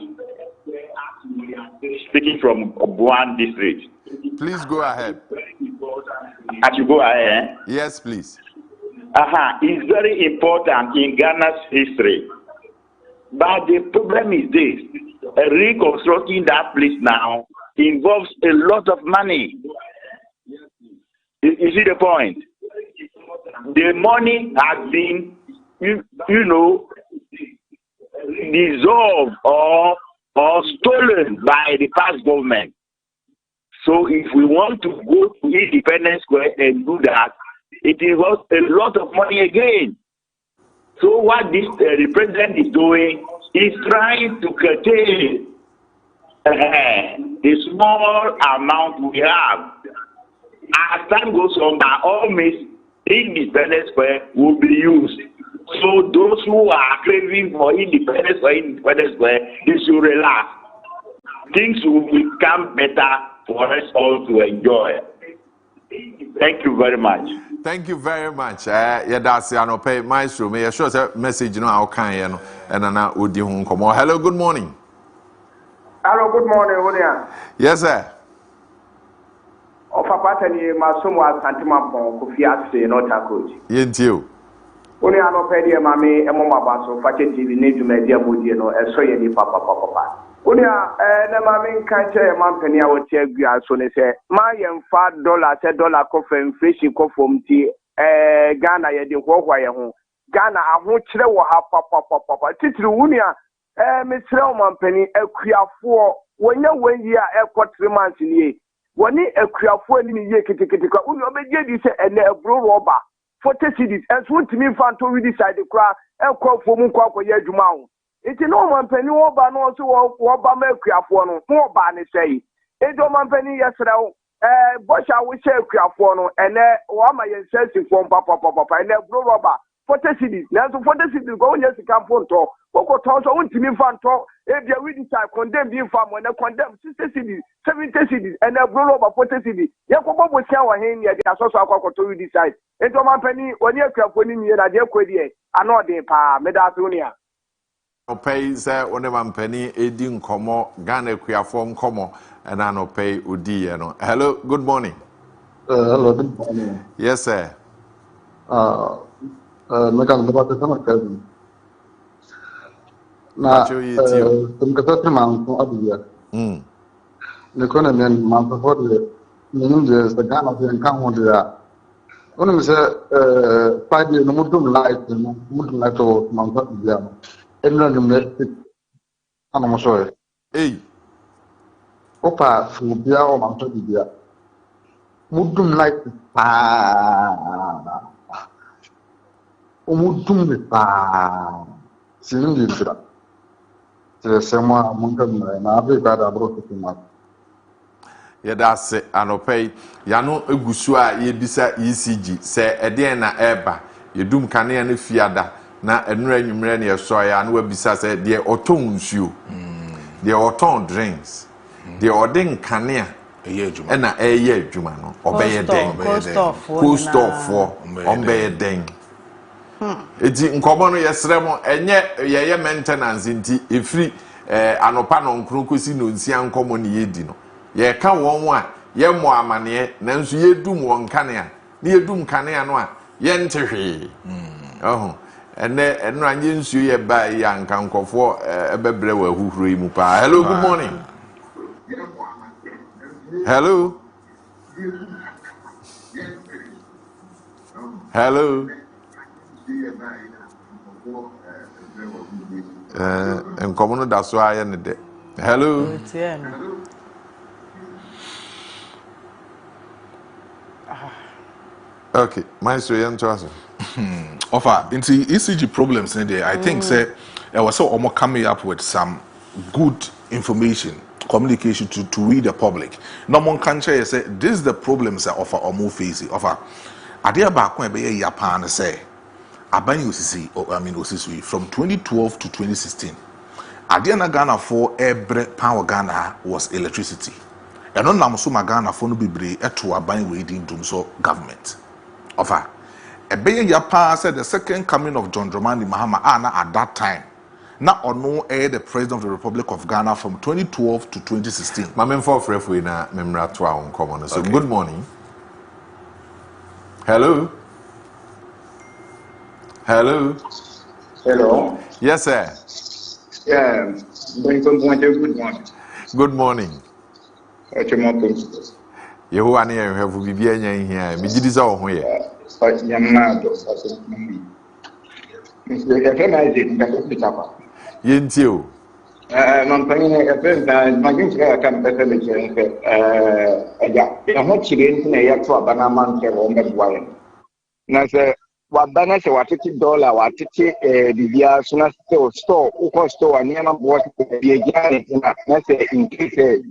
speaking from Obuan district. Please go ahead. I should go ahead? Yes, please. It's very important in Ghana's history. But the problem is this, reconstructing that place now involves a lot of money. You see the point? The money has been, dissolved or stolen by the past government. So if we want to go to Independence Square and do that, it involves a lot of money again. So what this the president is doing is trying to curtail the small amount we have. As time goes on, by all means, Independence Square will be used. So those who are craving for Independence Square, they should relax. Things will become better for us all to enjoy. Thank you very much. Thank you very much. That's Anope Maestro. May I show a message now? Can you and Anna Udi Hunkomo? Hello, good morning. Hello, good morning, William. Yes, sir. Of a pattern, my son was Santima Kofiat, not a coach. Yentio. Only an opedia, mammy, and Mama Basso, Fatty TV, need to make dear Modiano, and so any papa. Only a mammy can't say a man penny, I would tell you, so they say, my young $5 $1 coffee, inflation coffee, tea, Ghana, you did walk why home. Ghana, I won't tell what papa. Titru Unia, Miss Roman penny, a queer for when you year airport 3 months in ye. When a queer for any year, Kitika, Uno, and a blue rubber. 40 cities, and soon to me, Fanto, we decide to cry, and call for Munko, Yajumau. It's no man penny or ban also or Bamerkia for no more ban say. It don't man penny yesterday. Bush, I will say Criafono, and there one my incentive from Papa, and there blue rubber. 40 cities, now to 40 cities go yes to come for talk. Boko Tons, I want to me Fanto, if you really decide condemn the farm when they condemn 60 cities, 70 cities, and there blue rubber 40 cities. Yakobo was our hand, yet they are so to decide. And to my penny, when you're carefully near a dear query, I know the pa, Medasunia. Pay say one man penny, Edin Como, Ghana queer form Como, and I no pay Udi. Hello, good morning. Hello, good morning. Yes, sir. Megan, about the summer cousin. Now, some catastrophe man from Abia. The economy and month of what the Ghana and come on to that. One of them said, 5 years, no more light, more light of Mount Abia. I'm sorry. Hey. Opa, Fubia or Mount Abia. Mudum like Mudum Cindy. Someone among them, and I've got a broken. Yeah, that's it. And okay, Yano Ugusua, Yebisa ECG, say Ediana Eba, Yedum Kane and Fiada. Na enura nwumre na yesoya na wabisa say de oton nsuo de oton drinks de odin kanea eye adwuma na eye adwuma no obeye den cost of obeye den eti nkomo no yesre mo enye yeye maintenance nti efiri anopa no nkrokosi no nsia nkomo ne yedi no ye ka won a ye mo amane nanso yedum won kanea na yedum kanea no a ye ntehwe and Ranjin Suye by young Kanko for a bebrewer who free pa. Hello, good morning. Hello. Hello. And common that's why I ended. Hello. Okay, Maestro Yantoasa. Offer into ECG problems in there. I think say I was so almost coming up with some good information, communication to read the public. No one can say this is the problems that offer or more face offer. Adia back when be Japan say Abani OCC or I mean OCC from 2012 to 2016. Adia na Ghana for every power Ghana was electricity. And on Namusuma Ghana for no be to Abani waiting to so government. Offer. Ebeye Yapa said the second coming of John Dramani Mahama at that time. Now or no the president of the Republic of Ghana from 2012 to 2016. Mamen for frefwe na memra to our common. So good morning. Hello. Hello. Hello. Yes, sir. Yeah. Good morning. Good morning. You are near have to be here. Me did this all here. Yentio. Mampany, a friend, my country, I can better make a much in a yak for a banaman on that wire. Nasa, what banners a $50, what the soon store, who store, and Yana bought the again in case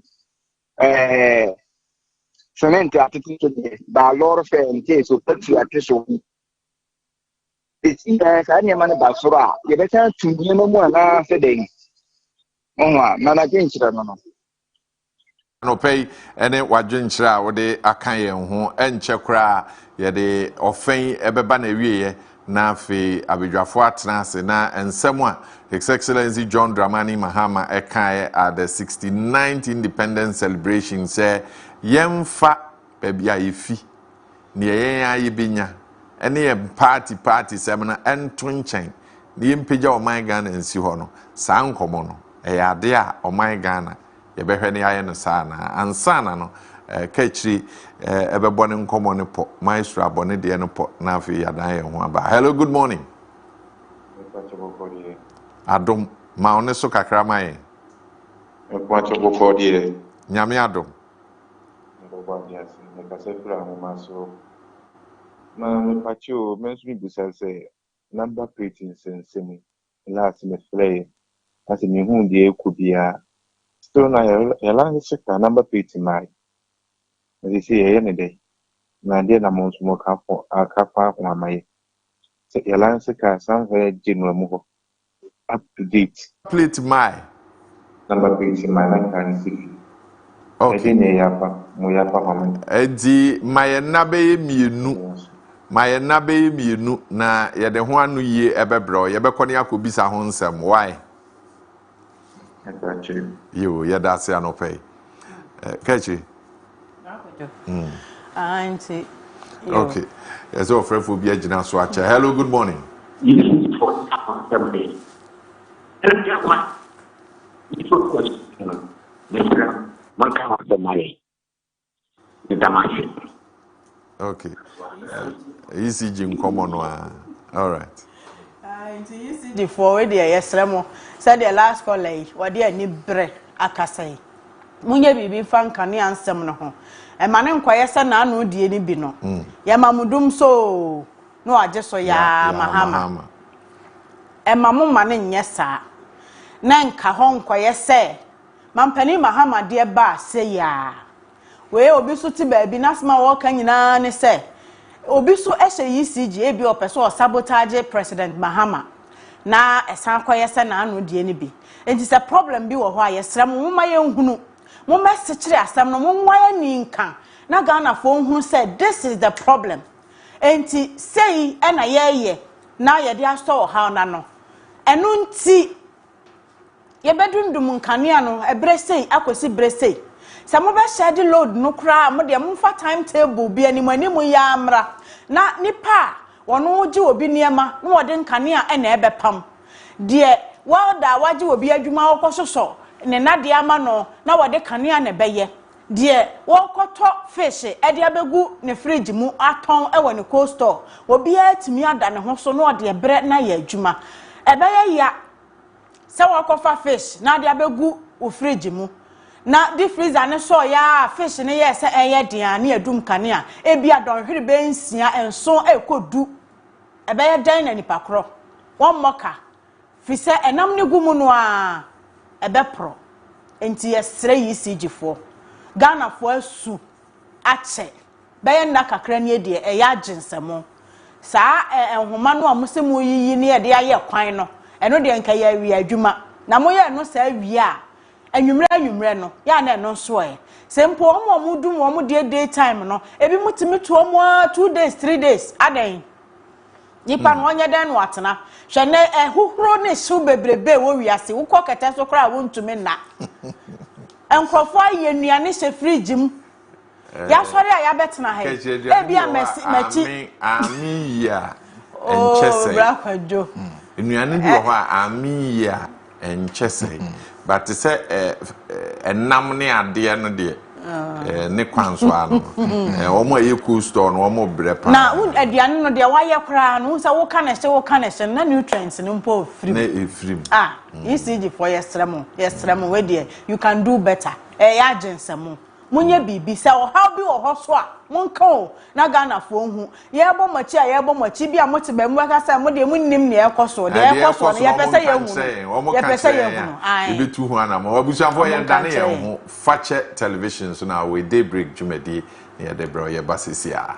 cement attitude, by Lord of and case of put you at this one. It's as any man about Sura, you better to be no more than today. Oh, man, against them. No pay ene wadwenkyerɛ a wode aka yɛn ho ɛnkyɛ koraa yɛde ɔfɛn ɛbɛba na wieɛ na afei abadwafo atena ase na nsɛm a His Excellency John Dramani Mahama ɛkaeɛ at the 69th Independence Celebration sɛ yɛmfa baabi a yɛfi ne yɛn ayɛ benya ɛne yɛn party sɛm na ɛnto nkyɛn ne yɛmpagya ɔman Ghana nsi hɔ no saa nkɔmmɔ no ɛyɛ ade a ɔman Ghana yɛbɛhwɛ ne ayɛ no saa na ansana no Kaakyire ɛbɛbɔ ne nkɔmmɔ ne pɔ Maestro abɔ ne deɛ no pɔ na afei yɛadan yɛn ho aba. Hello, good morning. Adom ma one so kakra ma yɛn. Nyame adom. Na me pacho mensu busa say number plate in sensemi last me play as me hu de ekubia still na yala sika number plate mai they say ye day na de na mo nso ka fo akafa ko amaye say yala sika somewhere general mu up to date plate mai number plate mai na kan see okay ne yapa mo yapa hama edi mai na be mienu my nabe mienu na yede ho anu yie ebebro yebekọ ne akobisa ho nsem why yo yeda se anopay Kaakyire auntie okay yes our friend for be agina so acha. Hello, good morning. Okay. ECG nkomo no all right. Into ECG for the yesremo said the last caller what dey ani bre akasai munye bibi fanka ne ansem no ho e mane nkwaye se na anu die ni bi no ye mamudum so no age so ya mahama e mamu mane nye saa na nka ho nkwaye se mampani mahama de ba se ya we obi so ti ba bi nasma wo ka nyina ne se obi so ehye ECG ebi opeso o sabotage President Mahama na esan kwaye se na anu die ni bi enti se problem bi wo ho ayesra mo ma ye nhunu mo message asam no mo nwaye ni nka na Ghana fo nhunu se this is the problem enti sei na ye na ye de aso ha na no enu nti ye bedundum nkania no ebre sei akosi bre sei se mo be share load no kra mo de mo fa timetable bi animu ya amra na nipa wono gi obi niema na wode nkania na ebepam de wada waji obi adwuma wokososo ne nade ama no na wode kanea na beye de wokoto fish e de abegu ne fridge mu aton e woni cold store obi atimi ada ne ho so na wode bre na ya adwuma ebeye ya se wokofa fish na de abegu o fridge mu na di freezer ne so ya fish ne yes eye dia na adum kanea e bia don hwere be nsia enso ekodu ebeye dan na nipa kro won moka fise enam ne gumu no a ebepro enti yesre ECG fo Ghana fo asu ache beye na kakra ne de eya aginsemo saa enhoma no amosemu yiyi ne ye de aye kwan no eno de nka ya wi adwuma na moye no saa wi a anwumre no ya na eno so e sempo omo dum omo de daytime no ebi mutimi to omo 2 days 3 days adan nipa no onye den no atena hwe ne huhuro ne hyew bebrebe wo wiase wo kokete so kra wo ntumi na enkrofo aye nuane hye fridge mu ya sori a ya betena he e bia machi amiya enchese brakwajo nuane bi wo ho amiya enchese but say enam ne ade no de ne kwanso ano omo ye cool store no omo brepa na aduane no de wayɛ kra no nsa wo ka na hye na nutrients no mpo free na efrim ECG for yestremo we there you can do better ya agensemo munye bibi se o how bi wo ho so a monka o na Ghana fo hu ye bo machi bi a mote ba mu ka say mo de munnim ne ekoso de ekoso no ye pese ye hu ye pese ye hu e betu hu ana mo abusuafo ye dane ye hu fache television so na we Daybreak jumedi ne de bro ye basisi a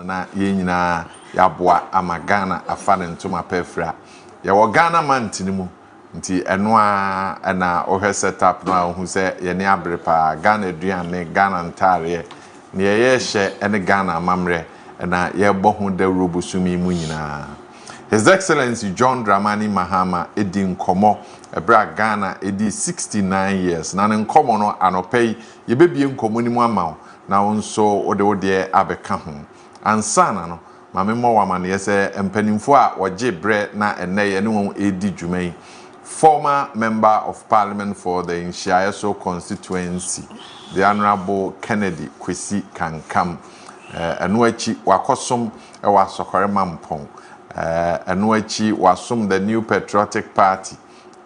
na yenyina yaboa amagana afane ntoma pefra ya wo Ghana mantinimu nti eno a na ohwe setup na ohu se ye ne abrepa Ghana aduane Ghana ntare ne ye hye ene Ghana amamre na ye bohu da robosumi mu nyina His Excellency John Dramani Mahama edi nkomo ebra Ghana edi 69 years na ne nkomo no anopei ye bebie nkomo ni mu ama na wonso ode abeka ho ansana no mame mo wa mane yese empanimfo a woje bre na eneye ne won edi dwumai former member of parliament for the Inshiayeso constituency the Honorable Kennedy Kwesi Kankam eno achi wakosom e wasokore mampon eno achi wasom the New Patriotic Party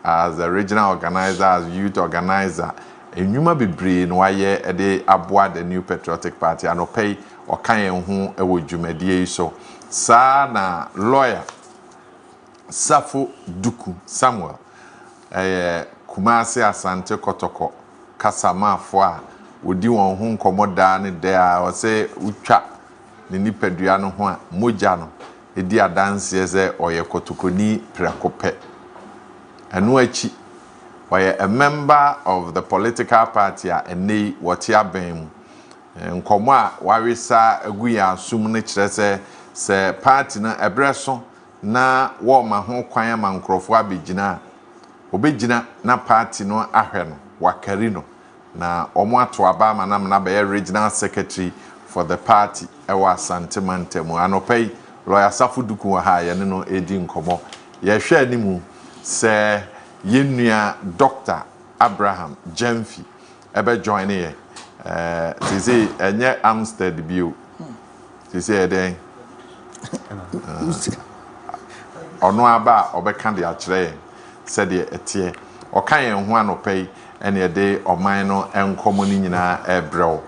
as the regional organizer, as youth organizer enwuma bebre no waye ede aboa the New Patriotic Party anopei okan hu ewo dwumadie so sa na lawyer Safo Duku Samuel Kumasi Asante Kotoko Kasamafo a odi won hu nkomoda ne de a o se utwa ne nipadua no ho a moja no edi adanse ze oye kotokoni prekope eno achi oye a member of the political party a enei wotia ben nkomo a warisa aguya asum ne kire se party na ebreso na wo ma ho kwan ama nkrofo abegina obegina na party no ahwe no wakari no na omo ato aba ma na be regional secretary for the party ewa Asante Mantemu anopei lawyer Safo Duku ha ye ne no edi nkomo ye hwe animu se yenua Dr. Abraham Jemfi ebe join ye say enye Amstead bio say eden ono aba obeka de akire said de etie okan yen ho anopei ene de oman no enkomo ni nyina ebrew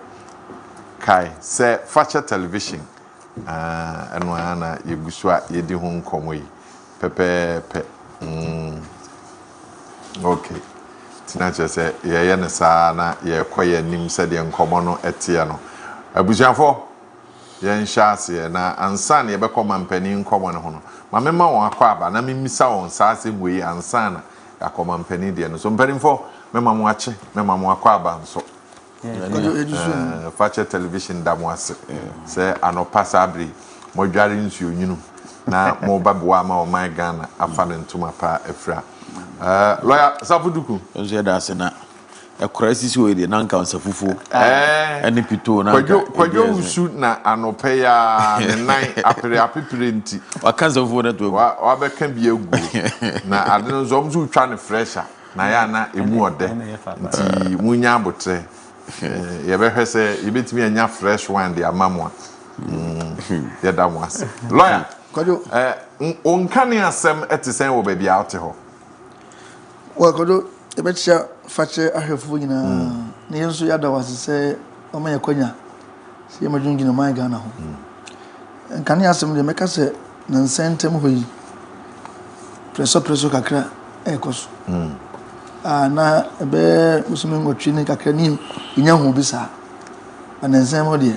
kai se facha television eno ana yegusu a yedi ho nkomo yi pepepe okay tinache se ye ne sa na ye koye nim se de nkomo no etie no abujanfo yen shase na ansa na ye bekoma mpani nkomo ne ho no mamema won akwa aba na memisa won saase mwe ansa na akoma mpani de no so mpanimfo mema mo ache mema mo akwa aba nso fache television damwase se anopa sabri mo dware nsuo nyinu na mo babwa ma o my Ghana afa ne ntoma pa efra lawyer Safo Duku nso ya da sena ekora sisi we de nanka onsafufu ene pito na kwajo usu na anope ya ne nan apere nti wakanza fufu na to wa be kan bi egu na ade no zo mzu twa ne fresher na ya na emu ode nti munya abotre ye be hwese ye betimi anya fresh one de amamwa ye da mwase lawyer kwajo onkane asem etisen wo ba bia ote ho wa kwajo ebetia fache ahwefo nyina ne yenso yada wasese o ma yakonya se madwungina man Ghana ho nkane asem de meka se na nsentem hoyi preso kakra ekoso na ebe musume ngotwi ne kakra ni nya ho bisa ana nsem de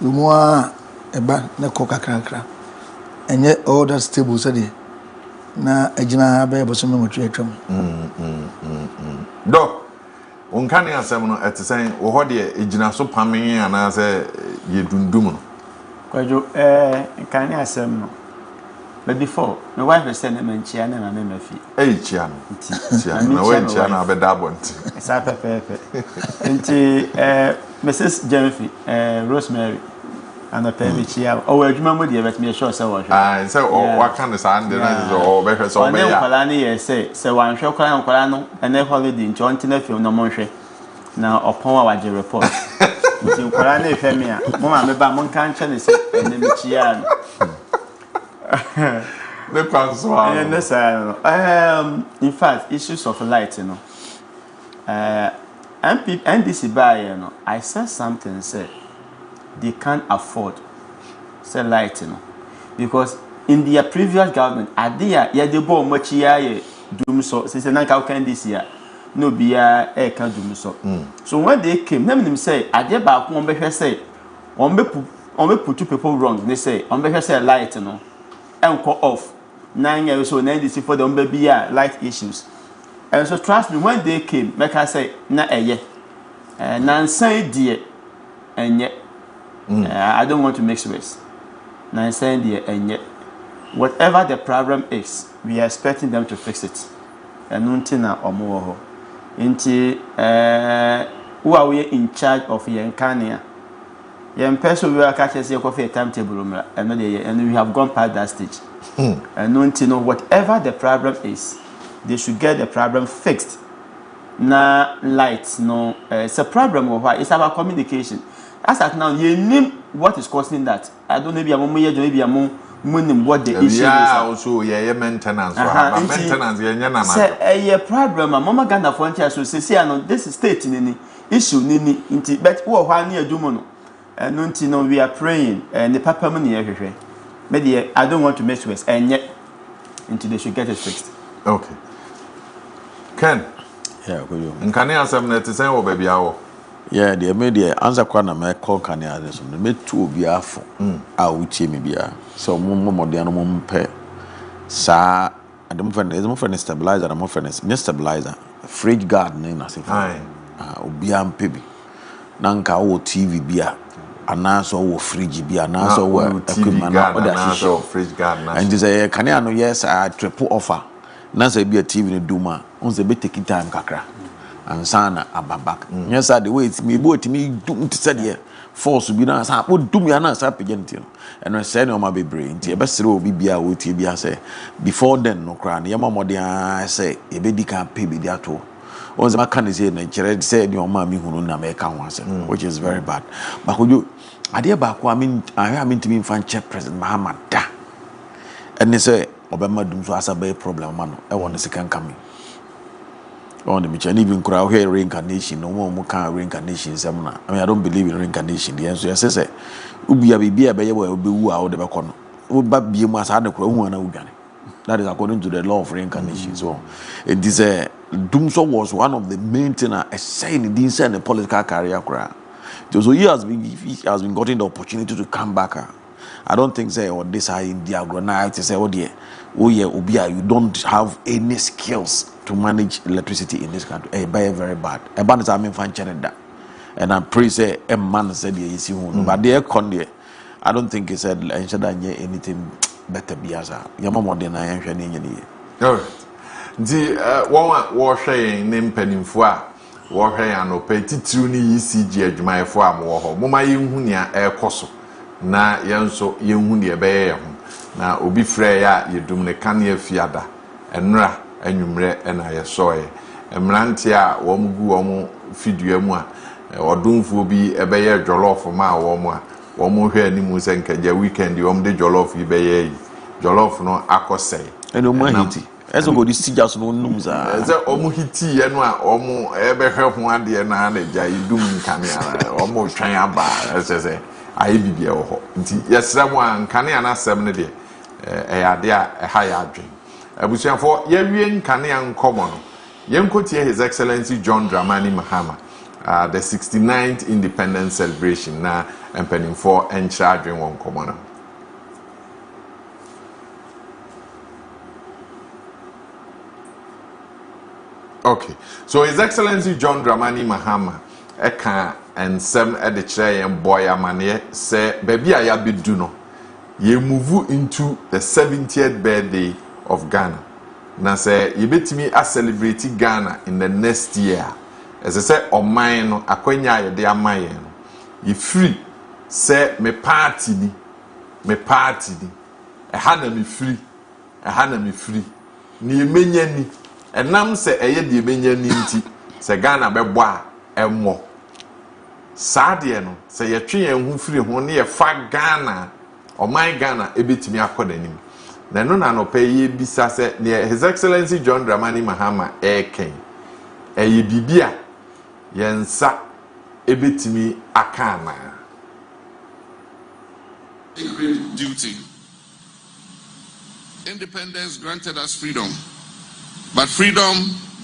yomo a eba ne ko kakra enye all that stable so de na agina be bosume ngotwi atwam do onkane asem no etisen wo ho de agina so pamen ana se ye dundum no kwajo nkane asem no but before my wife said na manchia na na me fi chia na we chia na be dabont sa pepe nti Mrs. Jennifer Rosemary and the baby chia o adwuma mo de bet me sure say wo hwe say o wa kan sa ande na so be hwe so be ya kwala na ye say wan hwe kwala no ene holiday nti on tina fi no mo hwe na opon wa waje report nti kwala na hwe me a mo ma me ba mo kan che ne say ene me chia the console in fact issues of light you know NDC buy you know I said something say they can't afford say light you know because in their previous government adia ya dey bo much ya dum so say na ka can this year no be ya e can dum so so when they came them say adia ba ko on be hwe say on on me put two people wrong. They say on me say light no, and call off 9 years so 9 for the baby light issues. And so trust me, when they came, make I say na eye, nan say dear, and yet I don't want to mix race. Nan say dear, and yet whatever the problem is, we are expecting them to fix it. And nuntina or more. Inti who are we in charge of Yankania? Young person we are catching your coffee timetable and we have gone past that stage. And nuntina, whatever the problem is, they should get the problem fixed. Na lights, no, it's a problem of why it's about communication. As at now, you name what is causing that. I don't know if you're what the issue is. Also, maintenance. Maintenance, a problem. Mama Ganda Frontier, so say, this is state in any issue, but what near Dumono. And no, we are praying, and the papa money everywhere. Maybe I don't want to mess with, and yet until they should get it fixed. Okay. Ken, yeah, and can I ask them to say, oh, baby, yeah, the media answer kwana me call kan ya so me tu obi afo a uchi me bia so mo modern mo mpe sa adem fan stabilizer na mo fan stabilizer fridge guard na se fa obi ampe bi na nka wo TV bia anaso wo fridge bia anaso wo equipment na oda shisho fridge guard na and say kan ya no yes a triple offer na say bia TV no duma on say be take time kakra and sana ababak yes the way it's me boat me do said here force bi na sa do me na sa pagent and I say no ma be brain ti e be sere obi bia wo ti bia say before then no kra na yama modern say e be di kan pay be dia to on the can say na chere say ni o ma mi hunu na me ka ho ase which is very bad but Kojo ade ba ko I mean to me fan check president Muhammad da and they say obama dum so asa be problem man e won the second coming on the mission even crowd here reincarnation no more can reincarnation semna I mean I don't believe in reincarnation the answer say ubia bibia be ye we wu a wo de be kono wo ba bie mu asa de kro hu na udwane that is according to the law of reincarnation so it is a Dumso was one of the main thing saying the inside the political career so he has been getting the opportunity to come back. I don't think say or this are in diagonal to say oh yeah Obia you don't have any skills to manage electricity in this country. Very bad. A band is I mean fan that. And I'm pretty say a man said yeah see but the con I don't think he said anything better be as a yama more than I am any. All right. The one warshare name penimfua warshare and open titru ni ECG adwumayefo amwo moma yenhu nia ekoso na yenso yenhu ne ebeye ho na obi frɛ ya yedum ne kane afiada enra anwumre na yesoe emrante a wo mugu wo fidua mu a odumfo bi ebeye jollof ma wo mu a wo mu hwɛ animu sɛ nkaja weekend wo de jollof bi beye jollof no akosɛe eno mu ahiti ezo go di sijas no numza eze omu hiti ye no a omu ebehwe ho ade na na ja idum nkane ara omu twan aba ese ayi bibia wo ho nti yesra mu an nkane ana asem ne de ade a ha ya adwen abusuafo ye wie nkane an komo no yenkotie His Excellency John Dramani Mahama the 69th independence celebration na empanimfo enchira adwen won komo no. Okay, so His Excellency John Dramani Mahama eka and sem edichere and boy amane say baby aya bedu no ye move into the 70th birthday of Ghana. Na say ye betimi a celebrate Ghana in the next year. As I say oman no akwanya ye de amaye no. Ye free say me party ni ehana me free ni emenya ni enam se eye de benya ninti se Ghana bebo a emmo saade no se ye twe yan hu firi ho ne ye fa Ghana o my Ghana ebetimi akoda nim na no na no pe ye bisa se ne His Excellency John Dramani Mahama eken eye bibia yensa ebetimi akana great duty. Independence granted us freedom. But freedom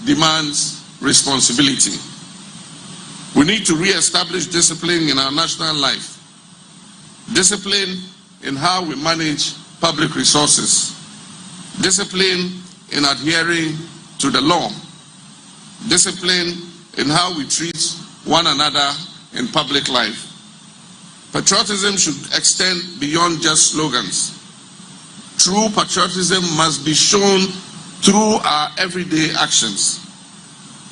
demands responsibility. We need to re-establish discipline in our national life discipline in how we manage public resources, discipline in adhering to the law, discipline in how we treat one another in public life. Patriotism should extend beyond just slogans. True patriotism must be shown through our everyday actions.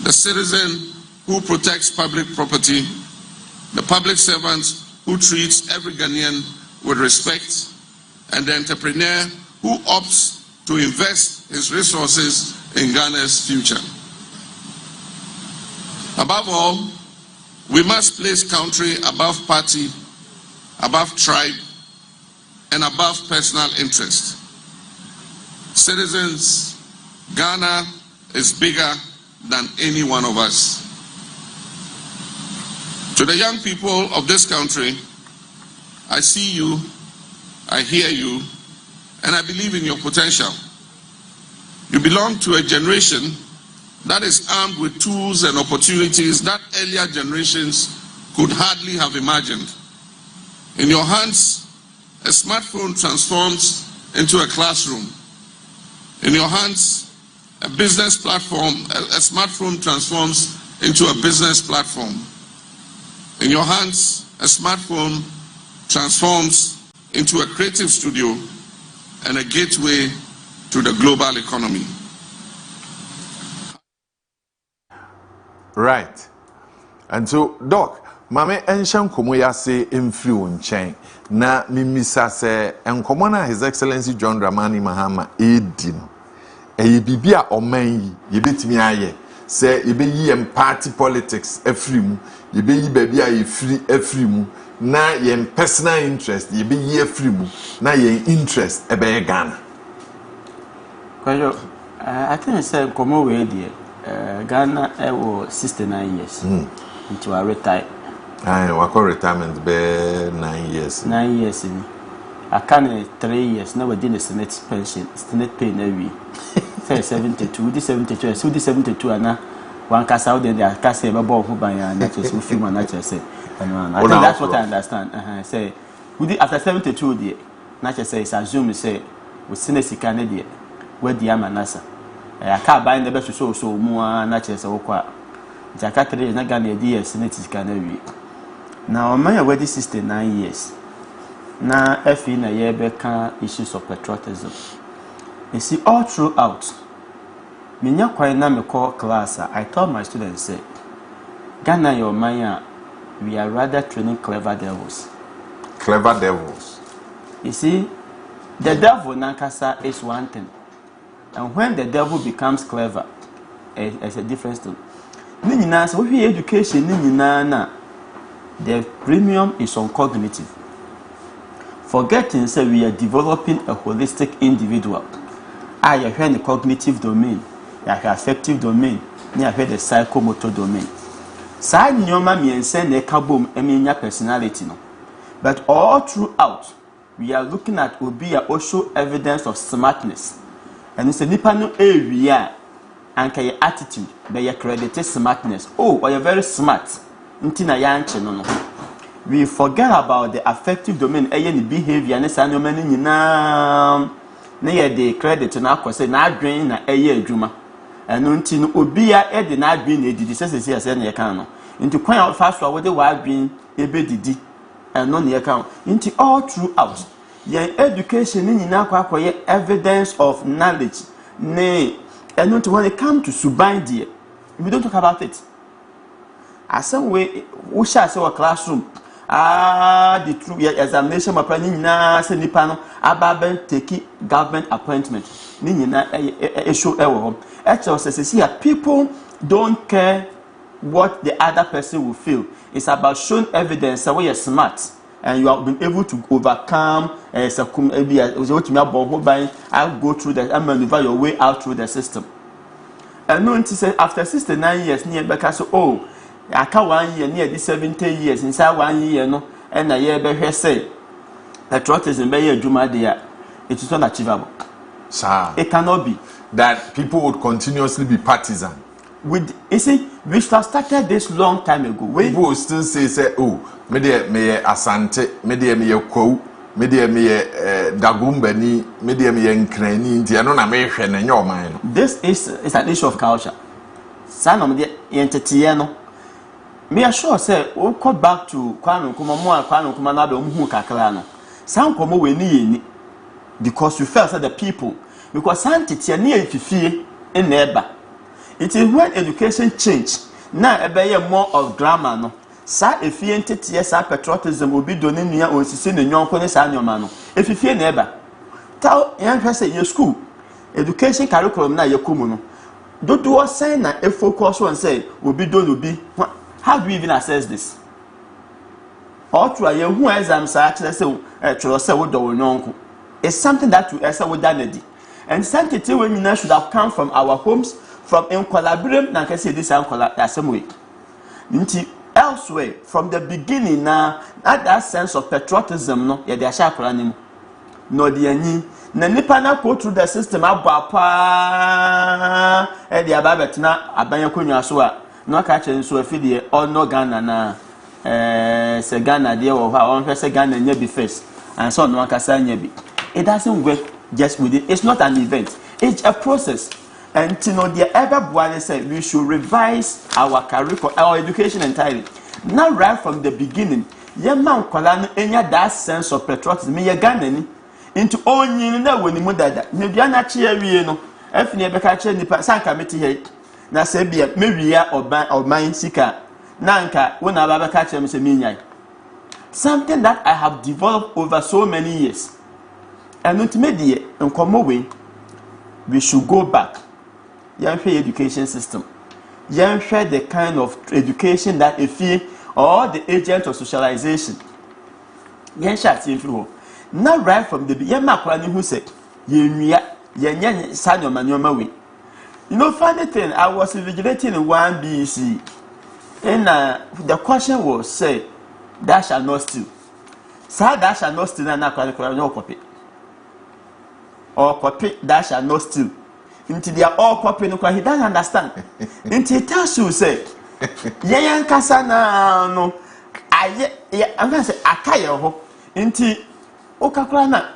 The citizen who protects public property, the public servant who treats every Ghanaian with respect, and the entrepreneur who opts to invest his resources in Ghana's future. Above all, we must place country above party, above tribe, and above personal interest. Citizens, Ghana is bigger than any one of us. To the young people of this country, I see you, I hear you, and I believe in your potential. You belong to a generation that is armed with tools and opportunities that earlier generations could hardly have imagined. In your hands, a smartphone transforms into a classroom. In your hands, a business platform, a smartphone transforms into a business platform. In your hands, a smartphone transforms into a creative studio and a gateway to the global economy. Right. And so, Doc, Mame Enshan Komoyase Influ Nchen, na Mimisa se, Enkomona His Excellency John Dramani Mahama Edino. E bibia omen yi betimi aye se yebe yi party politics afrimu yebe yi baby aye free afrimu na yen personal interest yebe yi afrimu na yen interest ebe Ghana. Kojo, I think say komo we dey Ghana was 69 years into a retire. I wako retirement be 9 years. 9 years I can 3 years now we did the Senate pension, Senate pay na we. Say 72, this 72, so this 72 and now one cast out there cast say about who by natural so film and natural say. I think that's what I understand. Say we after 72 there, natural say assume say we Senate sika there where the amanasa. I can't buy the best so more natural say okwa. Jakarta is not Ghana the Senate sika na we. Now my wedding 69 years. Now if in a year beka issues of patriotism. You see, all throughout, minya kwaina me call class, I told my students, say, Ghana your maya, we are rather training clever devils. Clever devils. You see, the devil nankasa is one thing. And when the devil becomes clever, it's a different thing. Nina, so we education, Nina, the premium is on cognitive. Forgetting, say, we are developing a holistic individual. I have the cognitive domain, I have affective domain, I have the psychomotor domain. Side nyoma mi ensen ne kabom eminya personality no. But all throughout, we are looking at obia also evidence of smartness. And it's a nipa no area and kay attitude be your credited smartness. Oh, or you're very smart. Ntina yanche no no. We forget about the affective domain, any behavior, and say no many nyina. Na ye de credit na akwose na adwen na eye adwuma eno nti no obia e de na adwen na edidi sese ase na ye kan no nti kwan a fa so a wode wa adwen ebe didi eno na ye kan nti all throughout your education ni nyina akwa evidence of knowledge ne eno nti when it come to suban there we don't talk about it as some way we shall say our classroom the true examination my planning na say nipa no ababen take government appointment ni nyina show ewo hom say people don't care what the other person will feel. It's about showing evidence that we are smart and you have been able to overcome I'll go through that and maneuver your way out through the system. And no one say after 69 years near back so oh I can't 1 year near this 70 years inside 1 year no and a year be say patriotism be a juma there. It is unachievable. Sir, it cannot be that people would continuously be partisan. With you see We should have started this long time ago. People still say, oh, me asante, me kou, me dagumbani, me nkrani, nti ano na me hwe na nyo man. This is an issue of culture. Sana me entity no. Me assure say we go back to kwanu kuma na be omhu kakra no. San komo we ni because you felt that the people because santity na efifie in neighbor. It is when education change now ebeye more of grammar no. Sa efie entity sa patriotism obi do ne nua onsisi ne nyonko ne sa nyoma no. Efifie neighbor. Tell yan say your school education curriculum na yakumu no. Dodo was saying na e focus on say obi do no bi. How do we even assess this? Or to a who exams are actually say it's something that we answer with Danedy. And sanctity when should have come from our homes, from in collaborating, and can say this and that same way. Elsewhere, from the beginning now, that sense of patriotism, no, yeah, they are sharp animal. No, the any. Na nipa na go through the system abapa e dia ba betina abanya konwa so a no ka che nso afidie ono Ghana na se Ghana de wo ha on se Ghana nya bi first and so no aka sa nya bi. It doesn't work just with it. It's not an event, it's a process. And you know the ever Buane said we should revise our curriculum, our education entirely. Now right from the beginning, your man kwala enya that sense of patriotism me Ghana ni into only na woni mu dada ne bia na che awie no afini e beka che nipa sanka meti he na se bia mewia oban sika na nka wona ba beka che me se menyai something that I have developed over so many years. And ultimately in common way we should go back. Young education system. Young the kind of education that if you or the agent of socialization. Young shot you now right from the young macaroni who said, you sign your manual way. You know, funny thing, I was invigilating in 1 BC. And the question was say, that shall not steal. So that shall not steal and not copy. Or copy that shall not steal. Until they are all copying, he doesn't understand. Until he tells you, say, Yan Kasana, no, I'm going to say, Akayo, until Okakrana,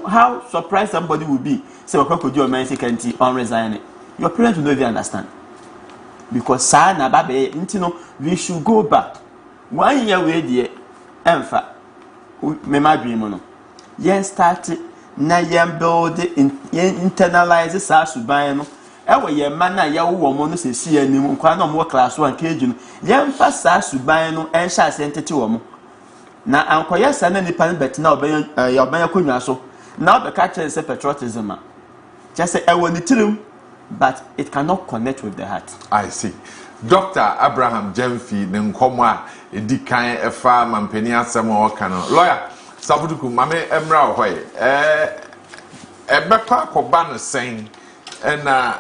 how surprised somebody would be. So, could you imagine security on resigning? Your parents will never understand. Because Sana Babe, until we should go back. 1 year away, dear, Enfa, me my dream, Yan started. Na yam build internalize sa suban no e wo ye ma na ye wo mo no se si anim kwa na mo class 1 keju no yam fa sa suban no en sha se entete wo mo na ankoya sa na nipa bet na oban konwa so na be ka chere se patriotism just say e wo ni tirim but it cannot connect with the heart. I see. Dr. Abraham Jemfi ne nkomo a edikan efa mampani asem o kan lawyer Sabuduku mame emra hoye ebekwa koba no sen na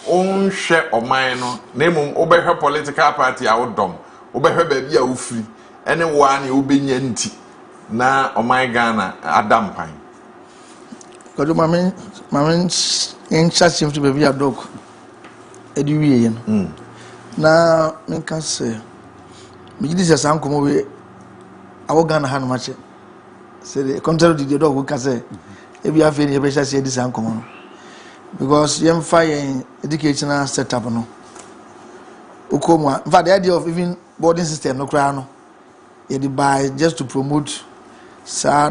onhwe oman no nemum obehwe political party a wodom obehwe ba bia ofiri ene wa ne obenya nti na oman Ghana adampan Kojo mame en chasim to be bia dog edi wiye no na menka se me gidi se san komo we awo Ghana ha no mache. Say the contrary to the dog who can say if you have any special say this uncommon because you fire educational setup no ukoma in fact the idea of even boarding system no cry no it by just to promote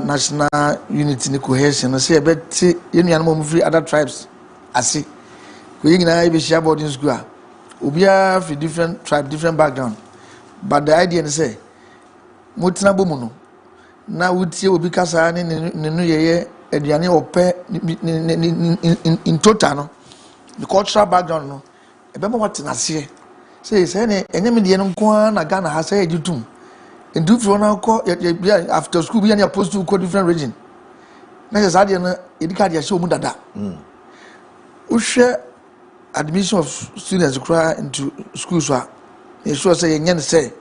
national unity and cohesion say bet you know free other tribes asi we na be share boarding school obia for different tribe different background but the idea is say mutina bomu no na wutie obi kasa ne no yeye aduane ope in total no the cultural background no ebe mo wat na se say ne enyem de no nko na Ghana ha say ejutum ndu fro na ko after school bi na post to go different region na say say no edika de show mu dada uhwe admission of students cry into schools so e sure say yenye say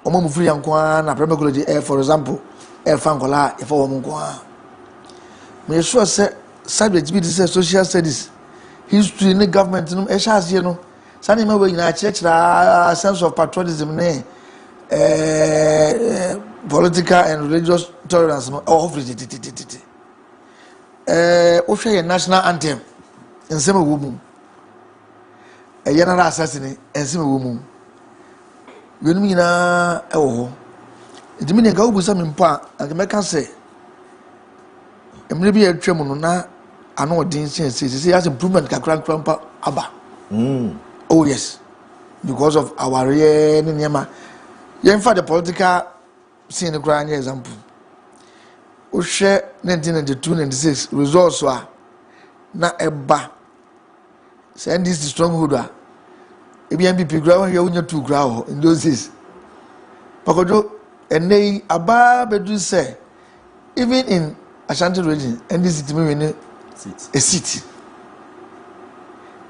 omo mu free nko na primary college for example Fangola, if I want to go, may sure say subject be social studies, history in the government, no, as you know, Sani ma we nyina kyerɛkyerɛ sense of patriotism ne political and religious tolerance no offer tititititi wohwɛ yɛ national anthem nsɛm a wɔ mu general assassin nsɛm a wɔ mu wenum nyinaa ɛwɔ hɔ nti me ne nka wobusa me mpo a anka mɛka sɛ mmerɛ bi atwa mu no na ano ɔden sɛ has improvement kakra mpa aba oh yes because of our real nneɛma yɛmfa the political scene koraa nyɛ example wohwɛ 1992-96 results a na ɛba sɛ NDC stronghold a ebi MPP koraa wɔhwɛ wonya 2 koraa hɔ in those days pakojo ɛnɛ yi aba bɛdu sɛ even in Ashanti region NDC timi win a seat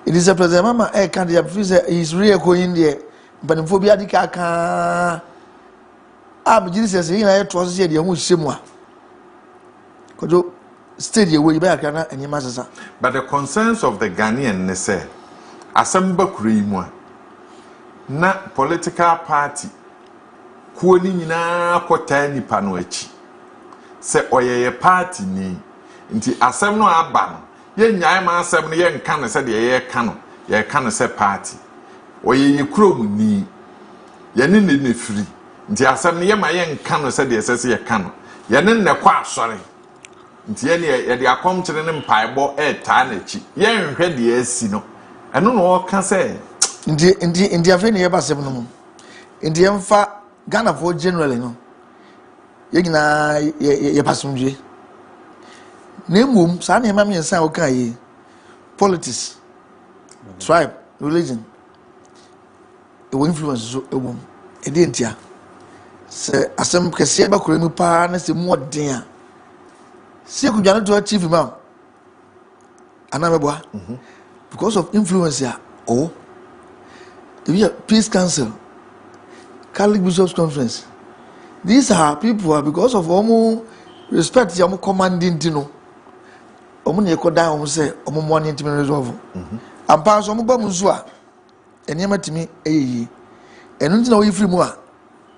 it is a president mama candidate say is real going there mpanimfo bi adika aka Jesus yi na yɛ to so sɛ deɛ ho hyɛ mu a kojo stage away you better na anyima sesa. But the concerns of the Ghanaian ne say asamba kure yi mu a na political party kuo ni nyinaa kɔtaa nipa no akyi sɛ ɔyɛyɛ party ni nti asɛm no aba no yɛnyae ma asɛm no yɛnka no sɛ deɛ yɛka no sɛ party ɔyɛyɛ kurom ni yɛne ne firi nti asɛm no yɛma yɛnka no sɛ deɛ sɛ yɛka no yɛne ne kɔ asɔre nti yɛde akɔmkyere ne mpaebɔ ɛtaa n'akyi yɛnhwɛ deɛ asi no ɛno na ɔka sɛ nti afei ne yɛba asɛm no mu nti yɛmfa Ghana for generally no yɛnyinaa yɛpasomdwe na mmom saa nneɛma mmiɛnsa a woka yi politics tribe religion ɛwɔ influence so ɛwɔ mu ɛde ntia sɛ asɛm kɛseɛ bɛkora mu paa na sɛ mu ɔden a sɛ kudwane to achieve ma ana mɛboa because of influence a ɔwɔ ebi a peace council Catholic Bishops Conference. These are people because of omu respect ya omu commanding tino. Omu ne ekoda omu say omu money ntimi resolve. Ampa so omu ba mu so a enema timi eyiyi. Enu ntina wo yifiri mu a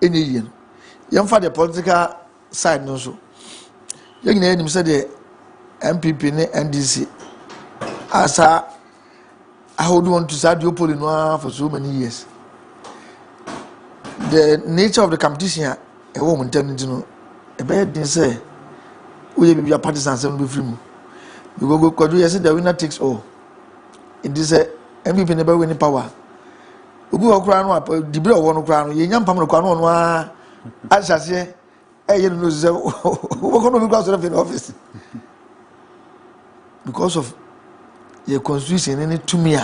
enyiyi no. Yemfa the political side no so. Yegina enim say the MPP ne NDC asa I hold on to that duopoly no for so many years. The nature of the competition a woman turning to know a bad thing say we be a partisan seven be free. You go Kojo yes the winner takes all. In this MVP never win power. We go crown up the bill one crown, you young pam crown one as I say, you know, we're going to be out of the office because of your constitution in it to me.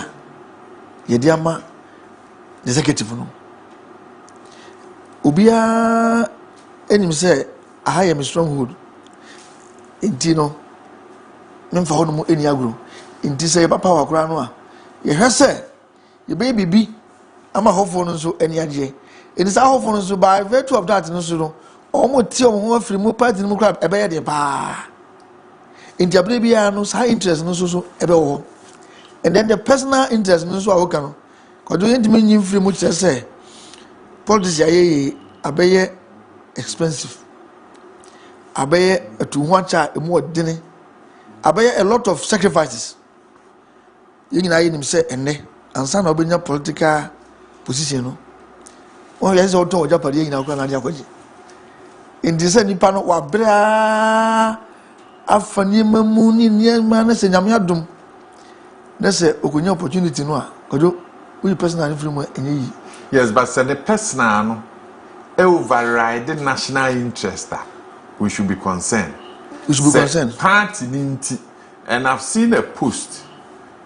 Your dear ma the executive no. Ubia enim say aha yɛ me stronghold nti no memfa hɔ no mu eni agro nti sɛ yɛba power koraa no a yɛhwɛ sɛ yɛbɛyɛ bibi ama hɔfoɔ no nso ani agye nti sɛ hɔfoɔ no nso by virtue of that no so no ɔmo tie ɔmo ho afiri mu party no mu koraa ɛbɛyɛ deɛ paa nti abere biara no saa interest no so ɛbɛwɔ hɔ and then the personal interest no so a woka no kɔdo yɛntumi nyi mfiri mu kyerɛ sɛ politics ayɛ abɛyɛ expensive abɛyɛ atuhuacha emu ɔdene abɛyɛ a lot of sacrifices yɛnyina yɛ nim sɛ ɛnɛ ansa na ɔbɛnya political position no wɔn yɛ sɛ ɔtɔn ɔgya pade yɛnyina kora na ade akɔgye nti sɛ nipa no wabrɛ afa nneɛma mu ne nneɛma na sɛ nyame adom na sɛ ɔkɔnya opportunity no a kɔdwo woyi personal free mu ɛnyɛ yi. Yes, but the personal no override the national interest. We should be concerned. We should be concerned. Party ninti, and I've seen a post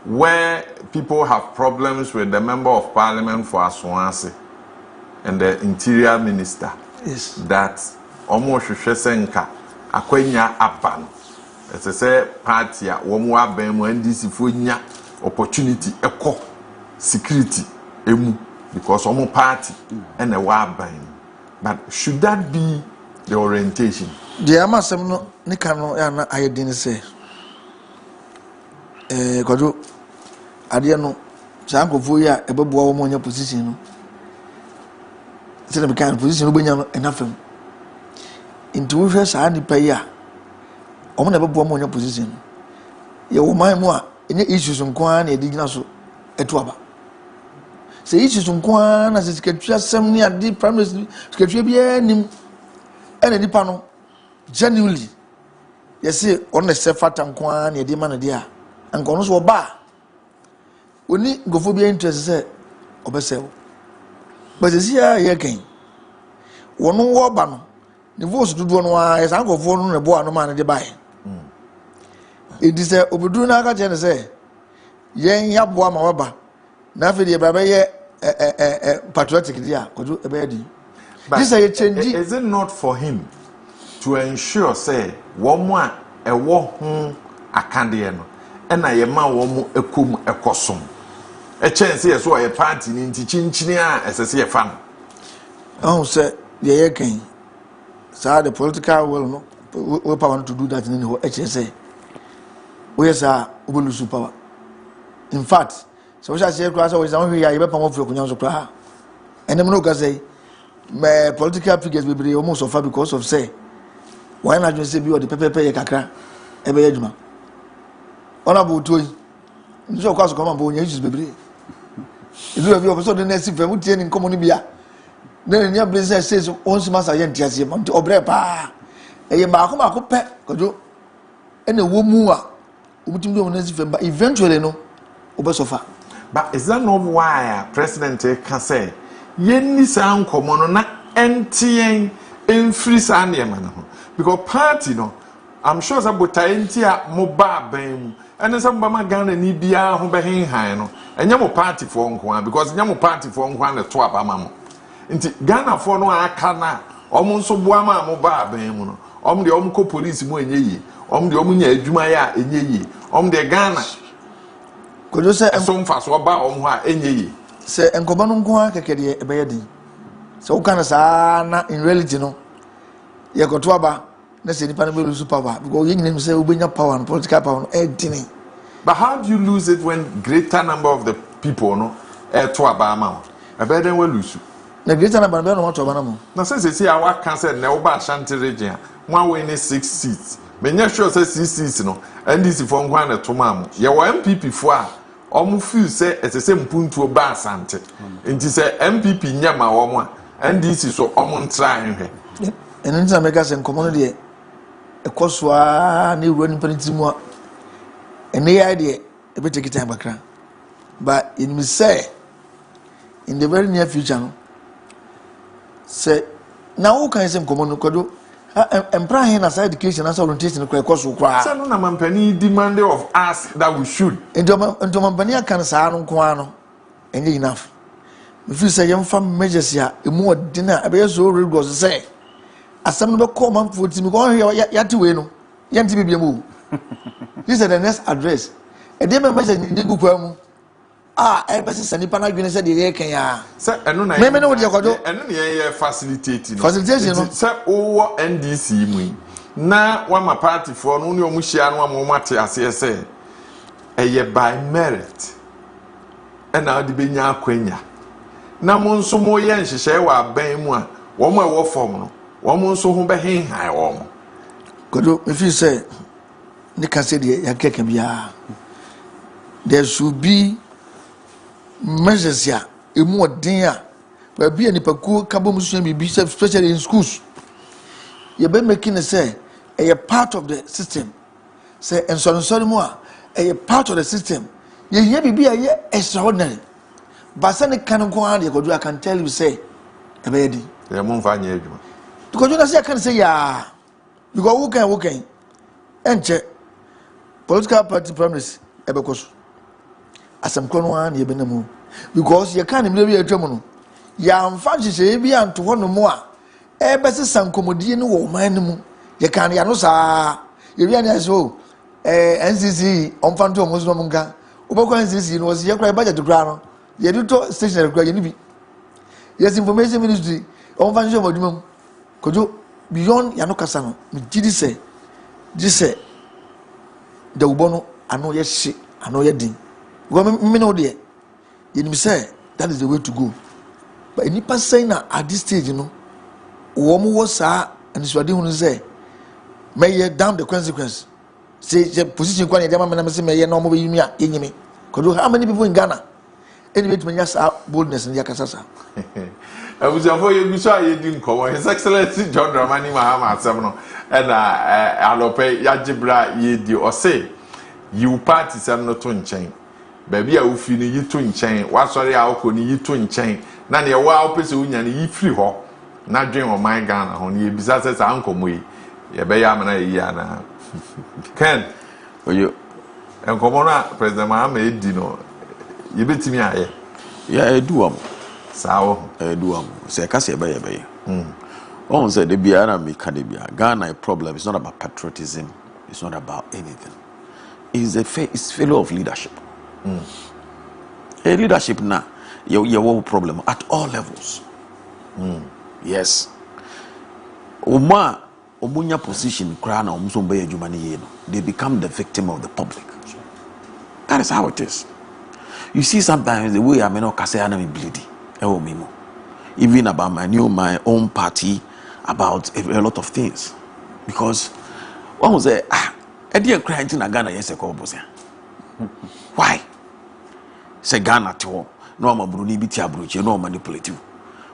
where people have problems with the member of parliament for Aswansi and the interior minister. Yes. That almost senka akwenya aban. As I say, party a womu abemu NDC funya opportunity eko security emu. Because omo party and a waban. But should that be the orientation? The amasem no nika no ya na ayedin say Kojo ade no Sanko for ya a bebo mo nya position. Say the kind position no benya enough. Into we say and pay ya. O mo na bebo mo nya position. Ye wo man mu a enye issues nko an e digina so eto aba. Say issues nko an na se sekatwa sem ni ade primary sekatwa bia nim ene nipa no genuinely yesi on the sefata nko an e di ma na dia anko no so ba oni gofo bia interest say obesew but see ya ken wono wo ba no ne voice dudu no a esa gofo no ne bo anu ma ne de bae it is obeduru na aka chene say yen ya bo ama waba na afi de baba ye patriotic dia kodu ebe edi this is change. Is it not for him to ensure say one more a wo ho akande no na ye ma wo mu ekom ekosom a chance yes so a party ni nti chinchini a esese ye fa no oh say ye ken say the political will no we power to do that in the HSA we say we lose power. In fact so we say class we say we ya be pam of kunyan so kra enem no ka say my political figures be be almost suffer because of say why not just say be the pepe ye kakra e be adwuma ona bo toyi nso kwa so come bo nya issues bebre idu bi opeso de nesi fam tie ni nkomo ni bia na nya business says on masa ye ntiase mo obre pa eye ma ko pe kojo ene wo mu a omutim do nesi fam but eventually no obesofa. But is that not why President can say yenni sa nkomo no na entien enfri sa ne ma no because party no I'm sure that botaenti a mo ba ban and some bama Ghana ni bia ho behin han no enya mo party for nko because enya mo party for nko na to abama mo nti Ghana for no aka na omo nso boa ma mo ba ban mu no omo de omo ko police mo enye yi omo de omo nya adwuma ya enye yi omo de Ghana kojo se so mfa so ba omo ha enye yi se enkoba no nko akeke de ebeye din se ukana sa na in reality no ye koto aba na se nipa na be lose power because you need to say ubenya power and political power no. But how do you lose it when greater number of the people no to abama e be den we lose na greater number be no to abana mo na say our cancel na oba Ashanti region one win 6 seats menya sure say 6 seats no NDC for ngwa na to mam ye wa MPP fo a omu feel say esese mpuntu oba Asante nti say MPP nyama wo mo NDC so omu ntra nhwe eno nti na mega se nkomo no de ekoswa na ewura nipa ntimu a ene ya de e be take time bakra but in me say in the very near future no say na wo kan se nkomo no kodo empra hin as education as orientation ko ekoso kwa say no na mampani demand of us that we should into mampani akan sa no nko ano enye enough me feel say yem fam measures ya emu odina e be so rigorous say asem no be call man for team go yati we no yanti bibia mu this is the next address e dey message ni gu kwa mu e be se nipa na dwene se de ye kan ya say eno na me no wo de kodo eno ne ye facilitate no facilitation no say owo NDC mu na wa ma party for no ne omu hia no ma mate ase say eye by merit ena de benya akwanya na mo nso mo ye nhihye wa aban mu a wo mo e wo form no woman so who be high on. Kodo, if you say, Nika said, there should be measures here, a more dear, but be any paku, Kabomusumi, be especially in schools. You be making a say, a part of the system, say, and so more, a part of the system. You be a year extraordinary. But send a canon go on, I can tell you, say, a baby. The Monfanya. Because you say I can say yeah, because who can, and check political party promise because as I'm going on, you been because you can't be a German. Ya mfanchi se bi anto ho no mo a e bese sankomodie no wo man no mu ye kan ya no saa ye wi an so NCC omfanto mo so mo nka obekwa NCC no was ye kra budget kra no ye do to station kra ye ni bi yes information ministry omfancho mo dwuma kojo beyond ya no kasa no me gidi se the ubono ano ye hye ano ye din go me no de You say that is the way to go. But any person at this stage, you know, woman was and it's what they want to say. May you down the consequence. Say the position when you say may you no more you enemy. Because how many people in Ghana? Anyway, to just boldness in Yakasasa. I was avoid you saw you didn't call His Excellency John Dramani Mahama Seminole and Alope Yajibra ye or say you party some not to chain. Baby, I will feel you to chain. What sorry I could you to chain. None your wild person and ye free ho. Not dream of my Ghana on ye besides uncle me. Ye bay amana yana. Ken, for you and Comona, President Mahama Dino. You bet me, I do. Sao, I do. Say, Cassia Bay. One said the Biara me Cadibia. Ghana problem is not about patriotism, it's not about anything. It's failure of leadership. A leadership now, your problem at all levels. Yes. Omunya position, Krana, Musumbe Jumani, they become the victim of the public. That is how it is. You see, sometimes the way I may not say I'm bleeding, even about my own party, about a lot of things, because one was a dear crying in Ghana. Yes, why? Say Ghana to no more Bruni Bitia Bruce, no manipulative.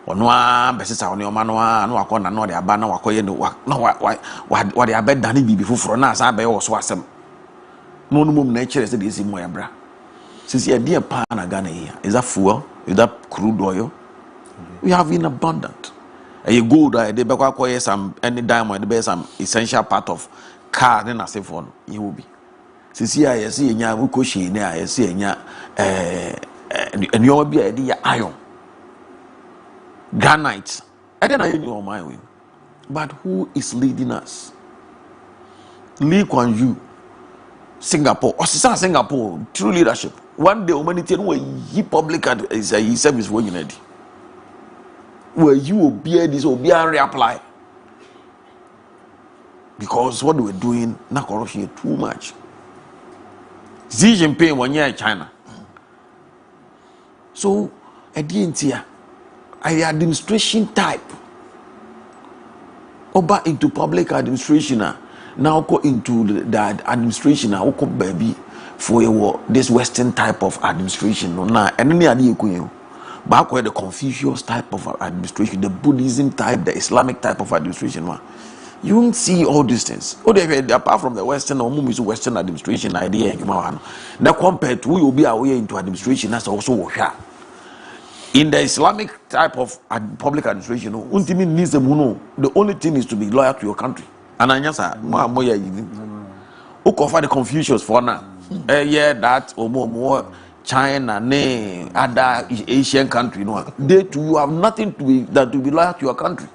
Or no one besses on your man, no one, no, they are banner, what they are bed done before for us. I be also awesome. No nature is the easy moya bra. Since your dear pan Ghana here, is that fuel? Is that crude oil? We have in abundant. And you go there, they acquire some any diamond, the best some essential part of car, then I say for you will be. Since here I see nya wukoshi there, I see nya and you will be a dear iron. Granite. I don't know on my way. But who is leading us? Lee Kuan Yew, Singapore, or Singapore, true leadership. One day, humanity will public is a service for you. Where you will be this will be a reapply. Because what we're doing, not corruption too much. Xi Jinping 1 year in China. So, at the end here, I administration type. Over into public administration now go into the administration now go baby for this Western type of administration. Now, and then the back where the Confucius type of administration, the Buddhism type, the Islamic type of administration. You won't see all these things. Apart from the Western or Western administration idea, now compared to we will be away into administration, that's also in the Islamic type of public administration, the only thing is to be loyal to your country. And I just who cover the Confucius for now? Yeah, that or more China, other Asian country. They too, you have nothing to be loyal to your country.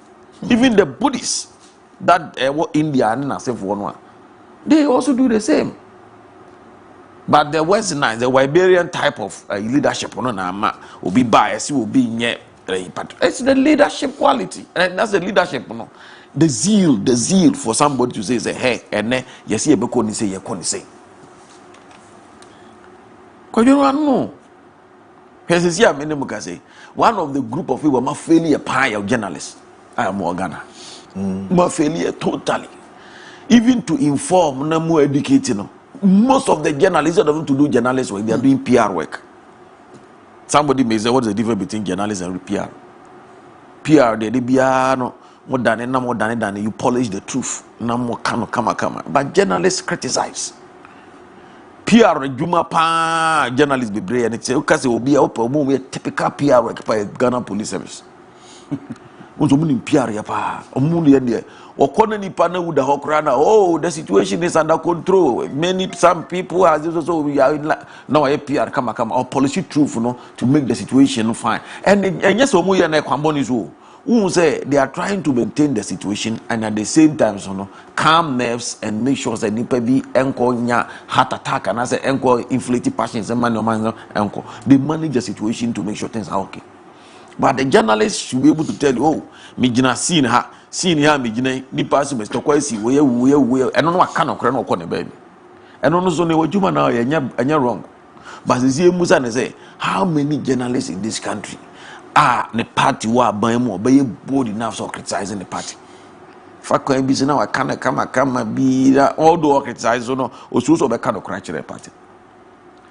Even the Buddhists that India and one, they also do the same. But the Westernized, the Iberian type of leadership, will be biased, will be it's the leadership quality, and that's the leadership. The zeal for somebody to say, hey, and yes, you say, you can't say. Because you don't know. One of the group of people are failure pie of journalists. I am more Ghana. More failure totally. Even to inform, no more educating. Most of the journalists are not to do journalist work, they are doing PR work. Somebody may say, what's the difference between journalists and PR? PR, they be more than you polish the truth. No more come. But journalists criticize. PR, Juma pa journalists be brave and say, okay, will be a typical PR work by Ghana Police Service. PR yapa the situation is under control. Some people has also we are now a PR come or policy truth to make the situation fine. And yes, who say they are trying to maintain the situation and at the same time calm nerves and make sure that nipa be enko heart attack and I say enko inflated passions and enko they manage the situation to make sure things are okay. But the journalists should be able to tell you, oh, me jina seen her, me jina ni pass me stokwa si we and no kind of crown or baby. And on zone what you man now and you're wrong. But you see Musa and say, how many journalists in this country are the party who are buying more, but you bold enough to criticizing the party? Fakwa busy now I can't come be that although criticize or no, or so be kind of crash the party.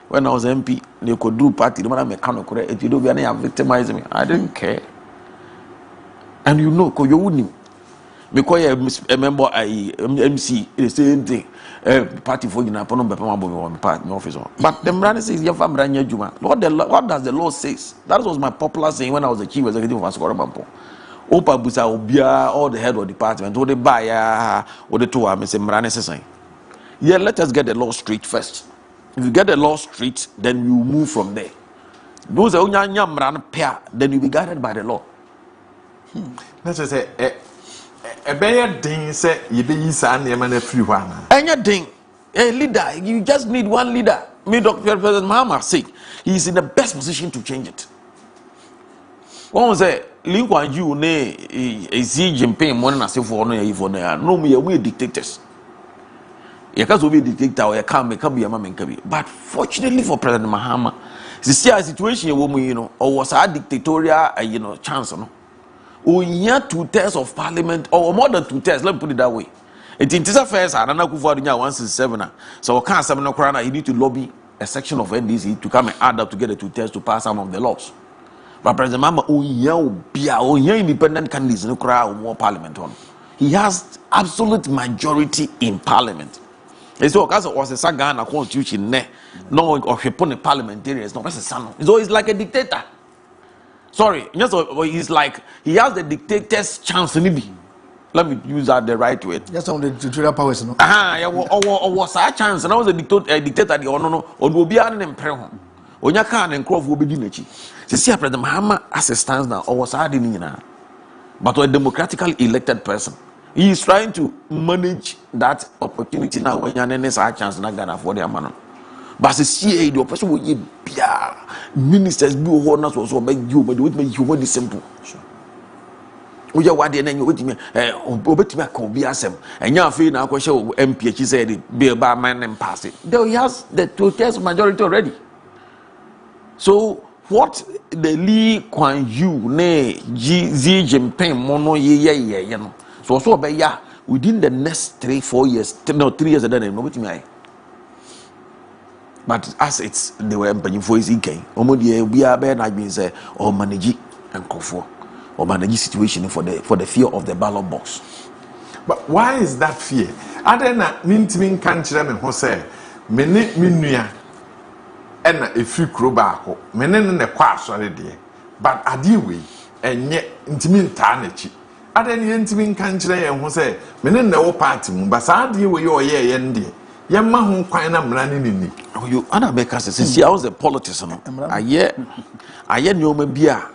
When I was MP, they could do party, the man make kind of correct. If you do be any victimizing me, I didn't care. And you know, because you wouldn't. Because a member MC the same thing. Party for you now, but party office. But the man says, "Your family, Juma." What does the law says? That was my popular saying when I was the chief executive of Asukoro Bampo. Opa busa obia all the head of department, all the buyer, all the two. I say, "Mrane say." Yeah, let us get the law straight first. If you get the law straight, then you move from there. Those are mran pair, then you be guided by the law. Let's just say, a bear ding say, you be son, a man, a free one. Anything, a leader, you just need one leader. Me, Dr. President Mahama said, he is in the best position to change it. One was a Lee Kuan Yew, a Xi Jinping, one and a say for no, we are dictators. You can't be a dictator or you can't be a man. But fortunately for President Mahama, the situation you know, or was a dictatorial chance, no. We had 2/3 of parliament, or more than 2/3, let me put it that way. It is a first, and I know 167. So, can't 7 you need to lobby a section of NDC to come and add up to get the 2/3 to pass some of the laws. But President Mahama, independent candidates in the more parliament on. He has absolute majority in parliament. It's all because was a Sagana constitution, no, or parliamentarians, no, so it's like a dictator. Sorry, just he's like he has the dictator's chance. Let me use that the right way. Just on the dictatorial powers, no. Yeah, or was a chance, and I was a dictator. The no, or will be an emperor. On your can and crop will be dinner. See, President Mahama as it stands now, or was adding in but a democratically elected person. He is trying to manage that opportunity now when you're in a chance not gonna afford their money. But the CA, the person will be ministers be honest also make you, but it make you very simple. Sure. We are what then you wait me, obey can be asem, and you feel now question MPH said be a bar man and pass it. Though he has the 2/3 majority already. So what the Lee Kuan Yew, Xi Jinping, mono you know. So within the next 3-4 years, 3 years and then nobody may. But as it's they were paying for his income, we are better not being say or manage and control or manage situation for the fear of the ballot box. But why is that fear? I don't know. Mean country me who say mene minua ena efi kuro baako mene ne kwa asore de but ade we enye ntimi ntaa na chi ade ne ntimi country ye who say mene ne wo party mu but ade we ye nde yemma ho kwan na mra ne ni you ana be ka say see how the politics no aye nyoma bia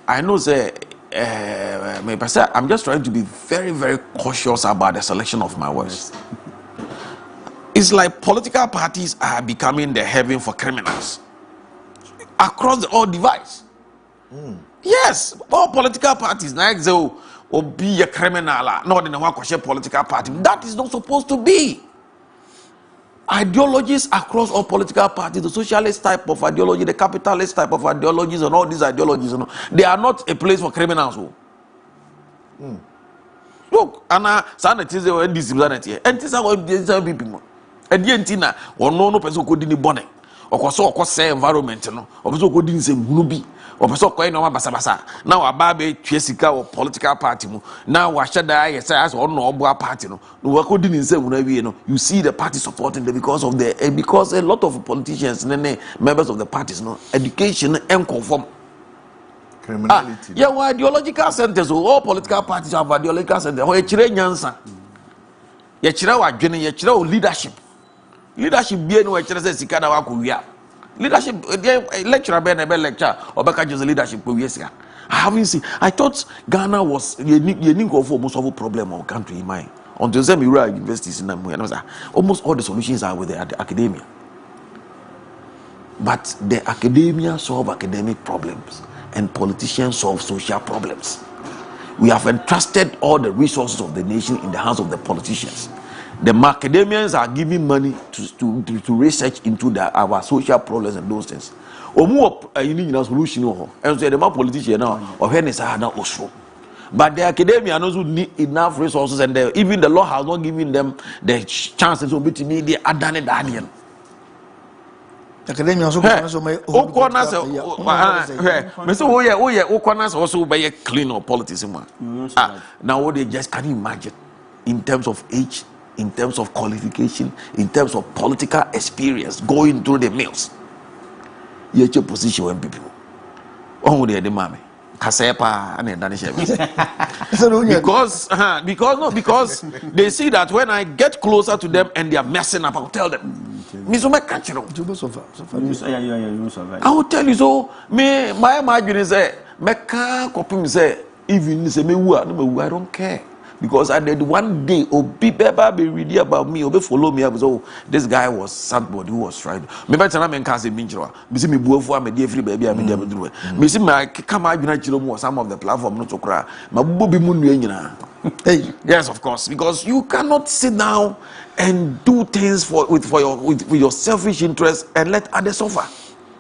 I know say I'm just trying to be very, very cautious about the selection of my words. It's like political parties are becoming the heaven for criminals across all divides. Yes, all political parties like they will be a criminal, not in a one political party. That is not supposed to be. Ideologies across all political parties, the socialist type of ideology, the capitalist type of ideologies, and all these ideologies, they are not a place for criminals. Look, Anna, sanity and disability, and this is how these people. And the antenna, or no person could in the bonnet, or so say environment, or so could in some ruby, or so quite no basabasa. Now a baby, Jessica, or political party, now I should die as or no party, no, couldn't in say you see the party supporting them because of because a lot of politicians and members of the parties, education and conform. Criminality. Yeah, well, ideological centers, all political parties have ideological centers. Or leadership. Leadership be no sikana wa kuwia. Leadership lecturer be lecture or back just leadership kuwia. I haven't seen. I thought Ghana was unique of almost all problem of country in mind. Until some universities in Namibia, almost all the solutions are with the academia. But the academia solve academic problems and politicians solve social problems. We have entrusted all the resources of the nation in the hands of the politicians. The macadamians are giving money to research into our social problems and those things. Omu a solution and so the politician now or any also. But the academia also need enough resources, and even the law has not given them the chances to be to me the Adani Daniel. Academia also also by clean or politics. Now they just can imagine in terms of age, in terms of qualification, in terms of political experience, going through the mills. You're your position when people. Oh, they're the mommy. Kasepa and because they see that when I get closer to them and they are messing up, I'll tell them. I will tell you so. Me, my imagine is that me can't copy say even say me I don't care. Because I did one day, Obi Beba be ready about me, Obi follow me up. So this guy was somebody who was trying. Me better not make us a minjwa. Me see me buofu, me dear free baby, me dear do. Me see me come out you some of the platform not to cry. My bubi munuyena. Hey, yes, of course, because you cannot sit down and do things with your selfish interest and let others suffer.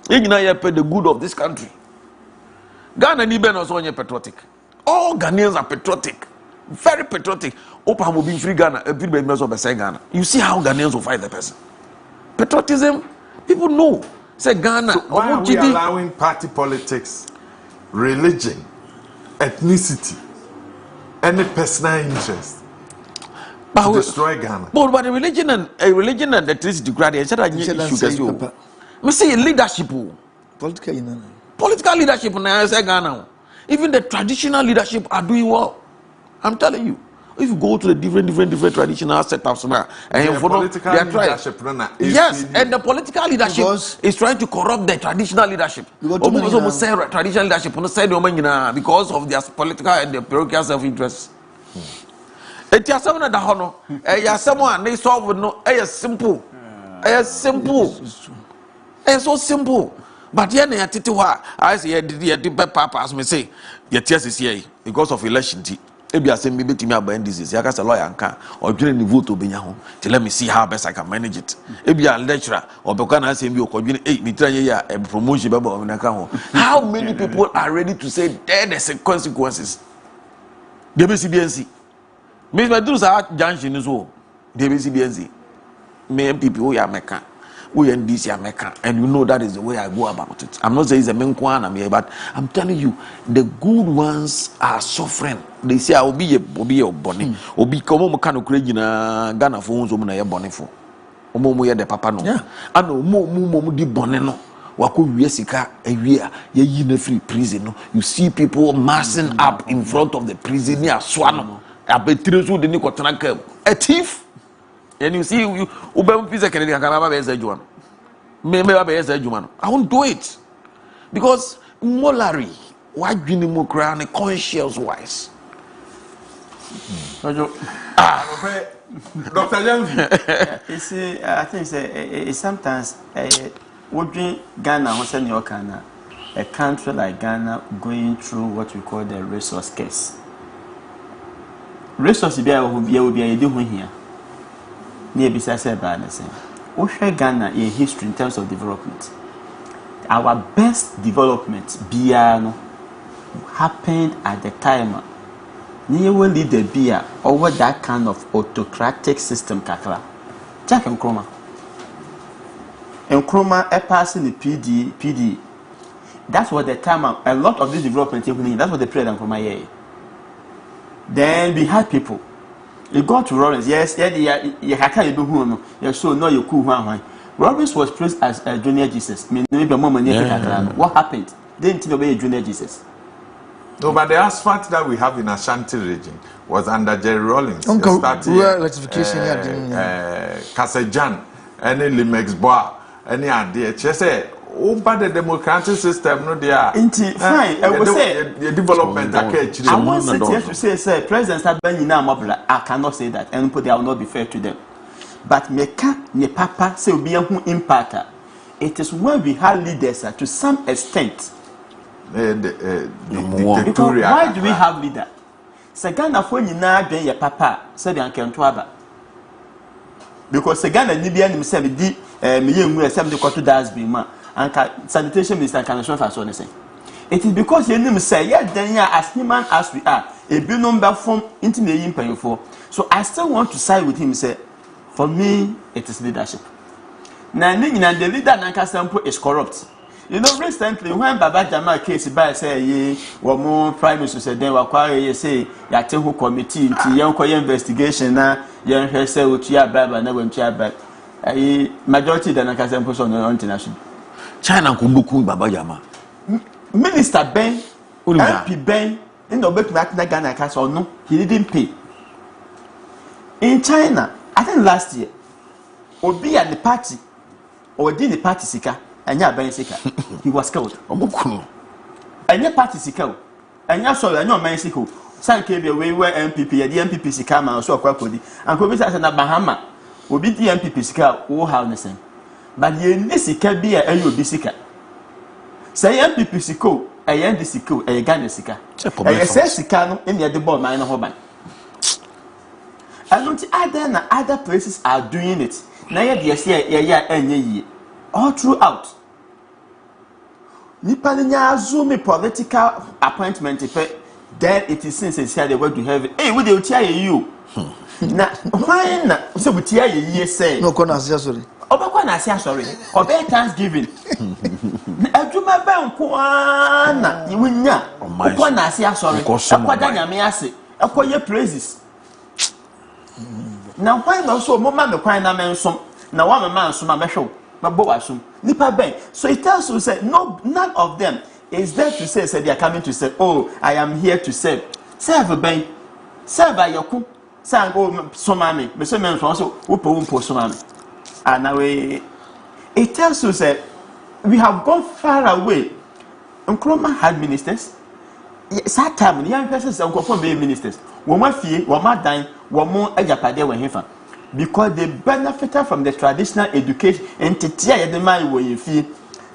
You know, pay the good of this country. Ghana ni ben also patriotic. All Ghanaians are patriotic. Very patriotic. Opa will be free Ghana. Ghana. You see how Ghanaians will fight the person. Patriotism, people know. Say Ghana. So why are we allowing party politics, religion, ethnicity, any personal interest to destroy Ghana? But the religion and ethnicity graduate. We see leadership. Political leadership now say Ghana. Even the traditional leadership are doing well. I'm telling you, if you go to the different traditional setups now, and you follow, they are trying. Yes, and the political leadership is trying to corrupt the traditional leadership. Almost say traditional leadership because of their political and their parochial self-interest. It is someone that honor. It someone they solve no. It is simple. It is simple. It's so simple. But here they are I say the papa as me say the tears is here because of election. Ebi asem me betimi aban disease ya kasa lawyer nka odwene ni vote obenya ho to let me see how best I can manage it. Ebi a lecturer obekwa na asem bi okodwene me tranye ya promotion be ba nka ho. How many people are ready to say there's consequences? DBCBNC me do sa junction so DBCBNC me MPP o ya meka we and this America, and you know that is the way I go about it. I'm not saying it's a menkwan here, but I'm telling you, the good ones are suffering. They say I will be a bonny, or be come kind of crazy na Ghana phones woman a bonny for. Omo the papa no. I know more di bonny no. Wako Yesika a year, ye in a free prison. No. You see people massing up in front of the prison near Swano. I bet you the Nicotanaka, a thief. And you see, I won't do it because morally, why do you need conscience wise? Dr. James, you see, I think it's sometimes would Ghana was in your Ghana, a country like Ghana going through what we call the resource case. Resource will be here. Near beside Ghana in history in terms of development. Our best development happened at the time near leader beer over that kind of autocratic system kakra. Jack and Nkrumah a passing the PD. That's what the time a lot of this development that's what the president Nkrumah here. Then we had people. You go to Lawrence, yes, so no, you cool one. Lawrence was praised as a junior Jesus. What happened? They didn't obey junior Jesus. No, but the asphalt that we have in Ashanti region was under Jerry Rawlings. Rectification, Kasejan, any Limex Boa, any idea. Chese, over the democratic system, no, they are. Fine, I will say the development. I want to say, President I cannot say that, and I will not be fair to them. But me papa say we who impact. It is when we have leaders to some extent. Because why do we have leaders? Say Ghana for you now, then your papa say the uncle Tuaba. because the Ghana Libya himself did me young some the quarter does be ma and sanitation minister can show for so anything. It is because you name say yeah then yeah as human as we are a bill number from into the paying for. So I still want to side with him say for me it is leadership. Now the leader Nanka is corrupt. You know, recently when Baba Jama case by say ye more prime minister said then were say who committee to young investigation now young say what you are bad never went to back. Majority than Nanka on the international. China Kumbuku Baba Jama. Minister Ben MP Ben in the back to Ghana Castle no, he didn't pay. In China, I think last year, Obi at the party or did the party sika. Anya Ben Sika, he was killed. Anya party Sika, Anya sorry, I know Man Siko. San came away where MPP, the MPP Sika, and so Quakodi, and Kobe as an Bahama will be the MPP Sika, all harnessing. But the Sika be a UB Sika. Say MPP Siko, a Yandy Siko, a Ghana Sika. I say Sikano in the ball, mine Hoban. I don't other places are doing it. Now, yeah, all throughout. Nipaninya zoom political appointment then it is since they were to have hey we dey tell you na why na so we tell you say no kona asia sorry obakwa na asia sorry obe Thanksgiving aduma ba nko na yiwunya okwa na asia sorry akwada nyame ase akoye praises na why na so mo ma me kwan na mensom na wa mama nsom abehwe so it tells you say no, none of them is there to say they are coming to say, oh, I am here to serve. Serve a bank, serve by your cook, sang go somami, but some men also who po somami. And now it tells you say we have gone far away. Nkrumah had ministers. That time the young persons are going be ministers. Woman fee, woman dine, woman ejapade when he found. Because they benefited from the traditional education entity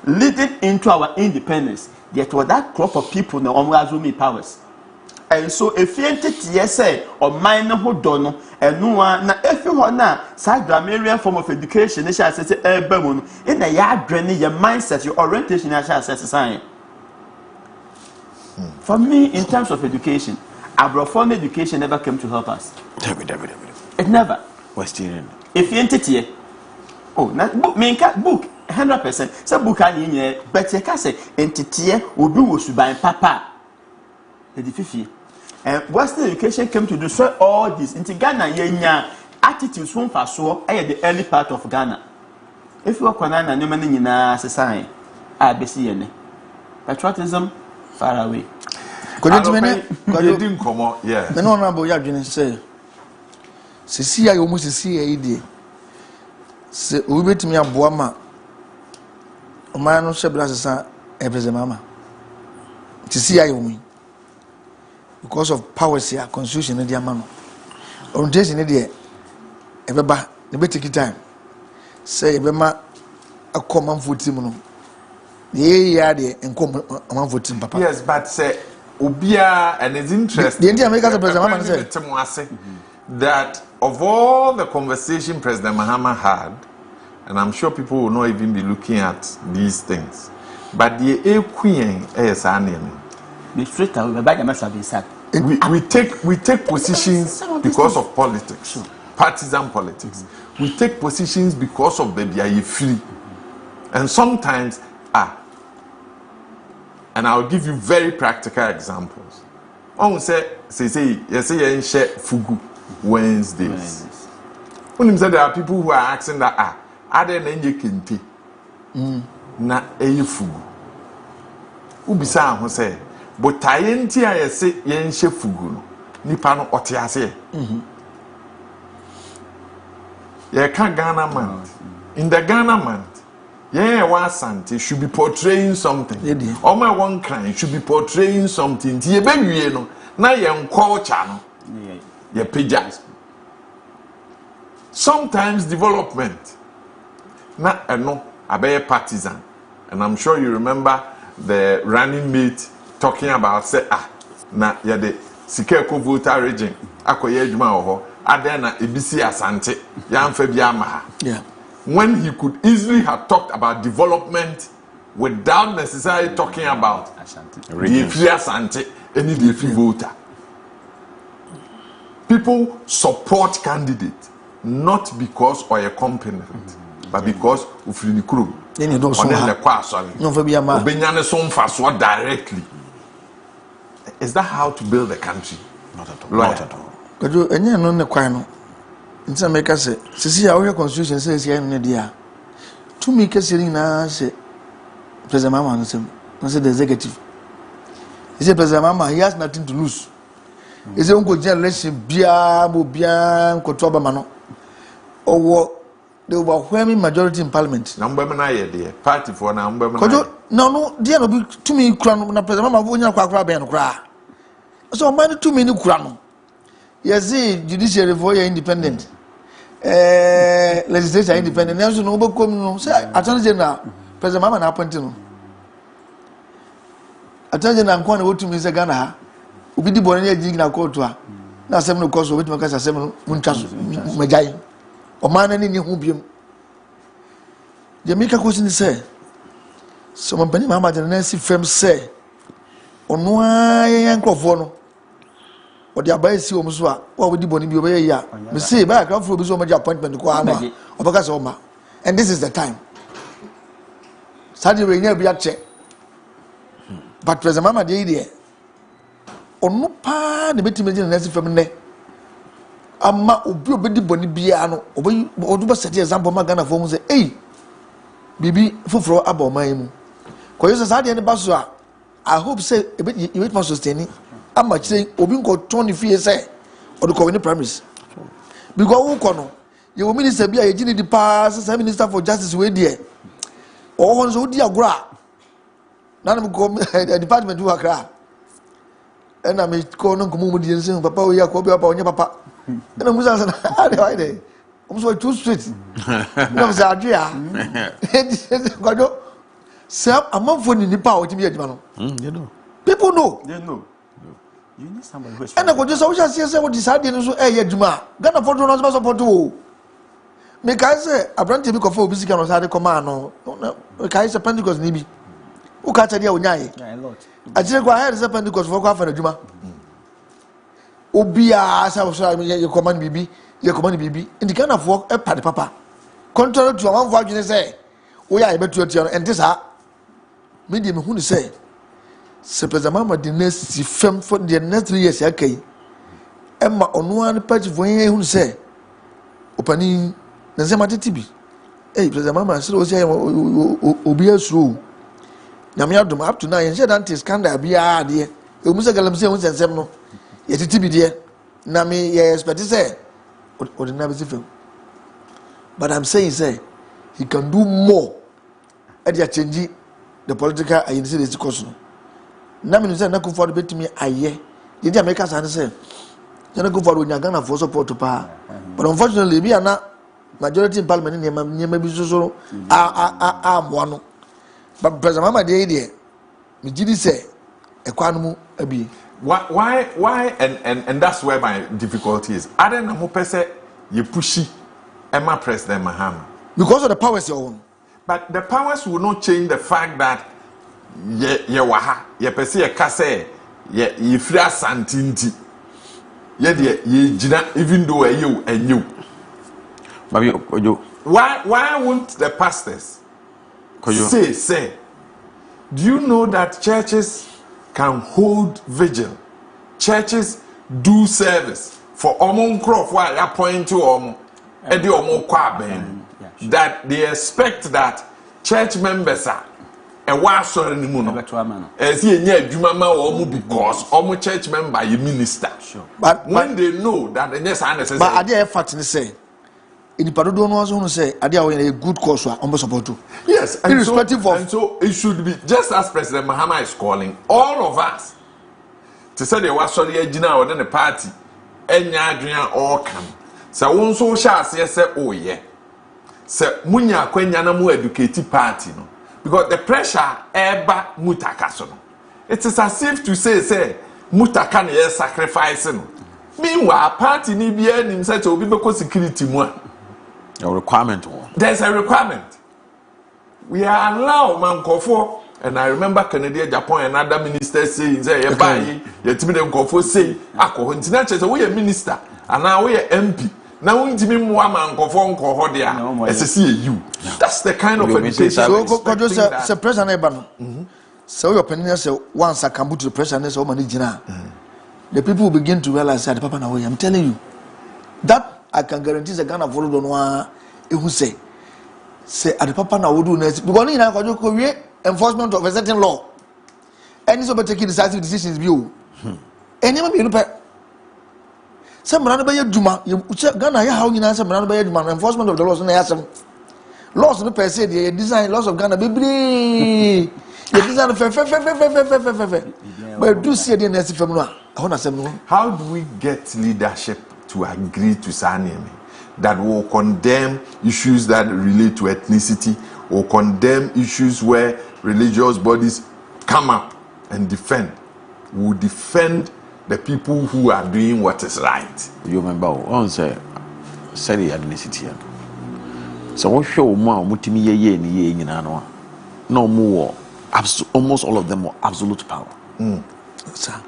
leading into our independence. Yet was that crop of people now on powers. And so if you entity say or minor who don't know and no one now if you want now side grammarian form of education they shall say in the yard draining your mindset, your orientation I shall say sign. For me, in terms of education, Abrophone education never came to help us. It never. Western. If you entity, oh, not book, book 100%. Some book are in here, but you can say entity will be was by papa. The difficulty. And Western education came to destroy all this. In Ghana, yenya attitudes from Faso, the early part of Ghana. If you are Kwanana, no man in a society, I be seeing patriotism far away. Could you didn't come out? Yeah. The honorable Yajin say. Sisi ya yomu sisi ya idi se ubetimi aboa ma oma no hwebra sesa ebeze mama sisi ya yomu because of powers here constitution ne dia ma no orientation ne dia ebeba ne be take time say ebema akoma mfoti mu no ye ya de enkom amfoti papa. Yes, but say obia and is interesting. The Indian American president mama say that of all the conversation President Mahama had, and I'm sure people will not even be looking at these things, but the queen is we take positions because of politics, partisan politics. We take positions because of the free, and sometimes and I'll give you very practical examples. On say fugu Wednesdays. When you say there are people who are asking that are there any kente na fugu. Ubisa who say but tayenti a say yenhye fugu no nipa no ote ase. Ye can Ghana month. In the Ghana month, yeah, one Sante should be portraying something. Or my one client should be portraying something. Tie be no na ye culture no. Ye pija. Sometimes development na no abe partisan. And I'm sure you remember the running mate talking about say na ye de Sikeko voter region akoye adwuma ho Adena ebisi asante yamfa bi ama. Yeah. When he could easily have talked about development without necessarily talking about the free asante any the free voter. People support candidates not because of a competent, but because of the crew. Then you don't so directly. Is that how to build a country? Not at all. Not at all. Kojo enye no ne kwan no. Nti America say, sisi ya we constitution say say ne dia. To me kesiri na say President Mama no say the executive. He say President Mama he has nothing to lose. He say unko generation bia mo bia ko to Obama no. Owo the overwhelming majority in parliament. Number na ye there. Party for na number. Kojo no dia no be to me kura no na President Mama onya kwa ben no kura. So man to me ni kura no. Yes, judiciary for your independent. Legislature independent. Now so no go come no. Say Attorney General President Mama na appoint no. Attorney General nko na wotu mi say Ghana ha. Obi di bone na jigi na court a. Na asem no cause obi maka asem no muntwa so majai. O man na ni hu biem. Je mika question say. So man pani Mama de na si fam say. Ono ayan krofo no. Or the abaisi omswa what would the boni be obey ya me say ba ka for be so much appointment ko ama obaka so ma and this is the time sadi we nya bi ache but President Mama dey there onu pa ne beti meji na nasi fam ne ama obi obedi boni bia no obi odu ba set example ma Ghana for mu say eh bibi foforo aba oman mu ko yo sadi ne ba so a I hope say e bit more sustaining ama chire obi nko ton ni fie say o de ko ni promise because who kono ye wo minister bia ye gini di pass say minister for justice we there o hon so di agora na na ko department wo akra e na me ko no nkomo mu di nsin papa o ya ko bia papa onye papa e na musa say ade why dey o so too straight no say adua Kojo say amamfo ni nipa o timi adima no you know people know they know. You need somebody who is. And I go just say what decided so Juma. Ghana for no support to. Make I say a brand to be for busy can also command no. Make I say Pentecost nibi. Who catch idea unyai? Yeah, a lot. I just go ahead and Pentecost for for Juma. Obia so you command bibi, you command bibi. In the kind of work a party papa. Contrary to one voice say, we are able to and this are medium who say. Se President Mama the next fem for the next 3 years okay emma onu an patch for yen hu say opani na se matete bi President Mama say o say obi asuro na me adom up to now yen say that scandal bia de e mu say galam say hu sensem no ye titi bi de na me ye expect say o de na be fem but I'm saying say he can do more at the change the political agency course no na me say na go for betimi aye ye America san say na go for Ghana for support pa but unfortunately bi ana majority in parliament nyema bi so mo no but President Mama dey me gidi say e kwanu mu abi why and that's where my difficulty is I don't know pese you pushy Emma President Mahama because of the powers you own but the powers will not change the fact that ye waha ye pese ye kase ye free asantinti ye de ye gina even though you Baby Kojo why won't the pastors Kojo say do you know that churches can hold vigil churches do service for omon crop why ya point to omo e de omo kwa ben that they expect that church members are and why sorry ni mu no see enya adwuma ma wo because omo church member you minister sure but when they know that the next unnecessary but ade e fact ni say in the parodo no so say ade a good cause omo support to yes and irrespective of and so it should be just as President Mahama is calling all of us to say they was sorry agina or the party enya adwena all come so won so sha say oh yeah say munya kwanya na mu educate party no because the pressure eba mutaka so no it is as if to say mutaka na sacrifice no Meanwhile, party ni be in such a because security one. A requirement. There's a requirement. We are allowed Mankofo, and I remember Canada, Japan, and other ministers saying, say, you buy, you to me them Kofo say, Ako, international, we a minister, and now we are MP. Now we need me more Mankofo, Kohodia, SCU. That's the kind of education. So, Kojo say, President Ebano. So, your opinion say, once I come to the President, so many Jina. The people will begin to realize that, Papa, now I'm telling you, that I can guarantee the Ghana follow on one, who say at the Papa now would do next because in our enforcement of a certain law. And so taking decisive decisions view. And you may be some run by your Juma, you Ghana, how you answer Juma, enforcement of the laws and some laws in the per se, the design laws of Ghana, baby. You design but do see the next from how do we get leadership to agree to Sanyemi that will condemn issues that relate to ethnicity or condemn issues where religious bodies come up and defend? Will defend the people who are doing what is right. You remember on say ethnicity. So what show more mutimi ye ni nyina no more almost all of them were absolute power. Sir.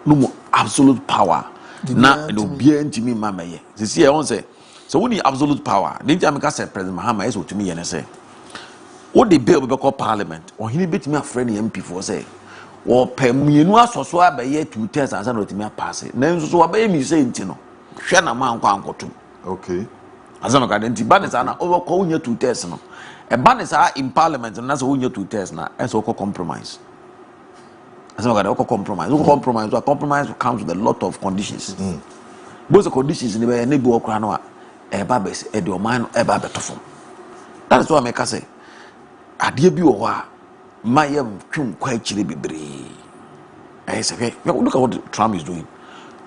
No more absolute power. Na no bia ntimi mama ye. See I say so we need absolute power. The time I say President Mahama is to me and say what the bill be called parliament or he bet me a friend MP for say or pemienu asoso abaye 2 tests and say me pass it. Na nso so abaye mi say ntino. Hwe na man kwa ankoto. Okay. Azama ka denti banisa na over ko unya 2 tests no. E banisa in parliament na so unya 2 tests na e so compromise. Azama ka compromise. Compromise comes with a lot of conditions. Those conditions in the neighbor okra no e ba be e de o man e ba betofo. That is why I make say ade bi wo a mayem twum kwa chire bebre. I say look at what Trump is doing.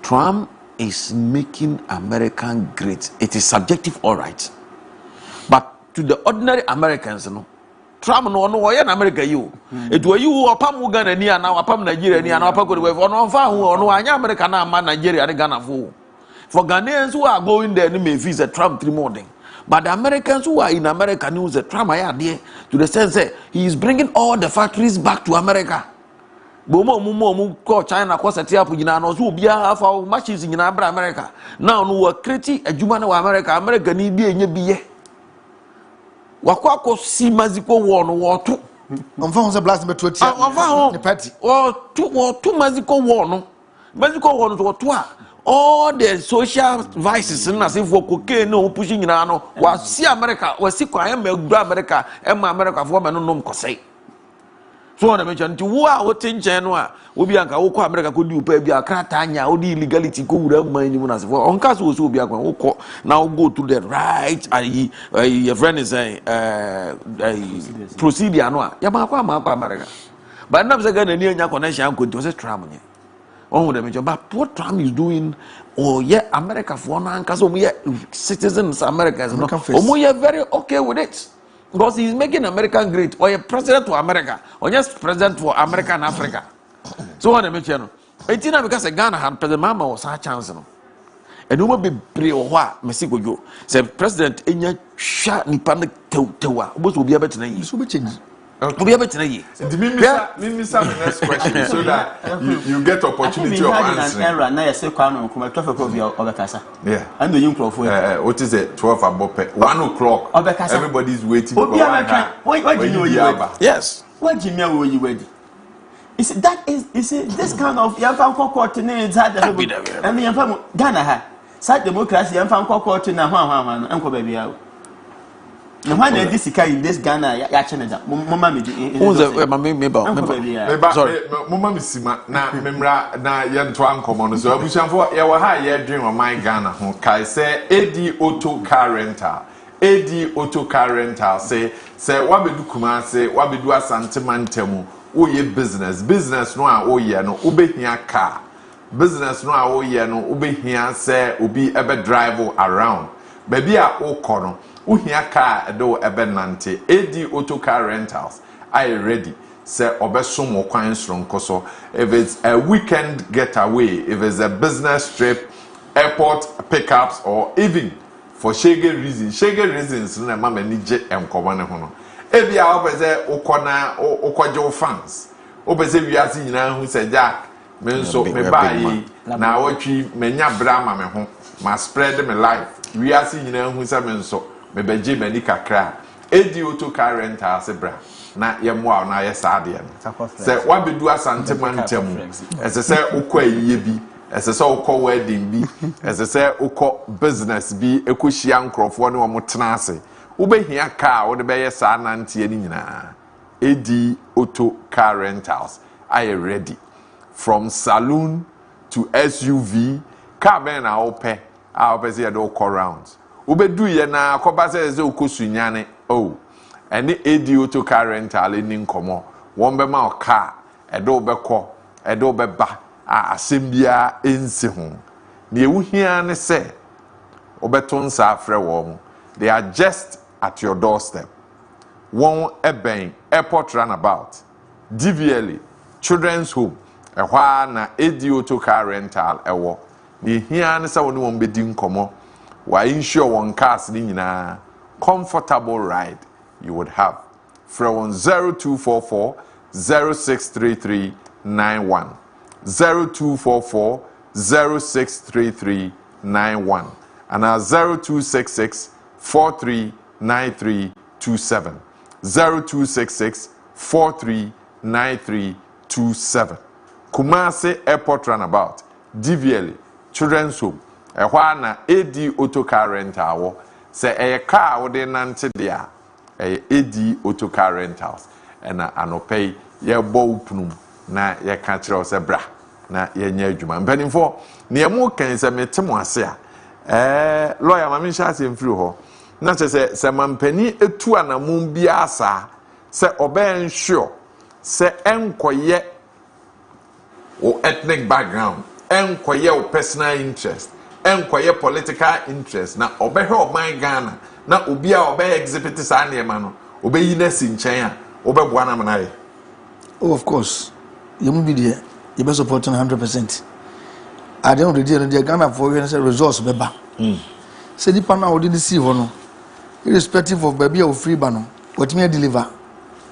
Trump is making America great. It is subjective, all right, but to the ordinary Americans, no. Trump no in America you. It were you apam Ghana ni ana apam Nigeria ni ana apam ko no fa hu no anya America na ma Nigeria and Ghana for Ghanaians who are going there ni may visit Trump 3 morning. But the Americans who are in America news that Trump there to the sense that he is bringing all the factories back to America. Bomo call China ko set up nyina no so bia fa machines nyina bra America. Now no we create adwuma na America ni bi enye biye. Wakwa si maziko wo no wo to. Onfa ho se blast be to atia. Onfa ho party. Wo to maziko wo no. Maziko wo no to to a all the social vices na say for cocaine no pushing nyina no wa si America wa si kwa me gura America e ma America for me no nom kosai. So on the mention to wo a wo tinchen no a obi anka wo kwa America ko di upa bia krata anya wo di illegality ko wura man ni mu na say for on case wo so obi akwa wo ko now go to the right your friend is saying procedure no a ya ma kwa America but na say Ghana ni anya connection ko to say Trump ni on the mention but what Trump is doing oh yeah America for na anka so we citizens Americans no we are very okay with it. Because he's making America great, or a president for America, or just president for America and Africa. So what I mention, 18 because Ghana had President Mahama was a chance, no. And no be pre-wa, Mexico go. Say President Enya shot ni panic tewa. What will be able to know? This will be changed. Will be able to know. Minister, next question, so that you get opportunity of answering. Yeah. And the young crowd. What is it? 12 above 1 o'clock. Everybody's waiting for what do you know? Yes. What do you know when you ready? Is this kind of young fan coordinates had and the young fan Ghana ha. Side democracy and fan coordinate and uncle baby out. No one this in this Ghana ya channel. Mama me sorry. Mama misima na memra na yento ankomo no so abusanfo ye wo ha ye dream on my Ghana ho kai say AD Auto Car Rental. AD Auto Car Rental say wabedu Kumase wabedu Asante Mantemu wo ye business no a wo ye no obehia car business no a wo ye no obehia say obi ebe drive around baby a wo kono uhia car do ebenante AD Auto Car Rentals are you ready say obeso mo kwan sronko so if it's a weekend getaway if it's a business trip airport pickups or even for shege reasons na mama ni je enkomo ne ho no ebi a obeze ukona ukoje fans obeze wiase nyina hu se Jack me nso me bayi na watwi menya brama me ho ma spread my life wiase nyina hu se me nso me beje mani kakra edi auto car rental se bra na yemwa na yesade no se wabedu asante mantam ese se ukọ ayiye bi ese se ukọ wedding bi ese se ukọ business bi ekohia nkrofo ne omo tena ase ubehia car wo de beye sa nantie ni nyina edi auto car rentals are you ready from saloon to SUV car ben na ope a ope se do call rounds ubedu ye na akoba se ze okosunyane oh any edi auto car rental ni nkomo won be ma car edo beko edo beba a asembia ensi ho na ewuhia ne se obeto nsa afre wo they are just at your doorstep one eben airport runabout DVLA children's home ehwa na edi auto car rental ewo na hia ne se won bedi nkomo wa insure one cars ni nyina comfortable ride you would have from 0244 063391 0244 063391 and 0266 439327 0266 439327 Kumasi Airport Runabout DVLA Children's Home ehwa na edi auto car rental se e car wo de nante dia edi auto car rentals na anopay ye bo upnum na ye ka kire se bra na ye nya adwuma mpanimfo ne ye mo kan se metemo ase a lawyer mama sha se mfiri ho na se mampani etu anamum bia asa se oben sure se enkoye o ethnic background enkoye o personal interest enkoye political interest na obehwe oban Ghana na obi a obey exhibit sa na ema no obeyi na si nchen a obeboa na manaye. Oh, of course you will be there you be supporting 100%. I don't really the Ghana for you say resource beba say the partner we didn't see no irrespective of baby or free ba no what me deliver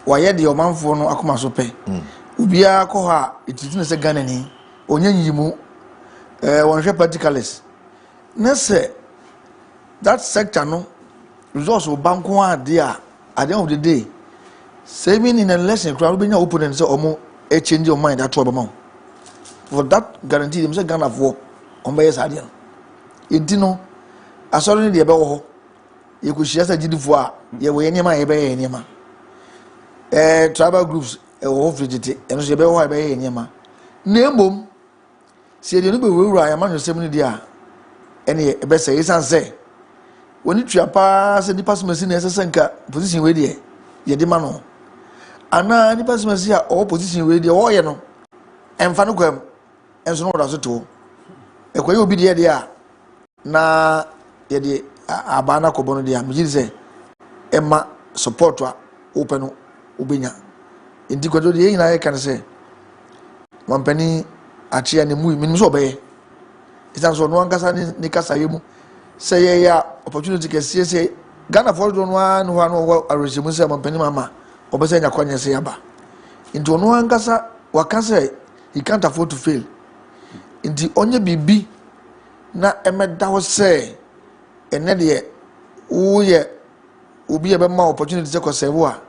why the omanfo no akoma so pe obi a ko ha it is say Ghana ni onyanyimu one share particulars na say that sector no resource will bank one there at the end of the day saving in a lesson crowd be your opponent say omo e change your mind at all for that guarantee them say Ghana for on by sadia intino asori de be wo you could share gidi fo a ye we nyema ye be nyema tribal groups wo frigidity eno se be wo be nyema na embom se de no be we wura ya man sem ni dia ene be say isan say woni tua pa se di pass machine ese nka position we de ye de ma no ana ni pass machine a o position we de wo ye no emfa no kwam enso no da so to ekwaye obi de a na ye de abana ko bono de a mi say emma support a open no obenya enti kwado de yin na ye kan say wampani achia ne mu mi so be isan so no ankasa ni kasa yemu say ya opportunity ke say Ghana for do no an ho an wo arejemu say wampani mama obese nya kwanya say aba enti no ankasa waka say he can't afford to fail enti onye bibi na emeda ho say ene de wo ye obi e be ma opportunity say ko serve a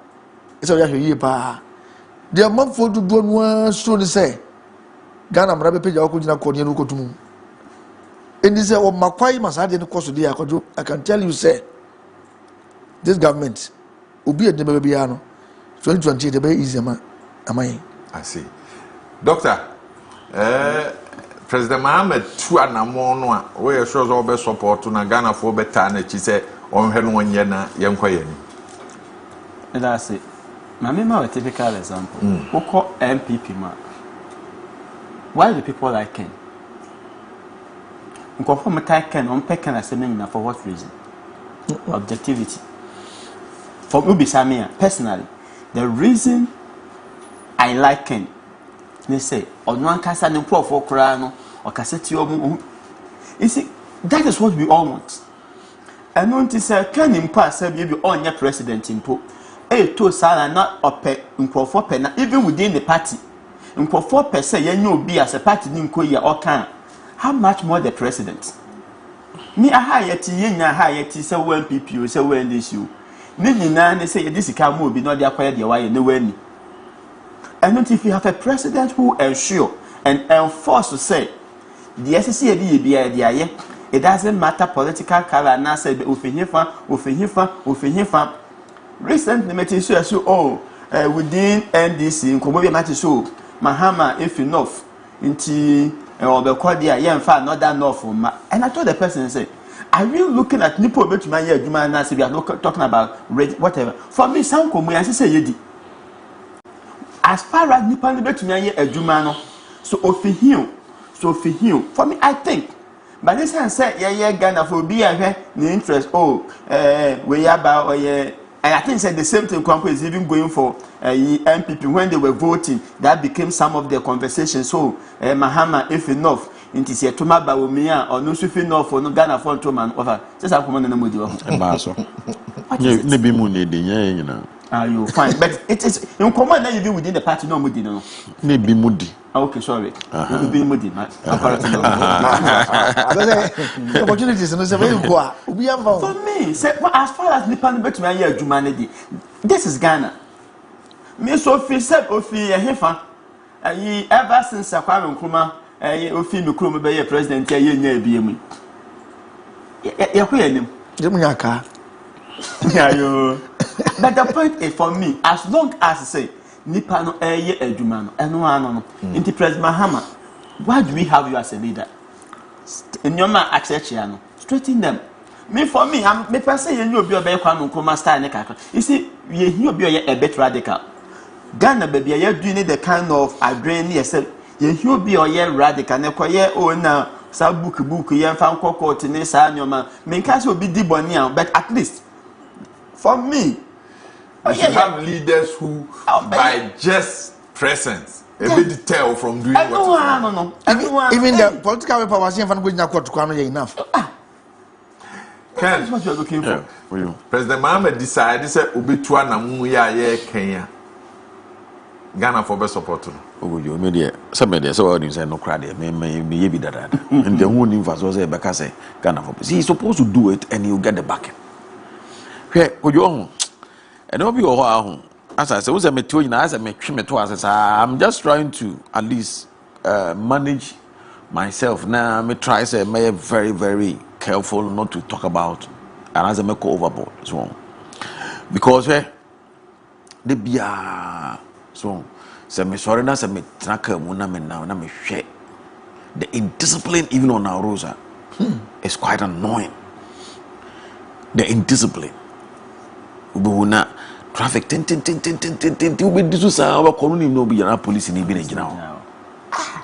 say ya hwe pa de man for do no so ni say Ghana mra be page akọ gina ko ne no kotum and say o makwai masade no cost dey akojo I can tell you say this government obi e de be bia no 2020 dey be easy am I see doctor President Mohammed tu anamo no a we sure so be support na Ghana for better na chi say on hwe no onye na yenkwa yani that's it ma a typical example who MPP ma why do people like Ken? From Ken on Pekan as a for what reason? Objectivity. For Ubi Samia, personally, the reason I like Ken, they say, on one cassa no prof or crano or cassette You see, that is what we all want. And want to say, can impact maybe on your president impo. To sala not up in Crawford pen, even within the party. In Crawford per se, you know, be as a party in Koya or can. How much more the president? Me a higher tea, higher tea, so when people say when this you. Nini say this can move, be not the acquired your way no way. And not if you have a president who ensure and enforce to say the SCD be idea, it doesn't matter political color and I say Ufinhifa. Recently, met so within NDC in Komobi Mati show Mahama if enough into or the Kodia Yan far not that enough and I told the person say, are you looking at Nipo bet my year Juma and we are talking about whatever. For me, some Komu as say yedi. As far as Nipan bet my year a Jumano, so for him. For me, I think. But this one said, yeah, Ghana for be a interest. We are about and I think said the same thing Kwampo is even going for MPP when they were voting. That became some of their conversations. So Mahama, if enough, into say Toma Bawumia or no if enough for no Ghana for Toma over. Just a common and Modio. Maybe Mooney, you know. Are you fine? But it is in common that you be within the party, no Moody, no. Maybe Moody. Okay, sorry. You be Moody, opportunities and we have for me, say, as far as Nipan bet my year humanity, this is Ghana. Me so feel said Ofi a hefa. Ever since Sakwam Kuma, Ofi Mukuma be a president, ye near BM. Yakuyanim. Jumuaka. But the point is for me, as long as I say Nipano eye edumano and one into President Mahama, why do we have you as a leader? In your man accessiano, straighten them. Me for me, I'm me per se you know be a Kwame style nekaka. You see, you be a bit radical. Ghana baby, you doing the kind of drain yourself. You be a radical, nekoye oh now, sa book yan fan court in this annual me can't be debonia, but at least for me. You should have leaders who, by just presence, a bit tell from doing what. No. Even the political power was not enough. Ken, that's what you're looking for. President Mohamed decided to Ubitua Namuya Kenya. Ghana for best support. You media, some media, so you say no credit, may be that. And the only was a Bacase Ghana for. He's supposed to do it and you get the backing. Okay, you and I'll be all as I said, I'm just trying to at least manage myself. Now, I try to say, very, very careful not to talk about and as I make overboard. So, because the be so, me sorry, na me tracker now, na me share the indiscipline even on our rosa is quite annoying. The indiscipline. Ubuna traffic tin we do our colony no be police in Ibi now.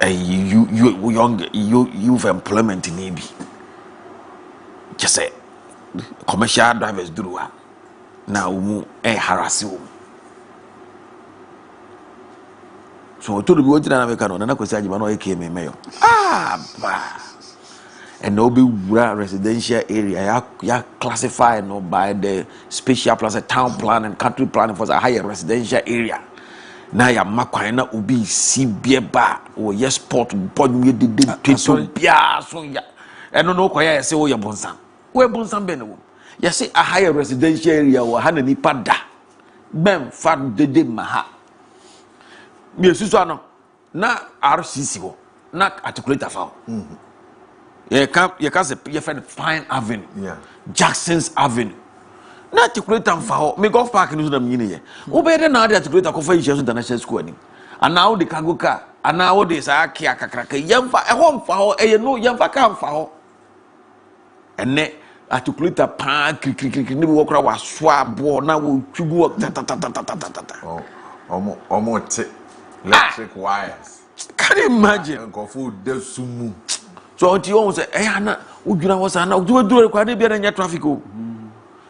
You young youth employment in Ibi. Just say commercial drivers do now harass you. So to the boy na make no na kwesi agima no came mayor. And no be residential area ya classified no by the special plus a town plan and country plan for a higher residential area. Now ya makwan na obi CBA ba or yes sport board we did so ya and no kwaya say o ya bonsan. We bonsan be no. Ya say a higher residential area or hana ni pada. Bem fa de maha. Me susu no na RCC ho na articulator fa. You can say you find Fine Avenue, Jackson's Avenue. Na articulate am for me golf park ni so na mini ye. Wo be dey na articulate akofa Ishesu International School ni. And now the cargo car, and now the sa kia kakraka yemfa e ho mfa ho e no yemfa ka mfa ho. Ene articulate pa krik ni wo kra wa soa bo na wo twugu ta. Omo electric wires. Can you imagine? Go for the sumu. So until you say, "Hey, Anna, Ujuna was Anna, do it, quite a bit traffic."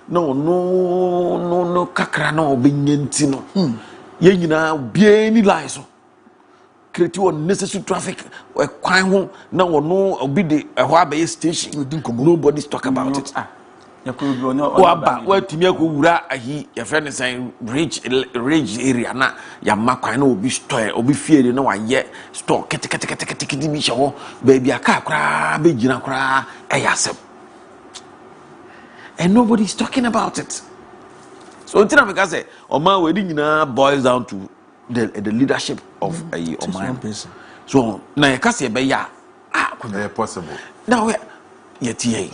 No, Kakra, no, being no. Ye, you know, be any lies. create unnecessary traffic kwan ho na wono obi de ho abaye station nobody's talk about it wa timi akowura ahi ya friend say rich area na ya makwan na obi store obi fiere na waye store kete bi hye baby aka kra be gina kra eyasem and nobody's talking about it. So until I say Oman wedding boils down to the leadership of Oman. So now you can say be ya possible. Now we yet ye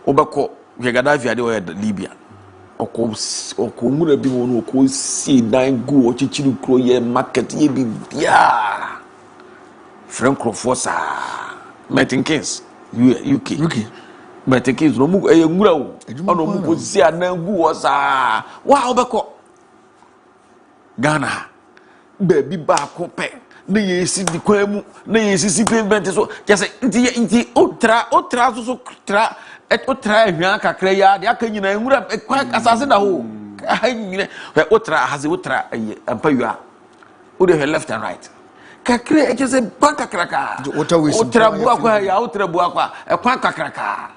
Obako we Gaddafi ade Libya. Oko mura bi wonu oko si dan go ochichiru kro ye market ye bi bia. Frank Crofosa Martin Kings UK. But the kids no mu ngura o ono mu posi anangu wo sa wa obeko Ghana baby ba ko pe na yesi di kwamu na yesi pavement so just inti otra so tra ehwa kakra ya de aka nyina ngura asase da ho nyina otra haze otra ampayua o de left and right kakra just banka kraka otra bua kwa ya otra bua kwa ekwa kakraka.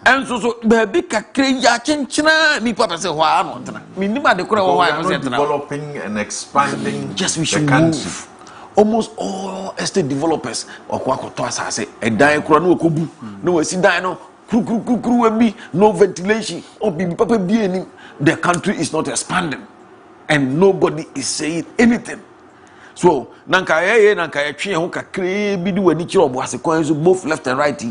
And so baby kakre ya chinchina ni papa say wa no tena minima de kura wa no say tena developing and expanding just we should move. Almost all estate developers okwa koto asase edan kura no okobu no wasi dan no kru bi no ventilation obi papa bi enim. The country is not expanding and nobody is saying anything. So nanka ye twe ho kakre bi di wani kire obo ase kwan so both left and right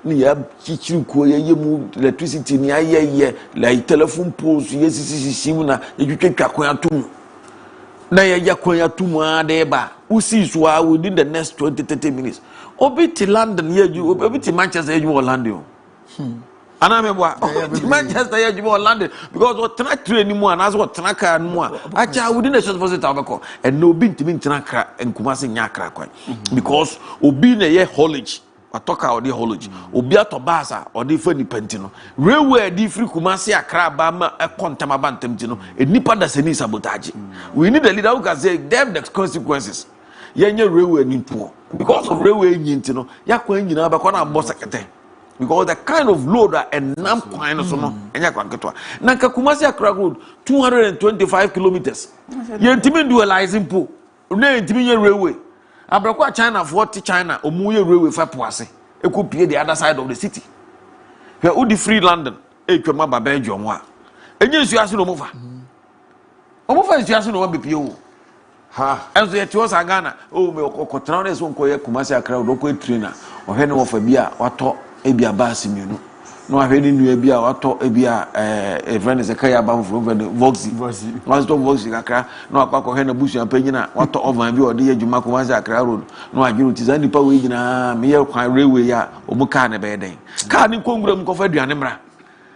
ni ya kichiru ko ye mu electricity ni ayeye like telephone poles ye sisi mu na etwetwa kwan atum na ye ya kwan atum ade ba usi so within the next 20-30 minutes obi ti London ye ju obi ti Manchester ye ju Orlando Anamebwa Manchester ye ju Orlando because what tena train mu and as what tena car mu acha within the short visit abeko and no bi ntimi tena kra enkumase nya kra kwan because obi na ye haulage atoka odi haulage obi atobasa odi fa ni pantino railway di free kumase akra ba ma ekontama ba ntamtino enipa da seni sabotage we need a leader who can say them the consequences yenye railway ni po because of railway nyintino yakwa nyina ba kwa na boss sekete because the kind of load and nam kwine so no enya kwanketwa na Kumasi Accra road 225 kilometers yentimi dualizing po na yentimi ye railway abrakwa China 40 China omuye railway fa poase ekopie the other side of the city he udi free London etwema ba Belgium wa enye nsuase no mofa omofa nsuase no bepie o ha enso ye tiwo sa Ghana o me okotra na so nkoye Kumasi Accra road ko trainer ohwe ne wo fa bia wato ebia basi mienu no ahwedi nu ebia wato ebia friend Zekaya ba from Voxy wato Voxy kakra no akwa he na busu ampanyina wato ovan bi ode adwuma Kumasi Accra road no adwuru tizani pa we nyina me ye kwan railway ya omuka ne be den ka ni kongura mu kofa aduane mra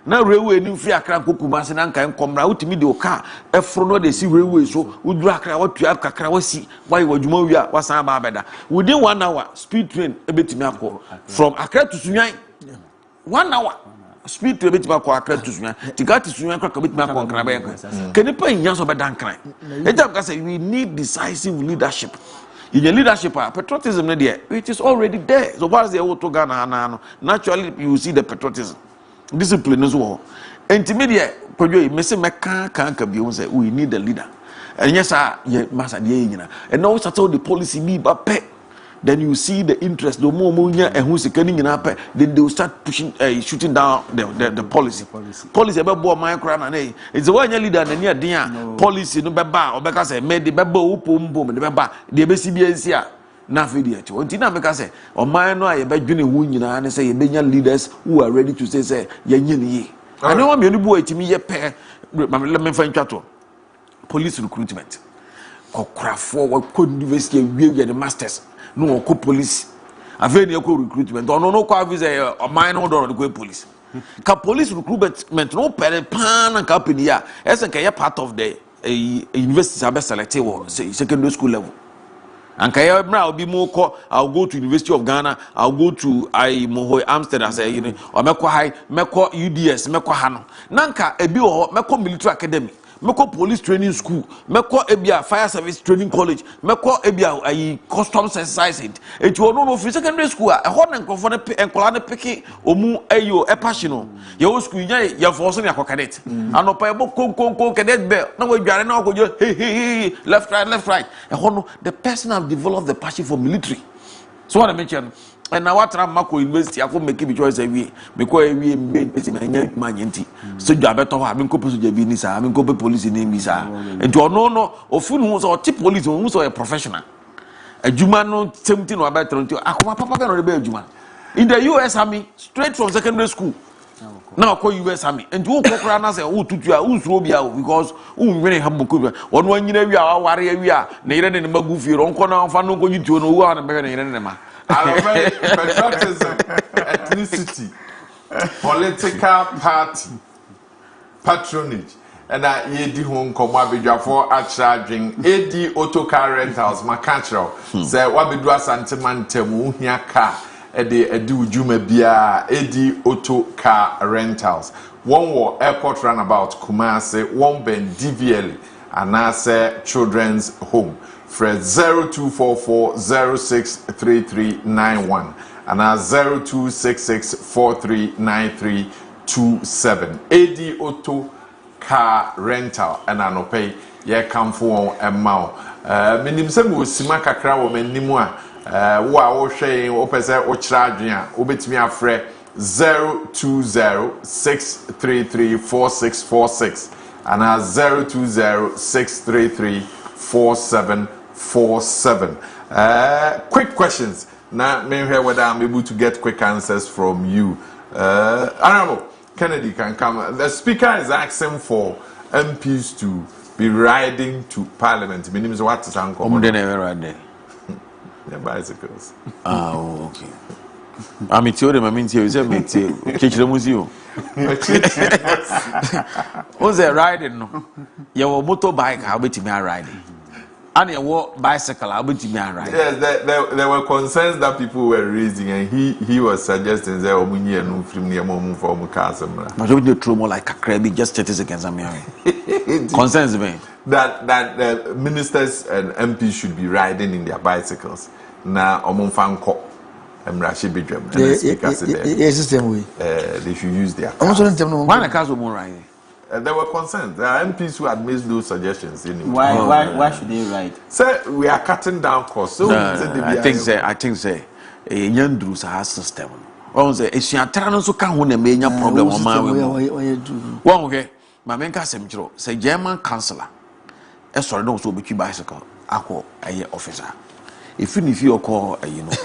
na railway ni mfi Accra Kumasi na nkan komra utimi de oka efro no de si railway so uduru Accra watu kakra wasi why wadwuma wi a wasan ba beda within 1 hour speed train ebetimi akọ from Accra to Sunyan 1 hour speed train ebetimi akọ Accra to Sunyan tigati Sunyan kra ebetimi akọ nkra ba yakọ kenipa nya so beda nkran ejam ka say we need decisive leadership. In your leadership, patriotism, it is already there. So far as they to Ghana, naturally you see the patriotism. Discipline as well. Intermediate, we need a leader. And yes, and now it's all the policy be but then you see the interest, the more and who's coming in up, then they will start pushing, shooting down the policy. Policy about my crown and it's the one leader and near dear policy no baba or because I made the babo boom the baba, the BCBS. Nafidiate. What did I say? Or my no, I bet Juni Wunya and say, Benyan leaders who are ready to say, Yan. I know I'm your boy to me, a pair. Let me find chatto. Police recruitment. Or craft forward, couldn't university, we get the masters. No, co police. A very recruitment. Or no, car visa or mine order of the police. Police recruitment, no pan and company, as a part of the university are best selected or say secondary school level. And Kaya now be more I'll go to University of Ghana, I'll go to Mohoy Amsterdam, say, or Meko High, Meko UDS, Meko Hano. Nanka, a bio Meko Military Academy. meko police training school meko ebia fire service training college meko ebia ayi customs exercise it you no for secondary school e ho na nkrofo ne enkola ne peke omu ayo e passion no ye school ya force ne akokadet anopa e bo kon cadet bell na we dware na akojo hey left right e ho no the person have developed the passion for military. So what I mentioned, and now what I'm Mako University, I could make it choice every because we made it. So you better have been couples with Javinisa, I mean, copy police in Misa, and to no, or food who's or tip police who's a professional. A Jumano 17 or better until Akuma Papa or the Juma. In the US Army, straight from secondary school. Now call US Army and two Cocranas and who took you who's Robia because who really have Mukuba. One year we are warrior, we are neither in the Magufi, on corner of Fano, you to know one American. Patriotism, ethnicity, political party, patronage, and I yedi home come abidwa for charging AD auto car rentals macatro. Say what be do asantemantem uhia car edu juma bia AD auto car rentals. One war airport runabout Kumasi, one ben DVL and I say children's home. Fred 0244063391 and 0266439327. AD Auto Car Rental and Anope ye come for a mouth. Minim se mo sima kakra wo manimu a wo a wo hwe opese o kira obetimi afre 0206334646 and 0206334747. Quick questions. Now, maybe whether I'm able to get quick answers from you. Honorable Kennedy can come. The speaker is asking for MPs to be riding to Parliament. Meaning what is uncommon? They never ride there. Their bicycles. Oh, okay. I'm a theory, I mean, you said, catch the museum. Who's a riding? No, your motorbike, how about me riding? And your bicycle, how about me riding? Yes, there were concerns that people were raising, and he was suggesting that Omunia no film near Momu for Mukasam. But you do throw more like a crabby, just 30 seconds. I'm concerns me that the ministers and MPs should be riding in their bicycles. Now, Omunfanko. And Rashi Bidram, and the speaker said they should use their cars. Why the cars were more riding? There were concerns. There are MPs who had made those suggestions. Anyway. Why should they ride? Sir, we are cutting down costs. So I think say Yandrus has system. One say if you are trying to come home and make a problem on my way. One okay, my main castle say German councillor. Sorry, no so be bicycle. Ako a officer. If you call,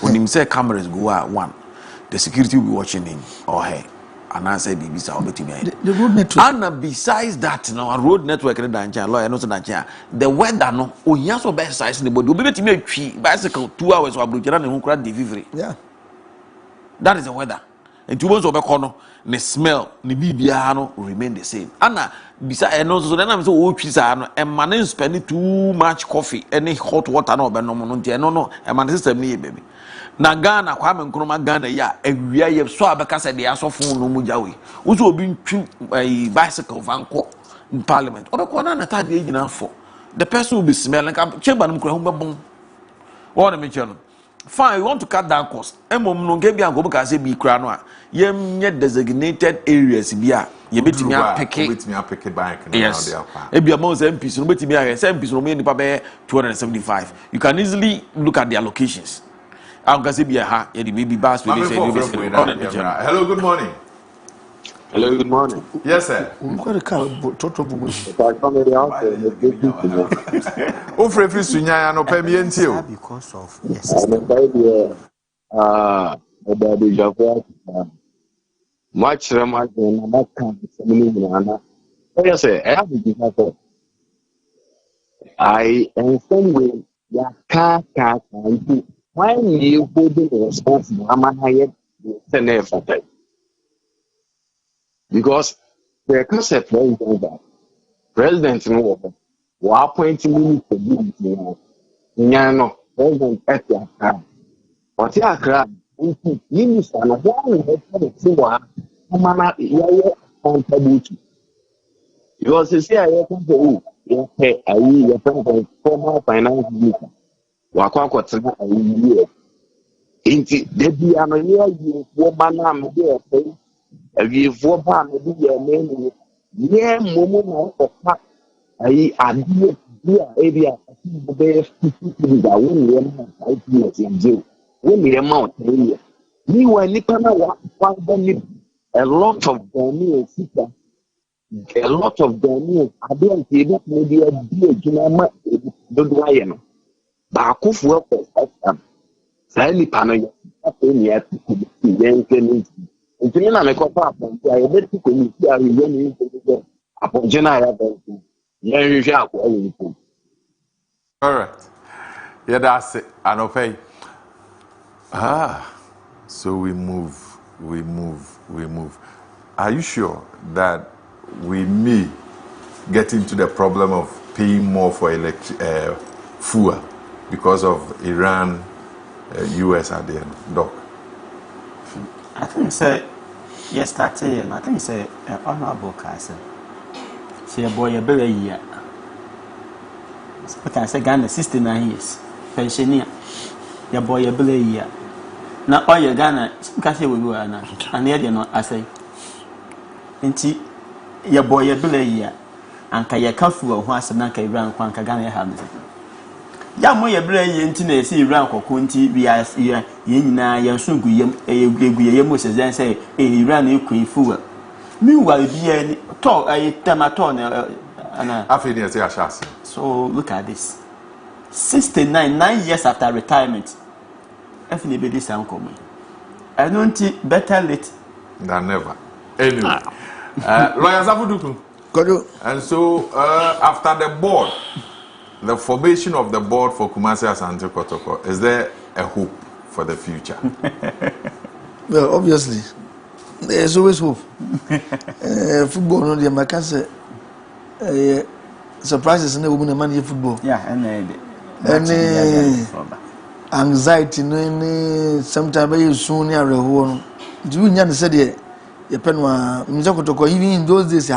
when him say cameras go out, one, the security will be watching him or her. And I say, baby, so the road network. And besides that, a road network in the lawyer, no, the weather, no, oh, yes, so best size in the body, will be to me bicycle 2 hours or blue, and who cried delivery. Yeah, that is the weather. And 2 months of a corner, the smell, the bibiano remain the same. Anna, besides, and also then I'm so old, and man spending too much coffee, any hot water, no, but no, and my sister, me, baby. Na Ghana, Kwame Nkrumah Ghana, yeah, and we are so because they are so full no mujawi. Also, being a bicycle van in Parliament. Or the corner that I did enough for. The person will be smelling up, Chaban Krumah. What a mention. Fine, you want to cut down costs. Emom no get be and go because be cranoa. Yem yet designated areas be you bet me a pick it back. Yes. Ebia most MPs, no bet me a MPs no me 275. You can easily look at their locations. I'm going to be a ha, maybe bus. Hello, good morning. Hello, good morning. Yes, sir. Quite a car, total. Because of much yes, I understand when your car when you hold the responsible, I'm because the concept president no appointing me to be no president at your car. But your car, minister, and one contribute. Because you see, I come to you pay a year former finance minister. Wakwa Tina a year. Inti, there be an year you for Manam, dear pay. A year for Pan, your name. Yeah, Momo of Pat. I admit, dear area, the best that when we amount 5 years in jail. When we amount 10 years. Meanwhile, Nipana a lot of Ghanaians, a lot of Ghanaians, I don't able to maybe a deal to my don't lie. Baku for us. Sally Pana, yet to be young. If you know, I call up, I bet you can see a reunion upon General. All right. Yeah, that's it. And okay. So we move. Are you sure that we may get into the problem of paying more for fuel because of Iran, US at the end, Doc? I think say yesterday, I think say honorable Castle. See a boy a better year. But I say Ghana 69 years, pensioner. Your boy a better year. Now all your Ghana, Cassie will go and the no, I say. Inti your boy a better year, and Kaya Kafu, once a Nanka Iran, Quanka Ghana Hamilton. Yamoy a better year, Inti, see Iran or Kunti, we are here, Yena, Yansungu, Yamos, then say, Iran, you queen fool. Meanwhile, be a talk, I tamaton. So look at this. 69, 9 years after retirement. FNB sound coming. I don't think better late than never. Anyway, lawyers Abuduku. And so after the board, the formation of the board for Kumasi Asante Kotoko, is there a hope for the future? Well, obviously, there's always hope. Football, no, the Americans surprises in the woman money football. Yeah, and anxiety, no, sometimes you soon near a home. Do you understand? Your pen was Mizakotoko, even in those days,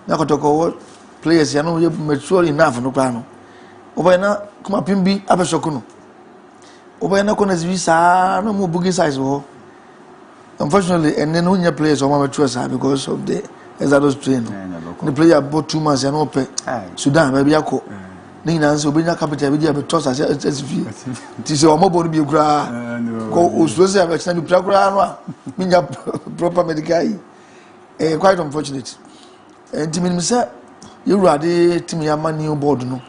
Nakotoko players, you know, you're mature enough, no plan. Over now, come up in be Abashokuno. Over now, visa, no more boogie size. Unfortunately, and then when your players are mature because of the Ezados train. The player bought 2 months and open Sudan, maybe I call. Nina, so bring a capital with you, toss as it is a mobile be gra. Go, Uswasa, I extend to Pragra, mean proper medical. Quite unfortunate. And Timmy, sir, you are the Timmy Amani board, no.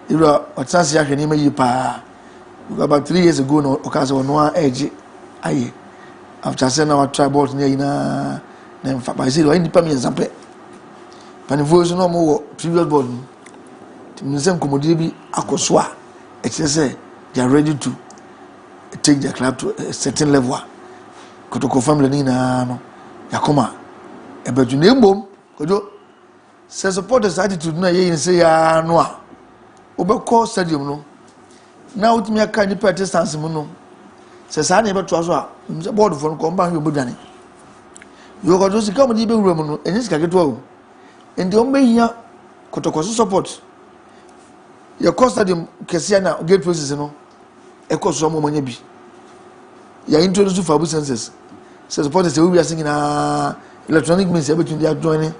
You are what Sansia can name you pa. About 3 years ago, no, Okazo, no edge. Aye, after sending our tribals near then I said, I didn't example. Panifoes no more previous board. Timizem Komodibi Akoswa. Say they are ready to take their club to a certain level. Kotoko family no Yakoma. But you name boom, Kojo. Say supporters attitude na ye say ya no. Obeko stadium no. Now with me a kind of Protestants no. Say sa na be to aso a board for come back you budane. You go to see come di be room no enyi sika keto o enti o mehia kotokoso support your stadium kese na gate process no e koso mo manya bi ya introduce fabu senses say support say we are singing electronic means between they are joining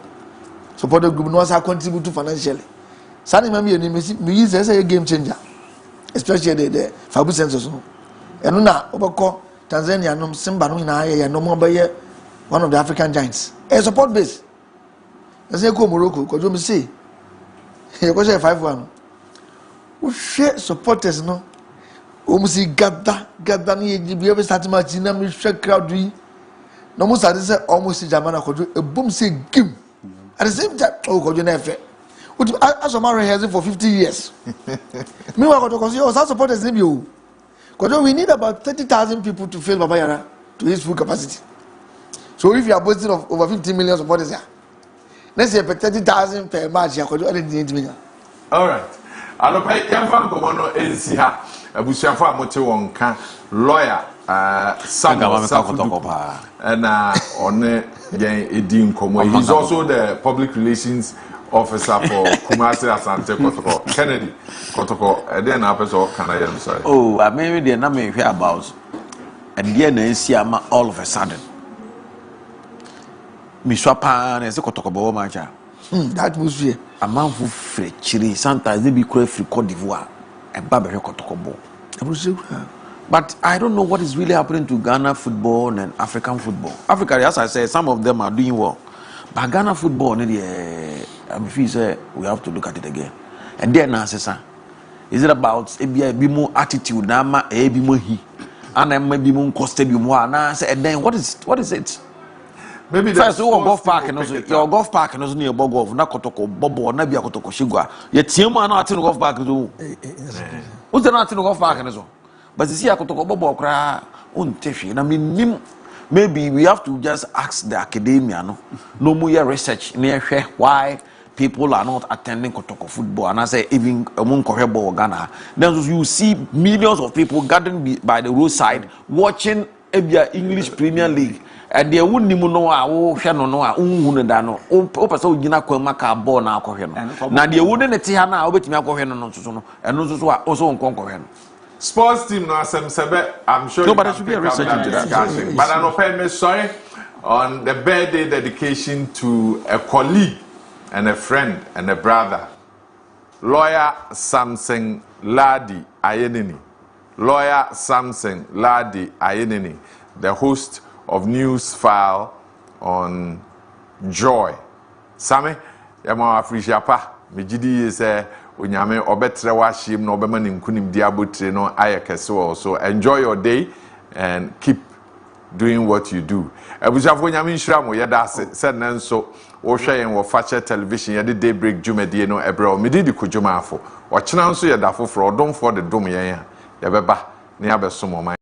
support group no asa contribute to financially sani mami me use say a game changer especially the fabu senses no eno na obako Tanzania no Simba no na ye no mo baye one of the African giants. A support base. I say, go Morocco, because you see, you go say 5-1. We share supporters, no. We see gather, we ever start match in a share crowd. No more say almost Jamana could a boom say game. At the same time, oh, could you never? As a man has it for 50 years. Meanwhile, because our supporters name you. Because we need about 30,000 people to fill Babayara to his full capacity. So if you are boasting of over 50 million supporters here, let's say 30,000 per match, you could do 8 million. All right. I don't pay Yamfa Gomono NCA, Abusiafa Mote Wonka, lawyer Samuel Safudu and on Edin Komo. He's also the public relations officer for Kumasi Asante Kotoko. Kennedy Kotoko. And then episode can I sorry. Oh, I maybe the name you hear about. And then Siama all of a sudden. Miswapa and Kotoko Bo Macha. That was here. A man who free chili, sometimes they be crave free Cote d'Ivoire and Babel Kotoko Bo. But I don't know what is really happening to Ghana football and African football. Africa, as I said, some of them are doing well. But Ghana football, I'm say we have to look at it again. And then is it about a be more attitude, nama a be more he, and then maybe more costed you more. And then what is it? Maybe first your golf park and also your golf park and also near Bogov, Nakotoko, Bobo, Nabia Kotoko Shigua. Yet Tiama not in golf park. What's the not in golf park and so? But you see, I could talk about cry on Tiffy. I mean, maybe we have to just ask the academia, no more research near why people are not attending Kotoko football. And I say, even among Kohebo or Ghana, then you see millions of people gathering by the roadside watching English Premier League. And they wouldn't even know how Shannon or Unhunadano, or person Gina Kwamaka ball now. Now they wouldn't let Tiana over to Makohen and also on Concohen. Sports team now, I'm sure nobody should be a research into that. But I'm not sorry on the birthday dedication to a colleague and a friend and a brother, lawyer Samson Ladi Ayenini. Lawyer Samson Ladi Ayenini, the host of News File on Joy. Sammy, Yama Afrisha, Mijidi is a Unyame obetre washim no obema ni nkunim di abotire no ayekese so enjoy your day and keep doing what you do. Abusafo nyame nhira mo yeda se nanso wo hwe yen wo fache television yede Daybreak Jumedie no ebre o medidi Kojo Marfo o kena nso yeda foforo odom for the dom yen ya yebeba ne abesom o man.